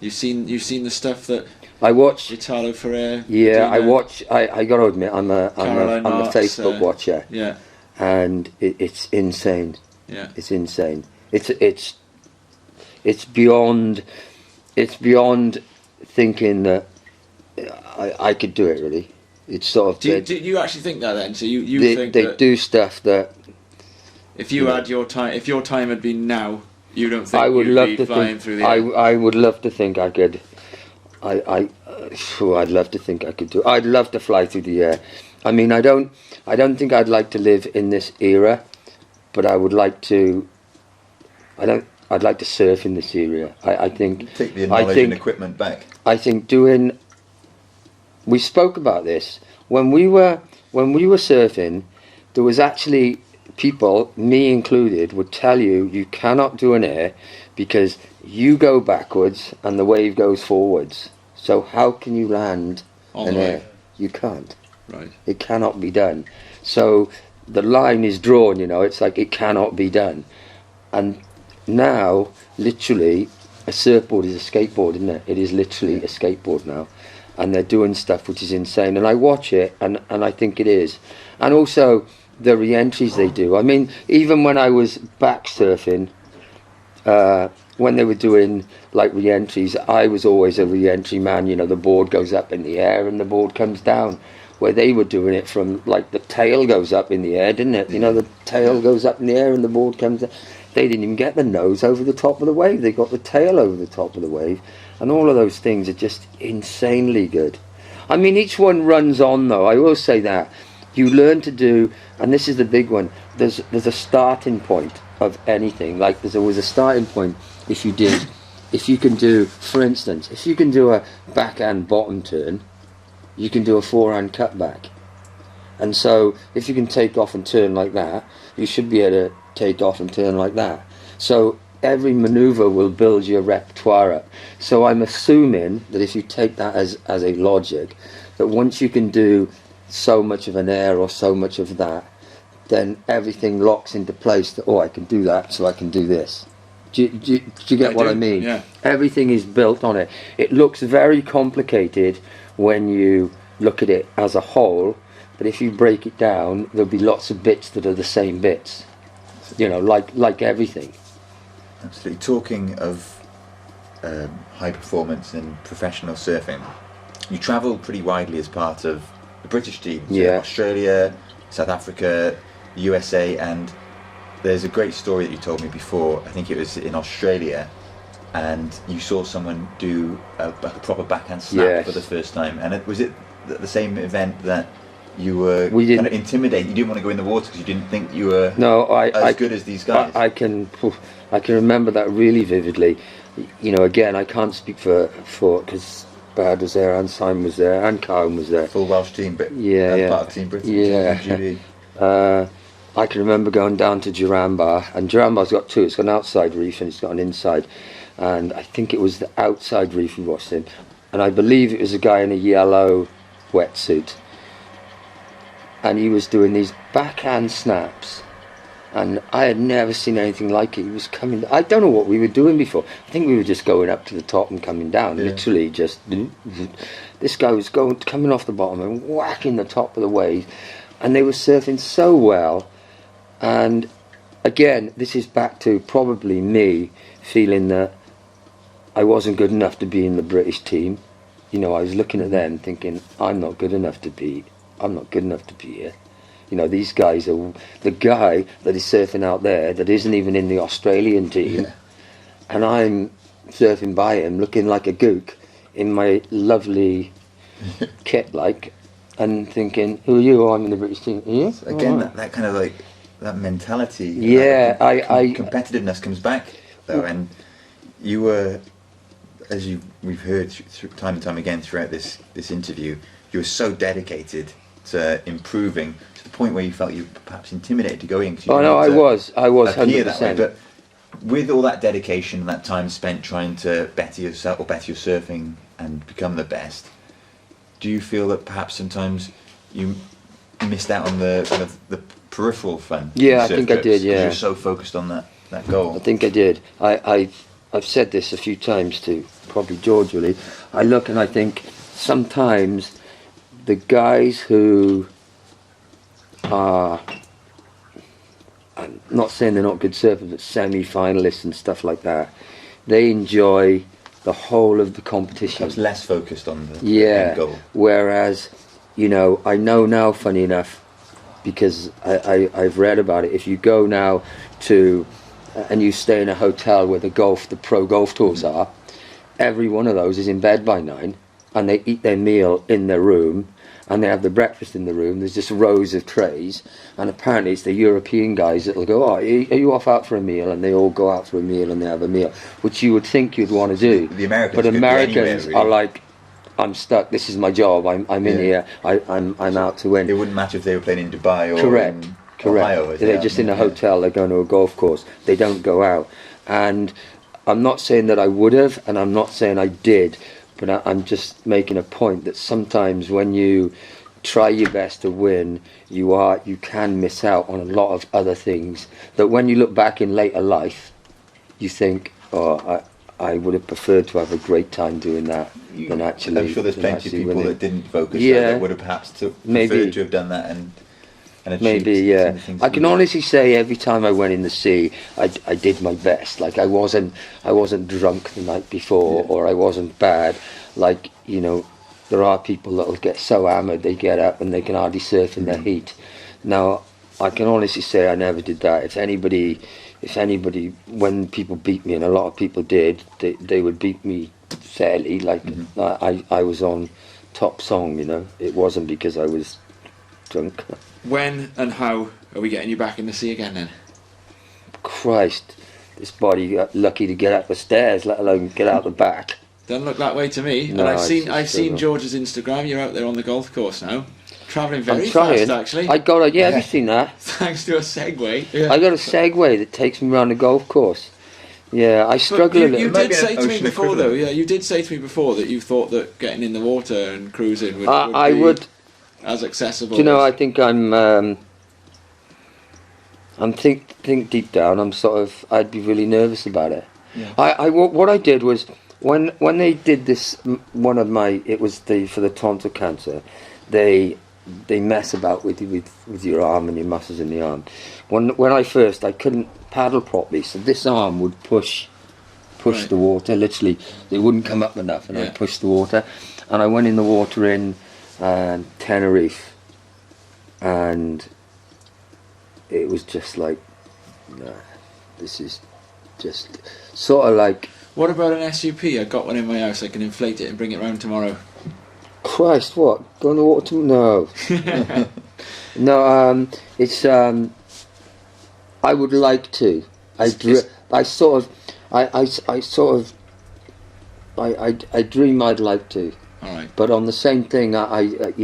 You've seen the stuff that I watch. Italo Ferrer. Yeah, Medina, I watch. I got to admit, I'm a Marks, Facebook watcher, Yeah, and it's insane. yeah. It's insane. It's beyond. It's beyond thinking that I could do it. Really, it's sort of. Do you actually think that then? So you think they that do stuff that. if you had your time, if your time had been now, you don't think I would you'd love be to flying think. through the air? I would love to think I could. I'd love to think I could do. I'd love to fly through the air. I mean, I don't think I'd like to live in this era, but I would like to. I'd like to surf in this area. I think. Take the knowledge and equipment back. I think doing. We spoke about this when we were surfing. There was actually people, me included, would tell you cannot do an air because you go backwards and the wave goes forwards. So how can you land On an the air? wave. You can't. Right. It cannot be done. So the line is drawn. It's like it cannot be done. And now, literally, a surfboard is a skateboard, isn't it? It is literally a skateboard now. And they're doing stuff which is insane. And I watch it, and I think it is. And also, the re-entries they do. I mean, even when I was back surfing, when they were doing, like, re-entries, I was always a re-entry man. The board goes up in the air and the board comes down. Where they were doing it from, like, the tail goes up in the air, didn't it? The tail goes up in the air and the board comes down. They didn't even get the nose over the top of the wave. They got the tail over the top of the wave. And all of those things are just insanely good. I mean, each one runs on, though. I will say that. You learn to do, and this is the big one, there's a starting point of anything. Like, there's always a starting point if you can do, for instance, if you can do a backhand bottom turn, you can do a forehand cutback. And so, if you can take off and turn like that, you should be able to take off and turn like that. So every manoeuvre will build your repertoire up. So I'm assuming that if you take that as a logic, that once you can do so much of an air or so much of that, then everything locks into place that, I can do that, so I can do this. Do you get what I mean? Yeah. Everything is built on it. It looks very complicated when you look at it as a whole, but if you break it down, there'll be lots of bits that are the same bits. Like everything. Absolutely. Talking of high performance and professional surfing, you travel pretty widely as part of the British team. So Yeah. Australia, South Africa, USA, and there's a great story that you told me before. I think it was in Australia, and you saw someone do a proper backhand snap Yes. for the first time. And was it the same event that you were We didn't- kind of intimidated? You didn't want to go in the water because you didn't think you were No, as good as these guys. I can remember that really vividly. Again, I can't speak for because Brad was there and Simon was there and Karen was there. Full Welsh team, but Yeah, as yeah. part of Team Britain. Yeah. Judy. I can remember going down to Duranbar, and Duranbar's got two. It's got an outside reef and it's got an inside. And I think it was the outside reef we watched in. And I believe it was a guy in a yellow wetsuit. And he was doing these backhand snaps. And I had never seen anything like it. He was coming. I don't know what we were doing before. I think we were just going up to the top and coming down. Literally just. This guy was coming off the bottom and whacking the top of the wave. And they were surfing so well. And again, this is back to probably me feeling that I wasn't good enough to be in the British team. You know, I was looking at them thinking, I'm not good enough to be here. You know, these guys are the guy that is surfing out there that isn't even in the Australian team, and I'm surfing by him looking like a gook in my lovely kit, and thinking, who are you? Oh, I'm in the British team. Are you? So again, that kind of like that mentality. Yeah, competitiveness comes back though, and you were, as we've heard time and time again throughout this interview, you were so dedicated to improving to the point where you felt you were perhaps intimidated to go in. Oh no, I was 100%. But with all that dedication and that time spent trying to better yourself or better your surfing and become the best, do you feel that perhaps sometimes you missed out on the kind of the peripheral fun? Yeah, I think I did. Yeah, you're so focused on that goal. I think I did. I've said this a few times to probably George really. I look and I think sometimes the guys who are, I'm not saying they're not good surfers, but semi-finalists and stuff like that, they enjoy the whole of the competition. Perhaps less focused on the end goal. Whereas, you know, I know now, funny enough, because I've read about it, if you go now to, and you stay in a hotel where the pro golf tours are, every one of those is in bed by 9, and they eat their meal in their room, and they have the breakfast in the room. There's just rows of trays, and apparently it's the European guys that'll go, oh, are you off out for a meal? And they all go out for a meal and they have a meal, which you would think you'd want to do. The Americans, but Americans anywhere, really. are like, I'm stuck. This is my job. I'm in here. I'm out to win. It wouldn't matter if they were playing in Dubai or Correct. in Ohio. They're just in a hotel. They're going to a golf course. They don't go out. And I'm not saying that I would have, and I'm not saying I did, but I'm just making a point that sometimes when you try your best to win, you can miss out on a lot of other things that when you look back in later life, you think, oh, I would have preferred to have a great time doing that than actually. I'm sure there's plenty of people winning. that didn't focus that would have perhaps preferred to have done that and achieved maybe, some of the things I can honestly say every time I went in the sea, I did my best. Like I wasn't drunk the night before, or I wasn't bad. Like, you know, there are people that'll get so hammered they get up and they can hardly surf in their heat. Now, I can honestly say I never did that. If anybody, when people beat me, and a lot of people did, they would beat me fairly. Like I was on top song, you know. It wasn't because I was drunk. When and how are we getting you back in the sea again then? Christ, this body got lucky to get up the stairs, let alone get out the back. Doesn't look that way to me. No, and I've seen George's Instagram. You're out there on the golf course now, travelling very I'm trying. fast actually. I got have you seen that? Thanks to a Segway. I got a Segway that takes me around the golf course. Yeah, I struggle a little. You Maybe did say an to me ocean before though, equivalent. you did say to me before that you thought that getting in the water and cruising would I be would. as accessible. Do you know? as- I think I'm think deep down. I'd be really nervous about it. Yeah. What I did was when they did this, it was for the tonsil cancer, they mess about with your arm and your muscles in the arm. When I couldn't paddle properly, so this arm would push Right. the water. Literally, it wouldn't come up enough, and I'd push the water. And I went in the water in Tenerife, and it was just like, nah, this is just sort of like. What about an SUP? I got one in my house. I can inflate it and bring it round tomorrow. Christ, what? Go in the water? No. No, it's, I would like to. I dream I'd like to. All right. But on the same thing, I don't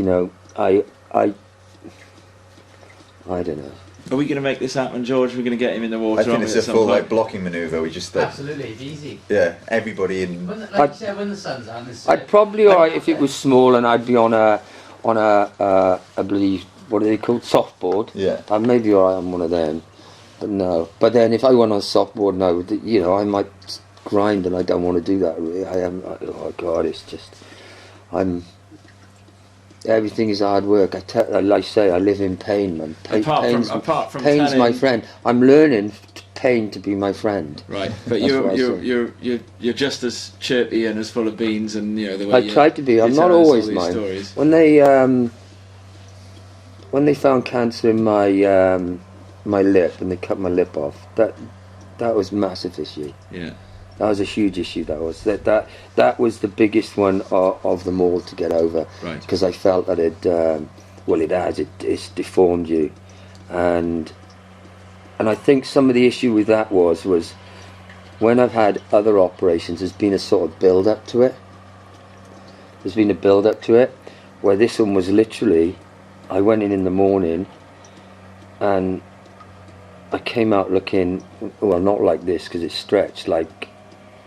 know. Are we going to make this happen, George? We're going to get him in the water. I think aren't it's we, a at some full point? blocking manoeuvre. We just Absolutely, it's easy. yeah, everybody in. Like you said, when the sun's out, it's I'd probably alright if it was small and I'd be on a I believe, what are they called, softboard. Yeah. I may be alright on one of them, but no. But then if I went on a softboard, no, you know, I might grind, and I don't want to do that. Really, oh God, it's just, everything is hard work. Like I say, I live in pain, man. Apart from pain's telling- my friend. I'm learning pain to be my friend. Right, but That's what I you're just as chirpy and as full of beans, and you know the way I try to be. I'm not always mine. Stories. When they found cancer in my my lip and they cut my lip off, that was a massive issue. Yeah. That was a huge issue. That was the biggest one of them all to get over. Right. Because I felt that it's deformed you, and I think some of the issue with that was when I've had other operations, there's been a sort of build up to it. There's been a build up to it, where this one was literally, I went in the morning, and I came out looking, well, not like this because it's stretched, like,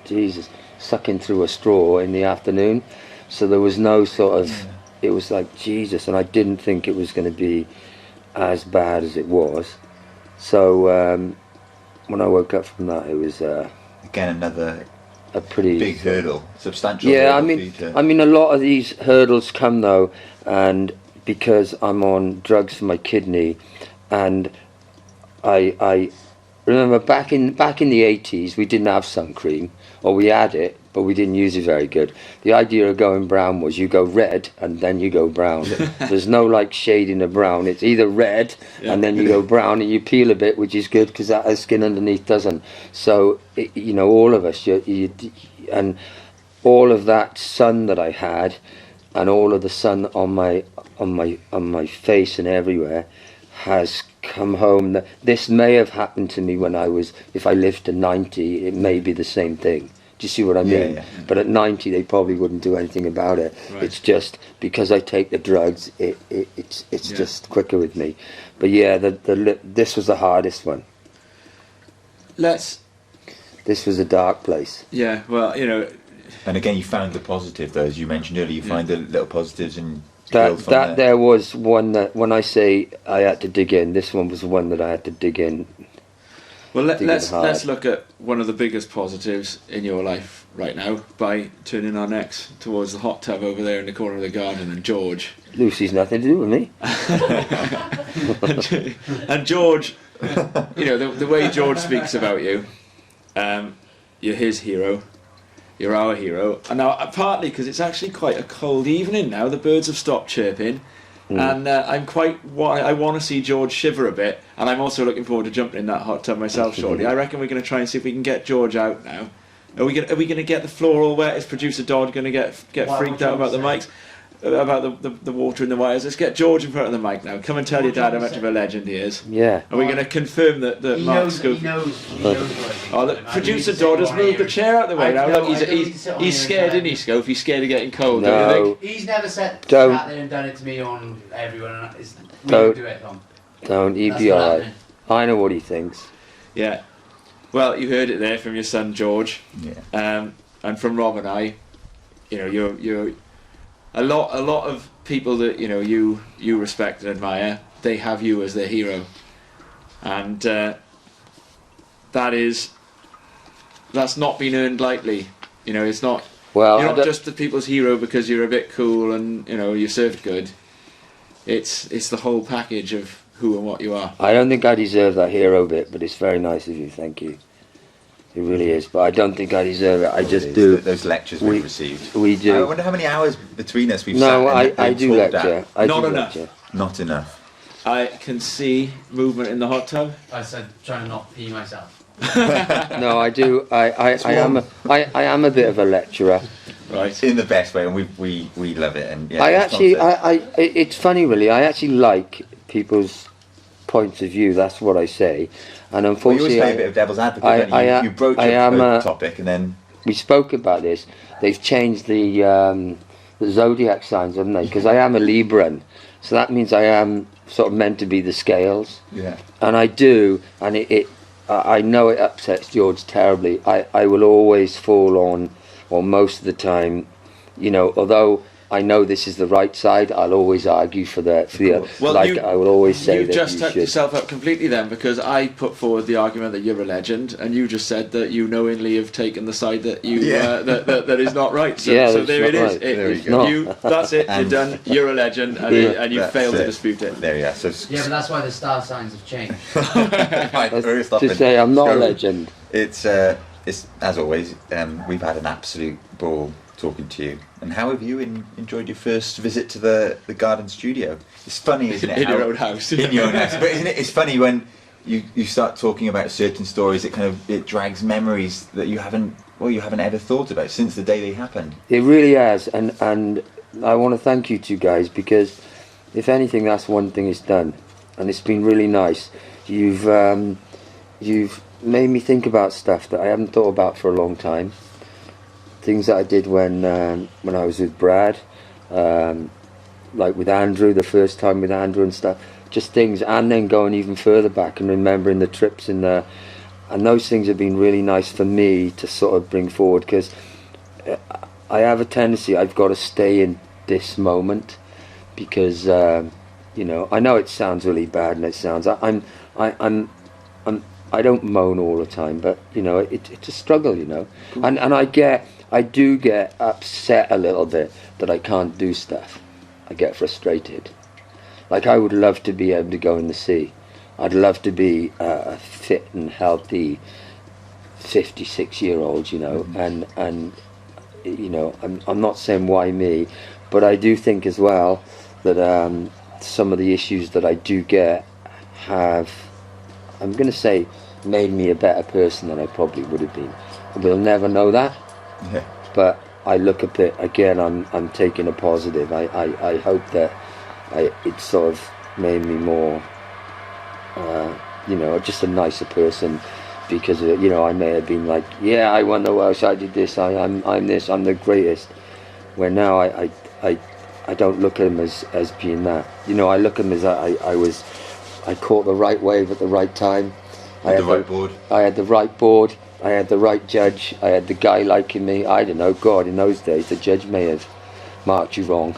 Jesus, sucking through a straw in the afternoon. So there was no sort of, it was like, Jesus, and I didn't think it was going to be as bad as it was. So when I woke up from that, it was Again, another a pretty big hurdle, substantial. Yeah, hurdle I mean, a lot of these hurdles come though, and because I'm on drugs for my kidney, and I remember back in the 80s we didn't have sun cream, or we had it but we didn't use it very good. The idea of going brown was you go red and then you go brown. There's no like shading of brown. It's either red and then you go brown, and you peel a bit, which is good because that skin underneath doesn't. So you know, all of us, and all of that sun that I had, and all of the sun on my face and everywhere has come home. This may have happened to me when if I lived to 90, it may be the same thing. Do you see what I mean? Yeah. But at 90 they probably wouldn't do anything about it. Right. It's just because I take the drugs, it's just quicker with me. But yeah, this was the hardest one. This was a dark place. Yeah, well, you know, And again, you found the positive, though, as you mentioned earlier. You find the little positives and build from there. There was one that, when I say I had to dig in, this one was the one that I had to dig in. well, let's hard. look at one of the biggest positives in your life right now by turning our necks towards the hot tub over there in the corner of the garden, and George. Lucy's nothing to do with me. And George, you know, the way George speaks about you, you're his hero, you're our hero. And now, partly because it's actually quite a cold evening now, the birds have stopped chirping, and I want to see George shiver a bit, and I'm also looking forward to jumping in that hot tub myself shortly. I reckon we're going to try and see if we can get George out now. Are we going to get the floor all wet? Is producer Dodd going to get freaked out about the mics? About the water in the wires. Let's get George in front of the mic now. Come and tell your dad how much of a legend he is. Yeah. Are we going to confirm that Mark Schofield? He knows what I Oh, the producer Dodd has moved the chair out the way now. Look, he's scared, isn't he, Schof? He's scared of getting cold, don't you No. think? He's never sat Don't. there and done it to me on everyone. We Don't. do it, Tom. Don't, he'd That's be not alright. happening. I know what he thinks. Yeah. Well, you heard it there from your son George, Yeah. and from Rob and I. You know, you're a lot of people that you know you respect and admire. They have you as their hero, and that's not been earned lightly. You know, it's not. Well, You're I not don't- just the people's hero because you're a bit cool and you know you served good. It's the whole package of who and what you are. I don't think I deserve that hero bit, but it's very nice of you, thank you. It really is, but I don't think I deserve it. I just do. Those lectures We- we've received. We I do. wonder how many hours between us we've No, sat and I do talked lecture. at. I Not do enough. lecture. Not enough. I can see movement in the hot tub. I said trying to not pee myself. No, I do. I am a bit of a lecturer. Right. In the best way, and we love it. And yeah, I it's actually, nonsense. it's funny really. I actually like people's points of view. That's what I say. And Well, you always unfortunately, play a bit of devil's advocate. I- don't you? I- You broach I a am a- topic, and then we spoke about this. They've changed the zodiac signs, haven't they? Because I am a Libran, so that means I am sort of meant to be the scales. Yeah. And I do, and I know it upsets George terribly. I will always fall on, or most of the time, you know, although I know this is the right side, I'll always argue for the Well, like I will always say you've that just you tucked should. yourself up completely then, because I put forward the argument that you're a legend, and you just said that you knowingly have taken the side that you Yeah. that is not right. So, Yeah, so that's there not it is. right. There It, we go. you, that's it. You're done. You're a legend, and, Yeah. and you That's failed to it. dispute it. There you are. So Yeah, but that's why the star signs have changed. right, we're stopping. To say I'm not a So, legend. It's as always. We've had an absolute ball talking to you. And how have you enjoyed your first visit to the garden studio? It's funny, isn't it? In your how- own house. In your own house. But isn't it? It's funny when you start talking about certain stories. It drags memories that you haven't ever thought about since the day they happened. It really has, and I want to thank you two guys, because if anything, that's one thing it's done, and it's been really nice. You've made me think about stuff that I haven't thought about for a long time. Things that I did when I was with Brad, like with Andrew, the first time with Andrew and stuff. Just things, and then going even further back and remembering the trips in there. And those things have been really nice for me to sort of bring forward, because I have a tendency, I've got to stay in this moment, because you know, I know it sounds really bad, and it sounds I don't moan all the time, but you know, it's a struggle, you know. And I do get upset a little bit that I can't do stuff. I get frustrated. Like, I would love to be able to go in the sea. I'd love to be a fit and healthy 56-year-old, you know, and you know, I'm not saying why me, but I do think as well that some of the issues that I do get have, I'm going to say, made me a better person than I probably would have been. We'll never know that, Yeah. but I look at it again, I'm taking a positive. I hope that it sort of made me more, you know, just a nicer person, because you know, I may have been like, yeah, I won the Welsh, I did this, I'm this, I'm the greatest. Where now I don't look at him as being that. You know, I look at him as I caught the right wave at the right time. I had the right board. I had the right board. I had the right judge. I had the guy liking me. I don't know. God, in those days, the judge may have marked you wrong.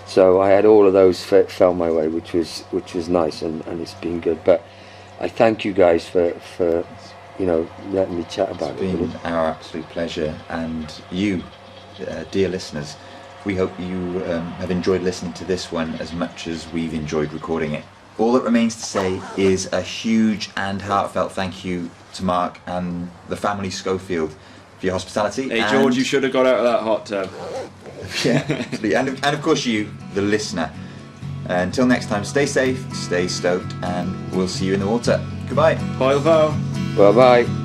So I had all of those fell my way, which was nice, and it's been good. But I thank you guys for you know, letting me chat about It's it. been our absolute pleasure, and you, dear listeners, we hope you have enjoyed listening to this one as much as we've enjoyed recording it. All that remains to say is a huge and heartfelt thank you to Mark and the family Schofield for your hospitality. Hey and- George, you should have got out of that hot tub. Yeah, absolutely. And of course you, the listener. Until next time, stay safe, stay stoked, and we'll see you in the water. Goodbye. Bye, Val. Bye bye.